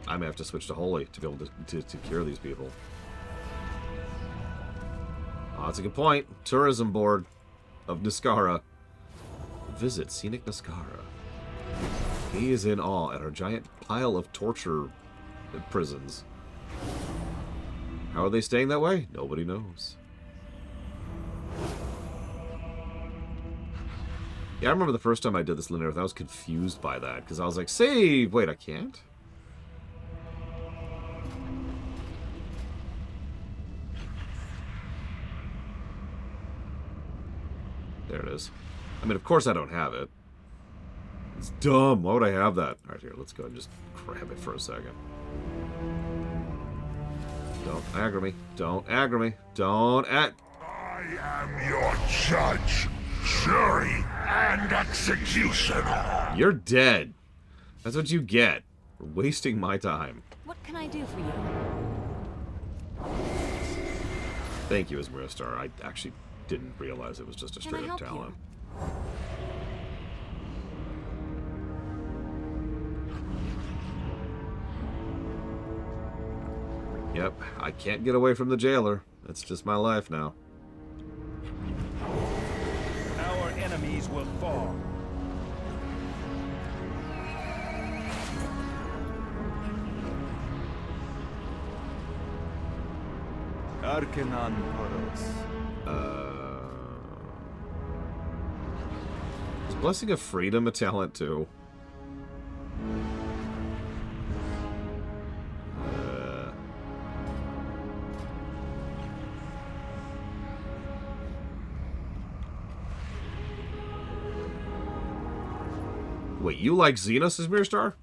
I may have to switch to Holy to be able to cure these people. Oh, that's a good point. Tourism board of Niskara. Visit Scenic Niskara. He is in awe at our giant pile of torture prisons. How are they staying that way? Nobody knows. Yeah, I remember the first time I did this linear, I was confused by that, because I was like, save! Wait, I can't? There it is. I mean, of course I don't have it. It's dumb. Why would I have that? Alright, here, let's go and just grab it for a second. Don't aggro me. Don't aggro me. Don't ag... I am your judge, jury, and executioner. You're dead. That's what you get for wasting my time. What can I do for you? Thank you, Ismaristar. I actually didn't realize it was just a straight-up talent. Yep, I can't get away from the jailer. That's just my life now. Our enemies will fall. Arcanon Poros. Is Blessing of Freedom a talent too? Wait, you like Xenos as Mirstar?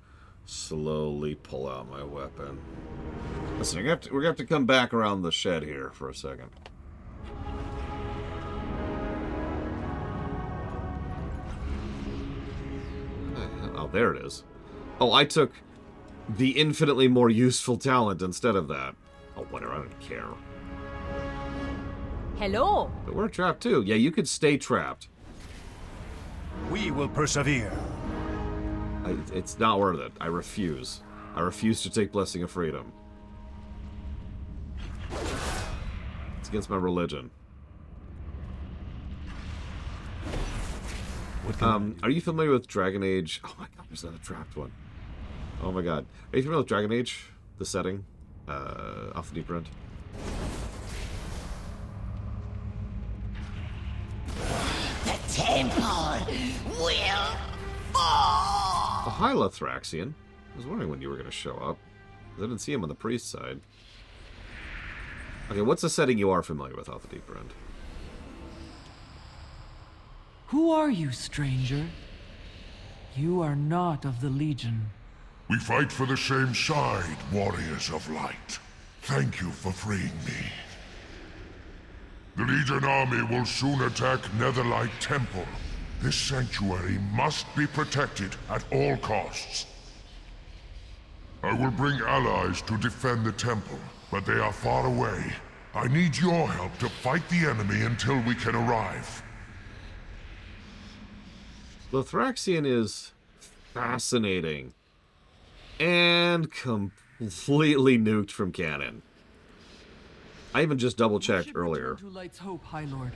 Slowly pull out my weapon. Listen, we're gonna have to come back around the shed here for a second. Oh, there it is. Oh, I took the infinitely more useful talent instead of that. Oh, whatever, I don't care. Hello. But we're trapped too. Yeah, you could stay trapped. We will persevere. It's not worth it. I refuse. I refuse to take Blessing of Freedom. It's against my religion. Are you familiar with Dragon Age? Oh my god, there's another trapped one. Oh my god. Are you familiar with Dragon Age? The setting? Off the deep end? The temple will fall. Oh, hi, Lethraxian. I was wondering when you were going to show up. I didn't see him on the priest side. Okay, what's the setting you are familiar with off the deeper end? Who are you, stranger? You are not of the Legion. We fight for the same side, warriors of light. Thank you for freeing me. The Legion army will soon attack Netherlight Temple. This sanctuary must be protected at all costs. I will bring allies to defend the temple, but they are far away. I need your help to fight the enemy until we can arrive. Lothraxion is fascinating and completely nuked from canon. I even just double-checked earlier. To Light's hope, High Lord.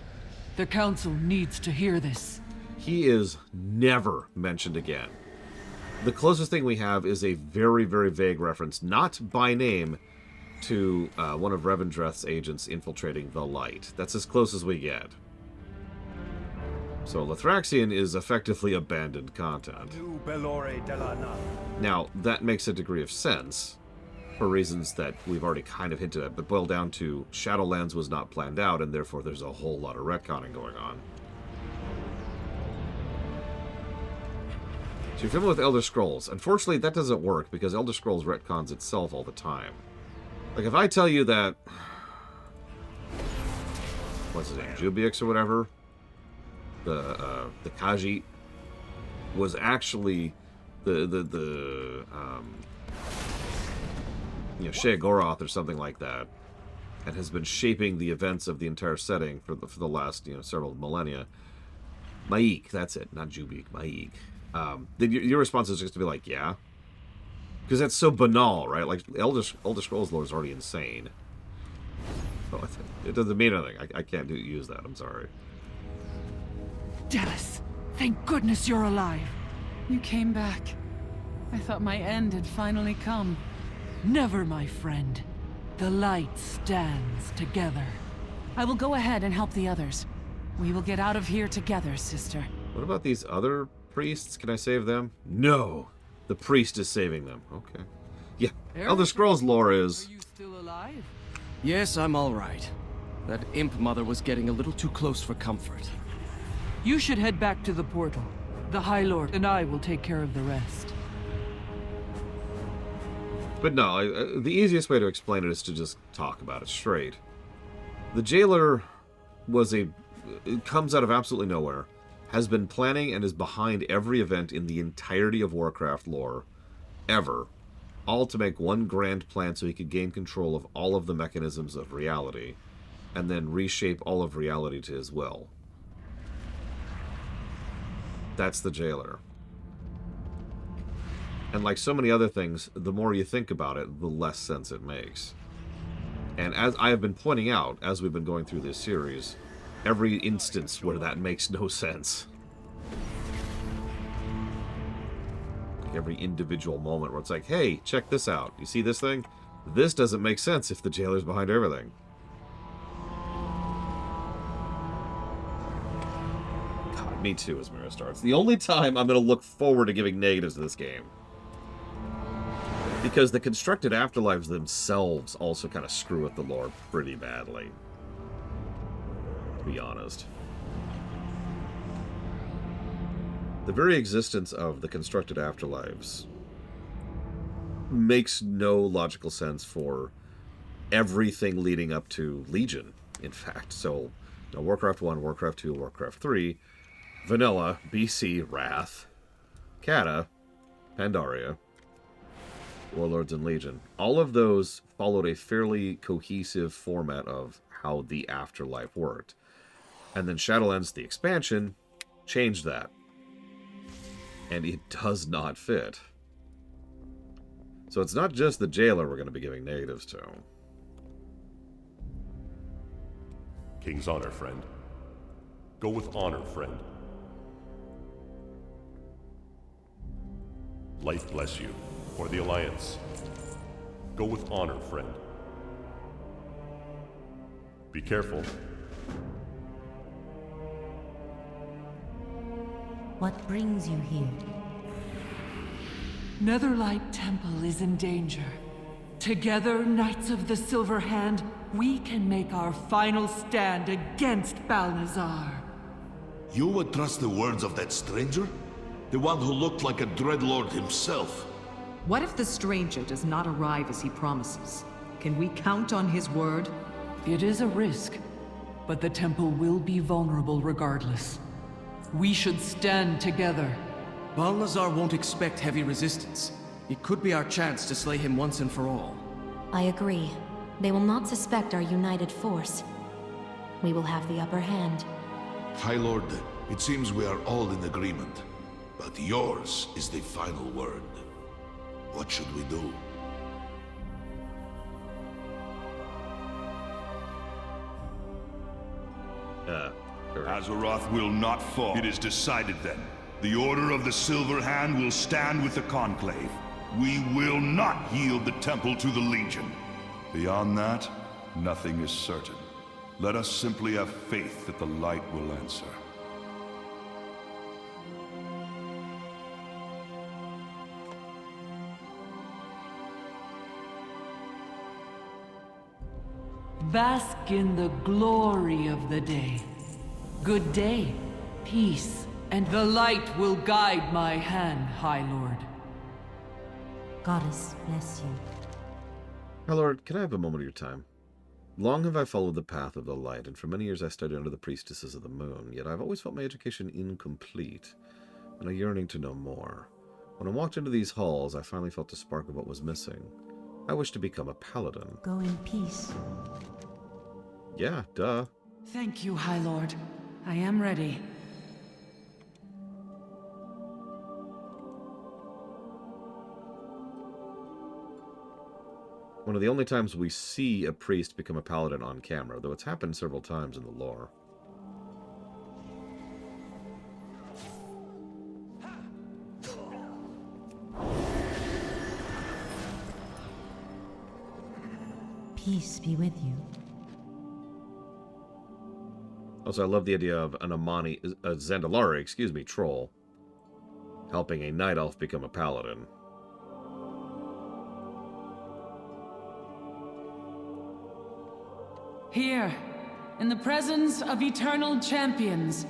The Council needs to hear this. He is never mentioned again. The closest thing we have is a very, very vague reference, not by name, to one of Revendreth's agents infiltrating the Light. That's as close as we get. So Lothraxion is effectively abandoned content. Now, that makes a degree of sense, for reasons that we've already kind of hinted at, but boil down to Shadowlands was not planned out, and therefore there's a whole lot of retconning going on. So you're familiar with Elder Scrolls. Unfortunately, that doesn't work, because Elder Scrolls retcons itself all the time. Like, if I tell you that... what's his name? Jubiix or whatever? The Khajiit was actually you know, Sheogorath or something like that, and has been shaping the events of the entire setting for the last, you know, several millennia. Maik, that's it, not Jubiq, Maik. Then your response is just to be like, yeah, because that's so banal, right? Like Elder Scrolls lore is already insane. So it doesn't mean anything. I can't use that. I'm sorry. Dallas, thank goodness you're alive. You came back. I thought my end had finally come. Never, my friend. The Light stands together. I will go ahead and help the others. We will get out of here together, sister. What about these other priests? Can I save them? No. The priest is saving them. Okay. Yeah. Elder Scrolls lore is... Are you still alive? Yes, I'm all right. That imp mother was getting a little too close for comfort. You should head back to the portal. The High Lord and I will take care of the rest. But no, the easiest way to explain it is to just talk about it straight. The Jailer it comes out of absolutely nowhere, has been planning and is behind every event in the entirety of Warcraft lore, ever, all to make one grand plan so he could gain control of all of the mechanisms of reality, and then reshape all of reality to his will. That's the Jailer. And like so many other things, the more you think about it, the less sense it makes. And as I have been pointing out, as we've been going through this series, every instance where that makes no sense. Every individual moment where it's like, hey, check this out. You see this thing? This doesn't make sense if the Jailer's behind everything. God, me too, as Mira starts. The only time I'm going to look forward to giving negatives to this game. Because the constructed afterlives themselves also kind of screw with the lore pretty badly. To be honest. The very existence of the constructed afterlives makes no logical sense for everything leading up to Legion, in fact. So, you know, Warcraft 1, Warcraft 2, Warcraft 3, Vanilla, BC, Wrath, Kata, Pandaria, Warlords and Legion. All of those followed a fairly cohesive format of how the afterlife worked. And then Shadowlands, the expansion, changed that. And it does not fit. So it's not just the Jailer we're going to be giving negatives to. King's honor, friend. Go with honor, friend. Life bless you. For the Alliance. Go with honor, friend. Be careful. What brings you here? Netherlight Temple is in danger. Together, Knights of the Silver Hand, we can make our final stand against Balnazar. You would trust the words of that stranger? The one who looked like a Dreadlord himself? What if the stranger does not arrive as he promises? Can we count on his word? It is a risk, but the temple will be vulnerable regardless. We should stand together. Balnazar won't expect heavy resistance. It could be our chance to slay him once and for all. I agree. They will not suspect our united force. We will have the upper hand. High Lord, it seems we are all in agreement. But yours is the final word. What should we do? Azeroth will not fall. It is decided then. The Order of the Silver Hand will stand with the Conclave. We will not yield the Temple to the Legion. Beyond that, nothing is certain. Let us simply have faith that the light will answer. Bask in the glory of the day. Good day, peace, and the light will guide my hand, High Lord. Goddess bless you. My lord, can I have a moment of your time? Long have I followed the path of the light, and for many years I studied under the priestesses of the moon, yet I've always felt my education incomplete, and a yearning to know more. When I walked into these halls, I finally felt a spark of what was missing. I wish to become a paladin. Go in peace. Yeah, duh. Thank you, High Lord. I am ready. One of the only times we see a priest become a paladin on camera, though it's happened several times in the lore. Peace be with you. Also, I love the idea of an a Zandalari, troll, helping a night elf become a paladin. Here, in the presence of eternal champions,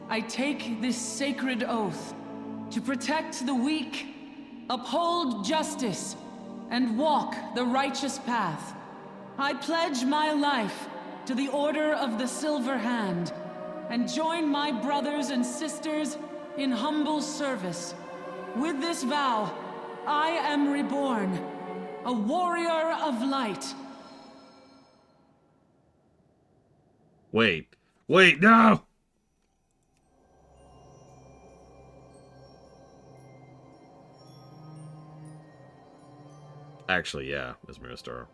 I take this sacred oath to protect the weak, uphold justice, and walk the righteous path. I pledge my life to the Order of the Silver Hand, and join my brothers and sisters in humble service. With this vow, I am reborn, a warrior of light. Wait, no! Actually, yeah, Ms. Miristar.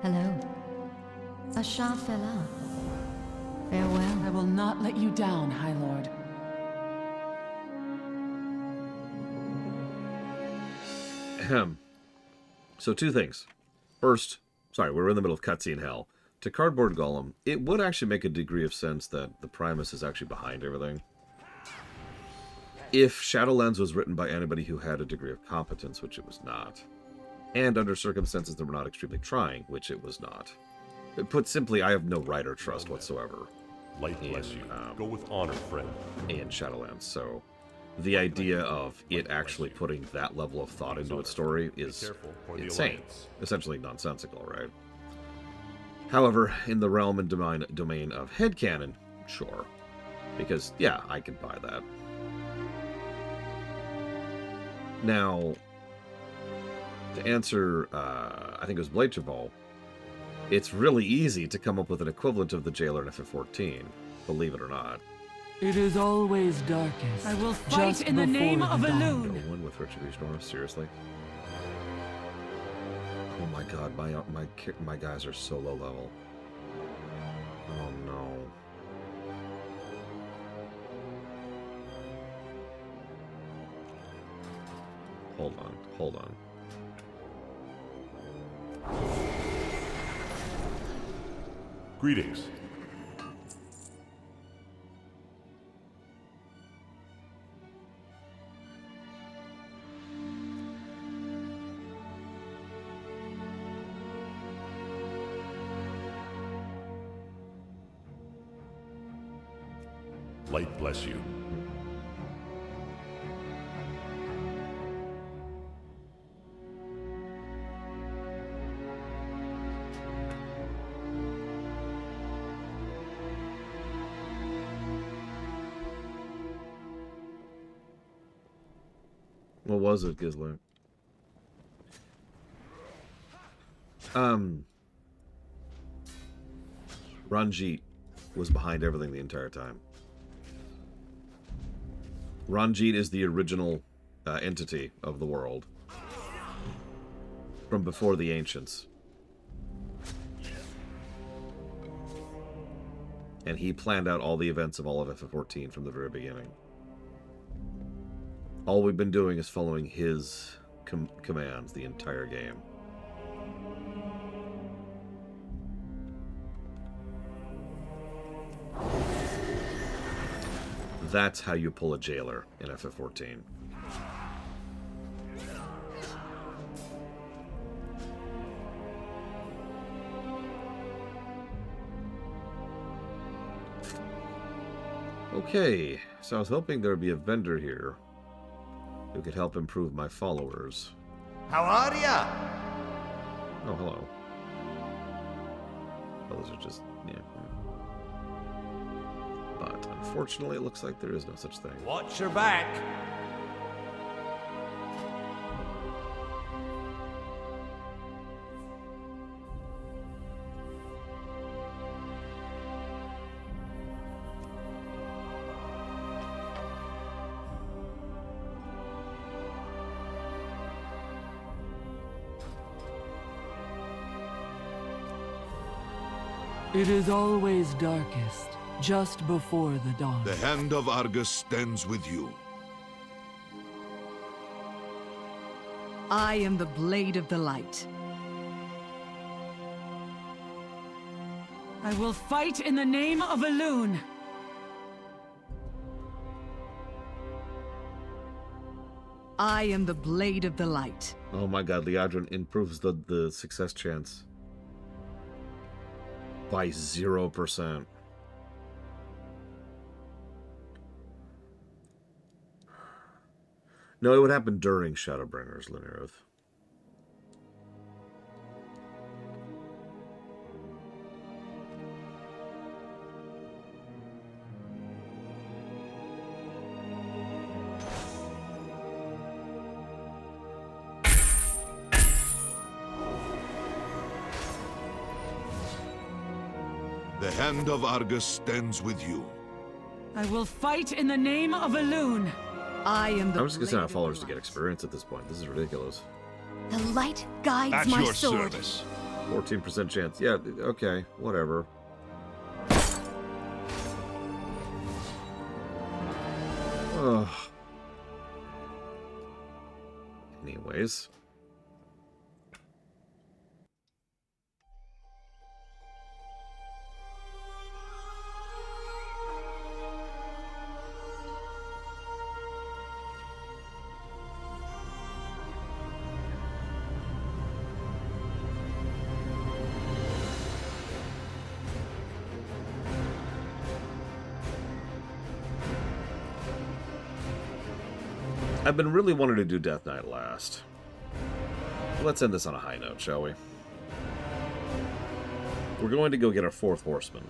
Hello. Asha Fela. Farewell. I will not let you down, High Lord. Ahem. So two things. First, sorry, we're in the middle of cutscene hell. To Cardboard Golem, it would actually make a degree of sense that the Primus is actually behind everything. If Shadowlands was written by anybody who had a degree of competence, which it was not, and under circumstances that were not extremely trying, which it was not. Put simply, I have no writer trust whatsoever. Light bless you. Go with honor, friend. In Shadowlands, so the idea of it actually putting that level of thought into its story is insane. Essentially nonsensical, right? However, in the realm and domain of headcanon, sure. Because, yeah, I could buy that. Now, to answer, I think it was Blade Trevol, it's really easy to come up with an equivalent of the Jailer in FF14, believe it or not. It is always darkest. I will fight in the name of Elune. No one with Retribution Aura? Seriously? Oh my god, my guys are so low level. Oh no. Hold on. Greetings. Light bless you. What was it, Gizler? Ranjit was behind everything the entire time. Ranjit is the original entity of the world from before the Ancients. And he planned out all the events of all of FF14 from the very beginning. All we've been doing is following his commands the entire game. That's how you pull a jailer in FF14. Okay, so I was hoping there'd be a vendor here who could help improve my followers. How are ya? Oh, hello. Oh, those are just, yeah. But unfortunately, it looks like there is no such thing. Watch your back. It is always darkest, just before the dawn. The hand of Argus stands with you. I am the blade of the light. I will fight in the name of Elune. I am the blade of the light. Oh my god, Liadrin improves the success chance by 0%. No, it would happen during Shadowbringers, Linearth. The hand of Argus stands with you. I will fight in the name of Elune. I am the I'm just gonna send out followers to get experience at this point. This is ridiculous. The light guides At my your sword. service. 14% chance. Yeah, okay, whatever. Ugh. Anyways. I've been really wanting to do Death Knight last. Let's end this on a high note, shall we? We're going to go get our 4th horseman.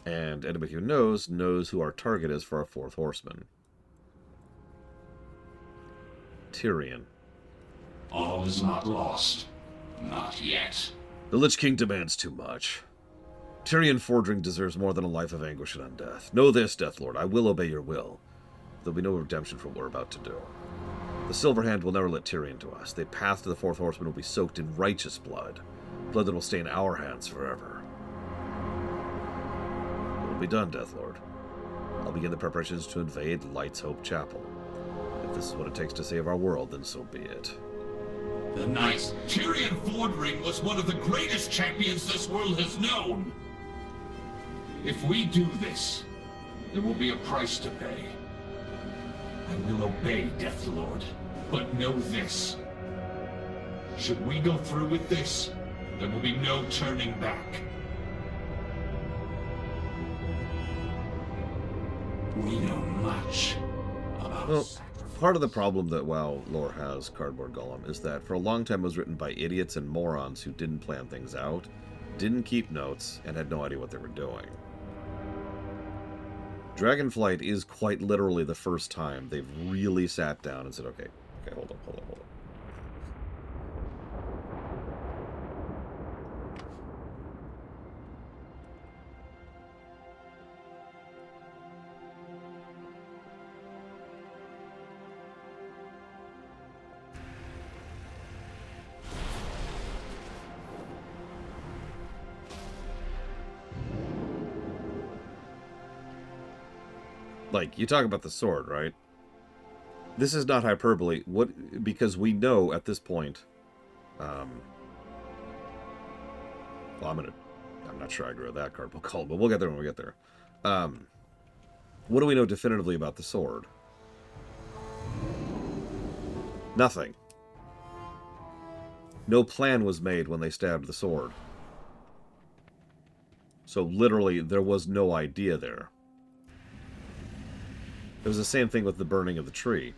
And anybody who knows who our target is for our 4th horseman. Tyrion. All is not lost. Not yet. The Lich King demands too much. Tyrion Fordring deserves more than a life of anguish and undeath. Know this, Deathlord, I will obey your will. There'll be no redemption for what we're about to do. The Silver Hand will never let Tyrion to us. The path to the 4th horseman will be soaked in righteous blood. Blood that will stain our hands forever. It will be done, Deathlord. I'll begin the preparations to invade Light's Hope Chapel. If this is what it takes to save our world, then so be it. The knight Tyrion Fordring was one of the greatest champions this world has known. If we do this, there will be a price to pay. I will obey, Deathlord, but know this. Should we go through with this, there will be no turning back. We know much about Well, part of the problem that WoW lore has, Cardboard Golem, is that for a long time it was written by idiots and morons who didn't plan things out, didn't keep notes, and had no idea what they were doing. Dragonflight is quite literally the first time they've really sat down and said, okay, hold up. Like, you talk about the sword, right? This is not hyperbole. Because we know at this point, well, I'm not sure I agree with that card, but we'll get there when we get there. What do we know definitively about the sword? Nothing. No plan was made when they stabbed the sword. So literally, there was no idea there. It was the same thing with the burning of the tree.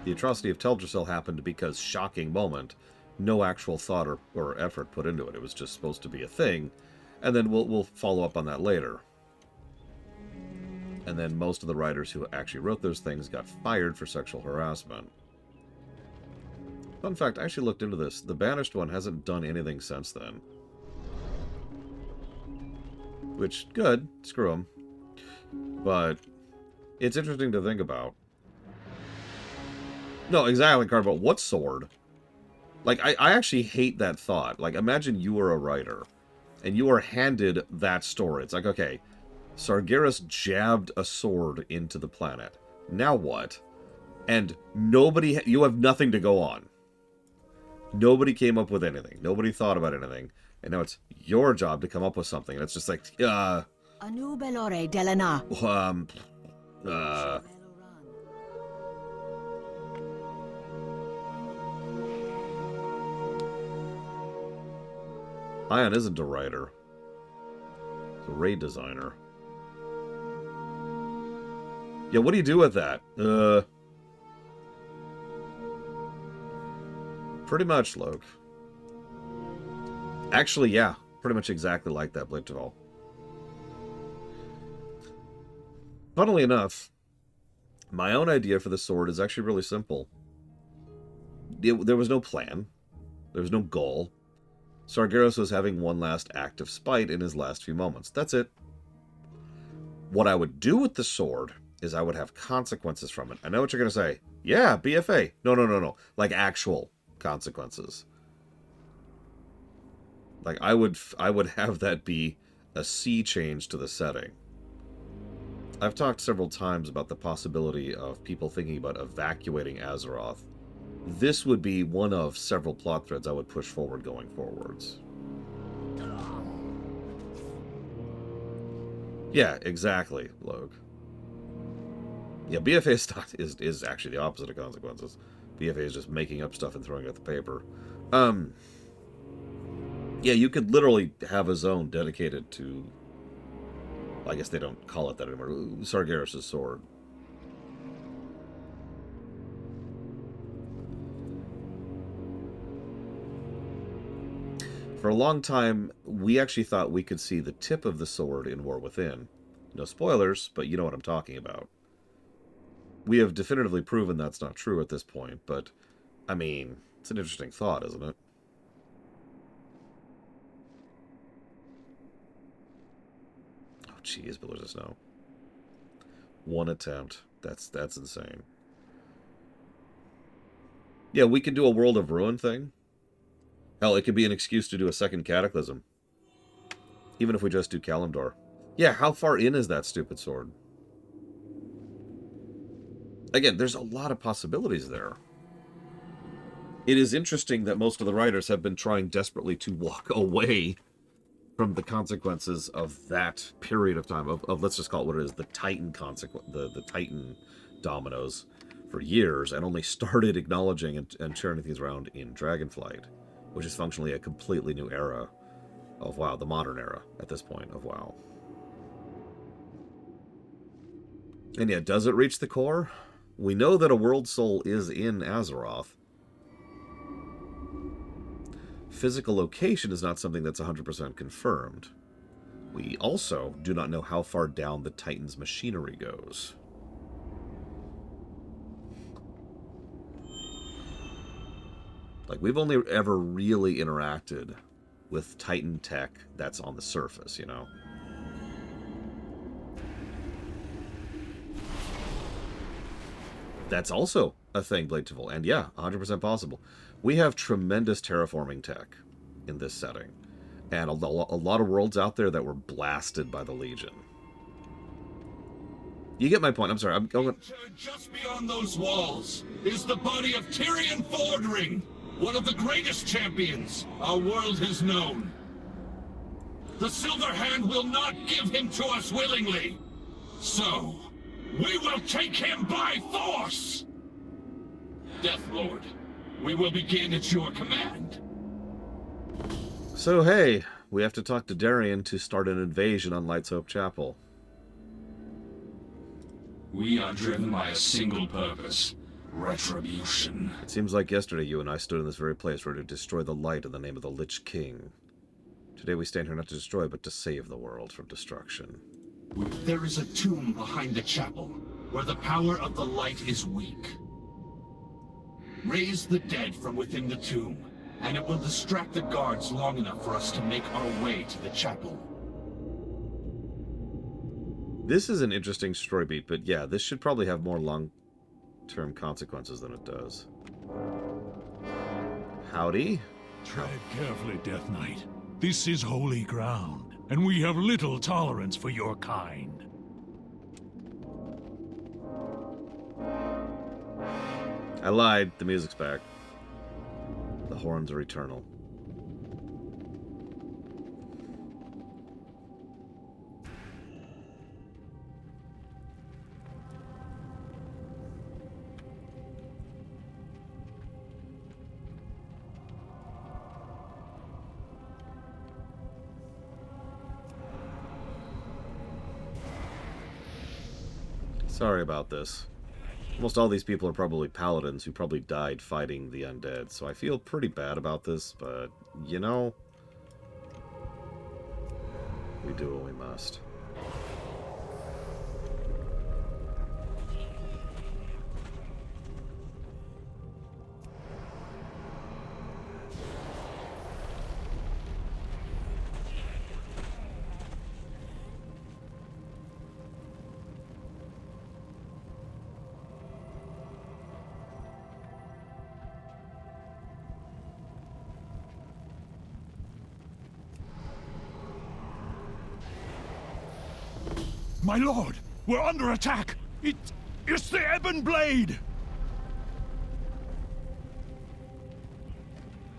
The atrocity of Teldrassil happened because, shocking moment, no actual thought or effort put into it. It was just supposed to be a thing, and then we'll follow up on that later. And then most of the writers who actually wrote those things got fired for sexual harassment. Fun fact, I actually looked into this. The Banished one hasn't done anything since then. Which, good. Screw them. But it's interesting to think about. No, exactly, Cardboard. What sword? Like, I actually hate that thought. Like, imagine you were a writer, and you are handed that story. It's like, okay, Sargeras jabbed a sword into the planet. Now what? And nobody... You have nothing to go on. Nobody came up with anything. Nobody thought about anything. And now it's your job to come up with something. And it's just like, Anu Belore Delana. Ion isn't a writer. He's a raid designer. Yeah, what do you do with that? Pretty much, Loke. Actually, yeah. Pretty much exactly like that, Blicktaval. Funnily enough, my own idea for the sword is actually really simple. There was no plan. There was no goal. Sargeras was having one last act of spite in his last few moments. That's it. What I would do with the sword is I would have consequences from it. I know what you're going to say. Yeah, BFA. No. Like actual consequences. Like I would have that be a sea change to the setting. I've talked several times about the possibility of people thinking about evacuating Azeroth. This would be one of several plot threads I would push forward going forwards. Yeah, exactly, Logue. Yeah, BFA is actually the opposite of consequences. BFA is just making up stuff and throwing it at the paper. Yeah, you could literally have a zone dedicated to... I guess they don't call it that anymore. Sargeras' sword. For a long time, we actually thought we could see the tip of the sword in War Within. No spoilers, but you know what I'm talking about. We have definitively proven that's not true at this point, but, I mean, it's an interesting thought, isn't it? Oh, jeez, Pillars of Snow. One attempt. That's insane. Yeah, we could do a World of Ruin thing. Hell, it could be an excuse to do a second Cataclysm. Even if we just do Kalimdor. Yeah, how far in is that stupid sword? Again, there's a lot of possibilities there. It is interesting that most of the writers have been trying desperately to walk away from the consequences of that period of time, of let's just call it what it is, the Titan the Titan dominoes for years, and only started acknowledging and sharing things around in Dragonflight, which is functionally a completely new era of WoW, the modern era at this point of WoW. And yeah, does it reach the core? We know that a World Soul is in Azeroth. Physical location is not something that's 100% confirmed. We also do not know how far down the Titan's machinery goes. Like, we've only ever really interacted with Titan tech that's on the surface, you know? That's also a thing, Bladeful, and yeah, 100% possible. We have tremendous terraforming tech in this setting, and a lot of worlds out there that were blasted by the Legion. You get my point. I'm sorry. I'm going. Just beyond those walls is the body of Tyrion Fordring, one of the greatest champions our world has known. The Silver Hand will not give him to us willingly, so we will take him by force! Death Lord, we will begin at your command. So hey, we have to talk to Darian to start an invasion on Light's Hope Chapel. We are driven by a single purpose: retribution. It seems like yesterday you and I stood in this very place ready to destroy the light in the name of the Lich King. Today we stand here not to destroy, but to save the world from destruction. There is a tomb behind the chapel, where the power of the light is weak. Raise the dead from within the tomb, and it will distract the guards long enough for us to make our way to the chapel. This is an interesting story beat, but yeah, this should probably have more long-term consequences than it does. Howdy. Tread carefully, Death Knight. This is holy ground, and we have little tolerance for your kind. I lied. The music's back. The horns are eternal. Sorry about this. Almost all these people are probably paladins who probably died fighting the undead, so I feel pretty bad about this, but, you know, we do what we must. My lord, we're under attack! It's the Ebon Blade!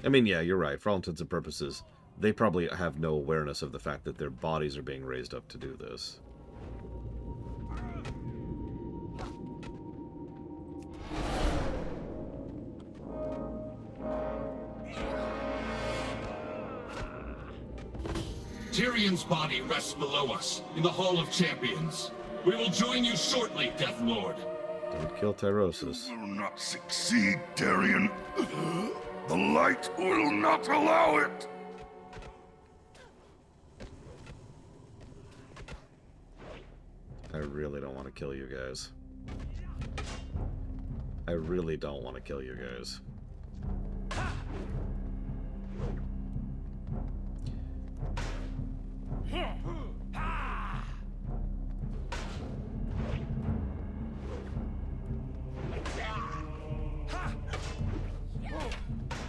I mean, yeah, you're right. For all intents and purposes, they probably have no awareness of the fact that their bodies are being raised up to do this. Tyrion's body rests below us, in the Hall of Champions. We will join you shortly, Death Lord. Don't kill Tyrosus. Will not succeed, Tyrion. The light will not allow it. I really don't want to kill you guys. I really don't want to kill you guys.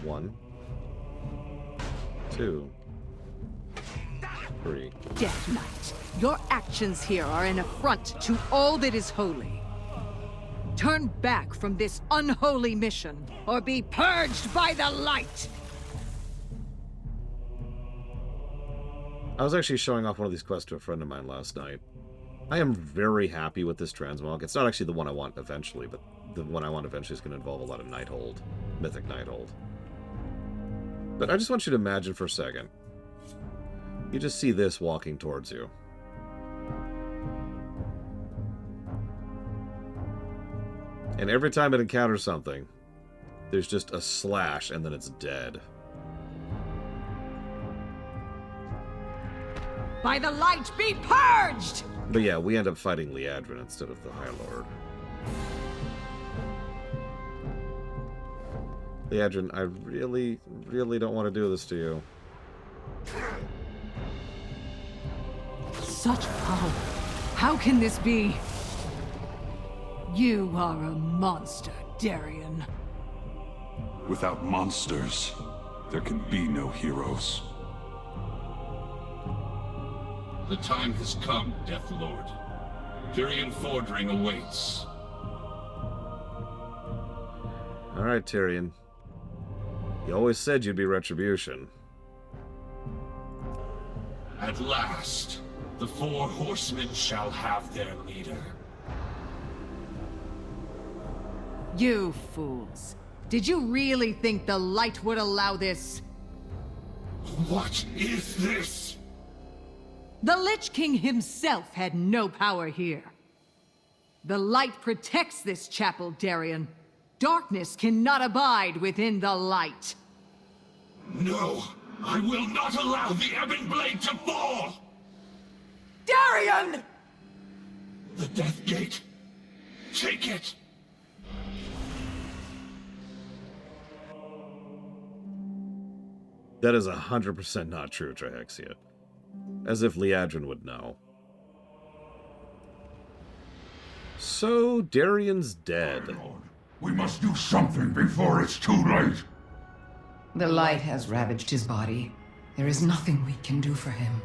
One, two, three. Death Knight, your actions here are an affront to all that is holy. Turn back from this unholy mission, or be purged by the light! I was actually showing off one of these quests to a friend of mine last night. I am very happy with this transmog. It's not actually the one I want eventually, but the one I want eventually is going to involve a lot of Nighthold, Mythic Nighthold. But I just want you to imagine for a second. You just see this walking towards you. And every time it encounters something, there's just a slash and then it's dead. By the light, be purged! But yeah, we end up fighting Liadrin instead of the High Lord. Liadrin, I really, really don't want to do this to you. Such power. How can this be? You are a monster, Darien. Without monsters, there can be no heroes. The time has come, Death Lord. Tyrion Fordring awaits. Alright, Tyrion. You always said you'd be retribution. At last, the four horsemen shall have their leader. You fools. Did you really think the light would allow this? What is this? The Lich King himself had no power here. The light protects this chapel, Darien. Darkness cannot abide within the light. No, I will not allow the Ebon Blade to fall! Darien! The Death Gate. Take it! That is 100% not true, Trihexia. As if Liadrin would know. So, Darien's dead. We must do something before it's too late. The light has ravaged his body. There is nothing we can do for him.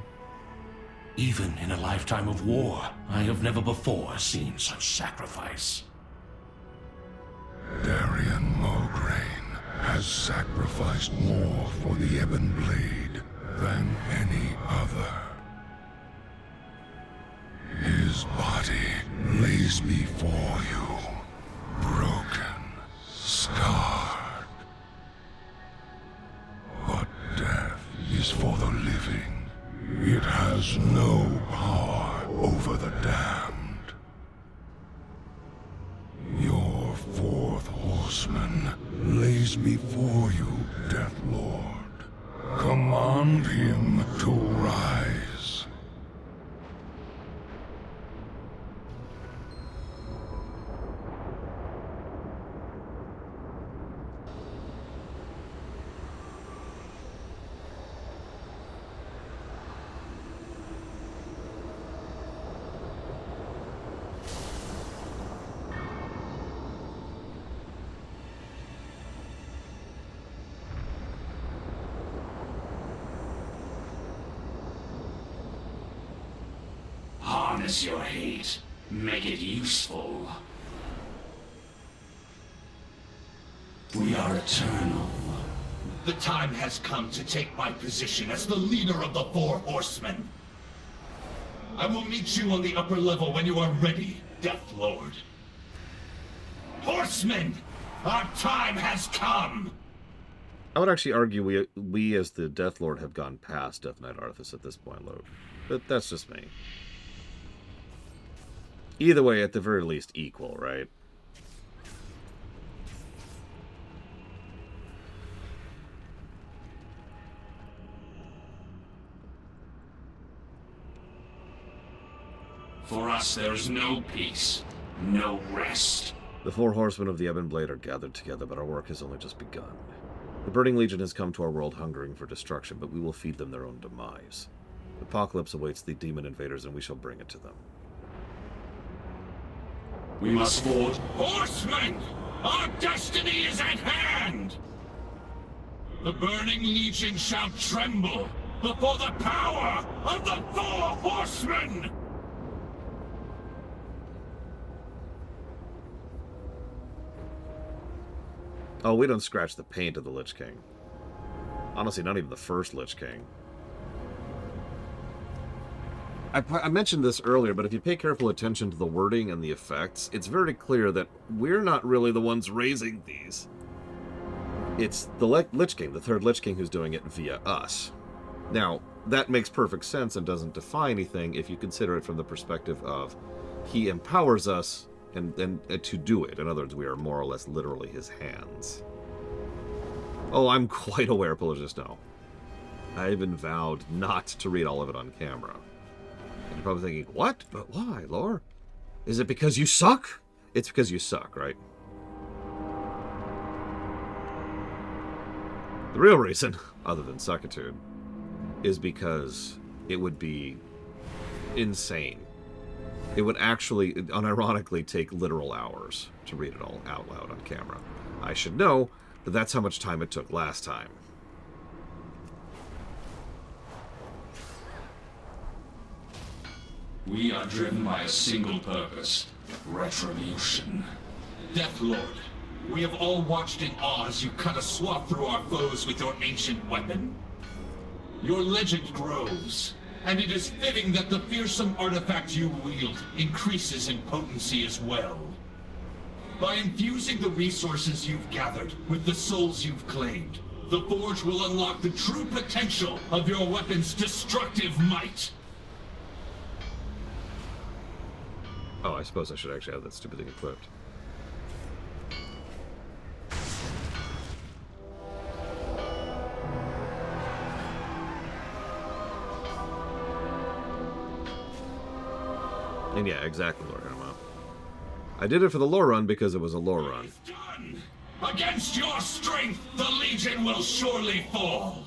Even in a lifetime of war, I have never before seen such sacrifice. Darien Mulgrain has sacrificed more for the Ebon Blade than any other. His body lays before you, broken, scarred. But death is for the living. It has no power over the damned. Your fourth horseman lays before you, Death Lord. Command him to rise. Harness your hate. Make it useful. We are eternal. The time has come to take my position as the leader of the Four Horsemen. I will meet you on the upper level when you are ready, Death Lord. Horsemen, our time has come! I would actually argue we as the Death Lord have gone past Death Knight Arthas at this point, Luke. But that's just me. Either way, at the very least, equal, right? For us, there is no peace, no rest. The four horsemen of the Ebon Blade are gathered together, but our work has only just begun. The Burning Legion has come to our world hungering for destruction, but we will feed them their own demise. Apocalypse awaits the demon invaders, and we shall bring it to them. We must forge. Horsemen! Our destiny is at hand! The Burning Legion shall tremble before the power of the Four Horsemen! Oh, we don't scratch the paint of the Lich King. Honestly, not even the first Lich King. I mentioned this earlier, but if you pay careful attention to the wording and the effects, it's very clear that we're not really the ones raising these. It's the Lich King, the third Lich King, who's doing it via us. Now, that makes perfect sense and doesn't defy anything if you consider it from the perspective of he empowers us and to do it. In other words, we are more or less literally his hands. Oh, I'm quite aware, Pelagius, no. I even vowed not to read all of it on camera. And you're probably thinking, what? But why, Lore? Is it because you suck? It's because you suck, right? The real reason, other than suckitude, is because it would be insane. It would actually, unironically, take literal hours to read it all out loud on camera. I should know that that's how much time it took last time. We are driven by a single purpose: retribution. Death Lord, we have all watched in awe as you cut a swath through our foes with your ancient weapon. Your legend grows, and it is fitting that the fearsome artifact you wield increases in potency as well. By infusing the resources you've gathered with the souls you've claimed, the Forge will unlock the true potential of your weapon's destructive might. Oh, I suppose I should actually have that stupid thing equipped. And yeah, exactly, Lord Herma. I did it for the lore run because it was a lore run. Against your strength, the Legion will surely fall.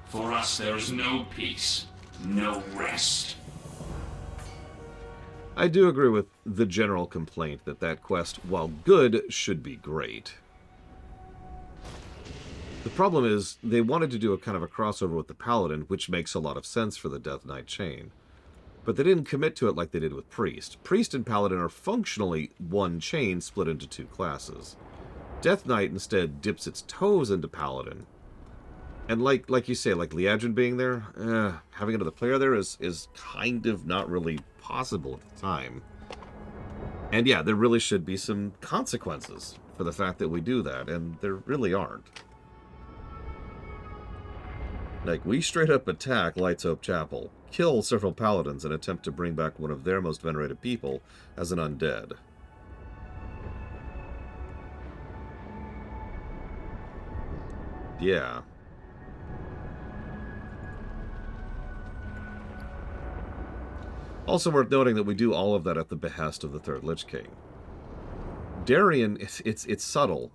For us, there is no peace, no rest. I do agree with the general complaint that that quest, while good, should be great. The problem is, they wanted to do a kind of a crossover with the Paladin, which makes a lot of sense for the Death Knight chain. But they didn't commit to it like they did with Priest. Priest and Paladin are functionally one chain split into two classes. Death Knight instead dips its toes into Paladin. And like you say, like Liadrin being there, having another player there is kind of not really possible at the time. And yeah, there really should be some consequences for the fact that we do that, and there really aren't. Like, we straight up attack Light's Hope Chapel, kill several paladins, and attempt to bring back one of their most venerated people as an undead. Yeah. Also worth noting that we do all of that at the behest of the Third Lich King. Darien, it's subtle,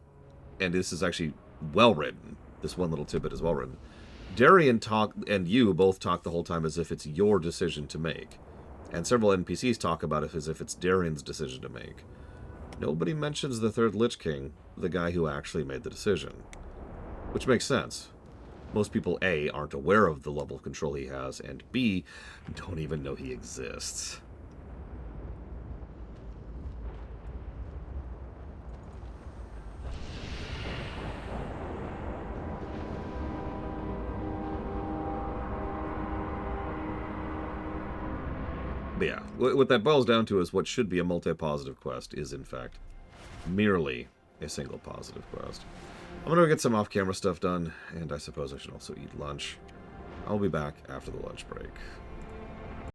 and this is actually well written. This one little tidbit is well written. Darien and you both talk the whole time as if it's your decision to make. And several NPCs talk about it as if it's Darien's decision to make. Nobody mentions the Third Lich King, the guy who actually made the decision. Which makes sense. Most people, A, aren't aware of the level of control he has, and B, don't even know he exists. But yeah, what that boils down to is what should be a multi-positive quest is, in fact, merely a single positive quest. I'm going to get some off-camera stuff done, and I suppose I should also eat lunch. I'll be back after the lunch break.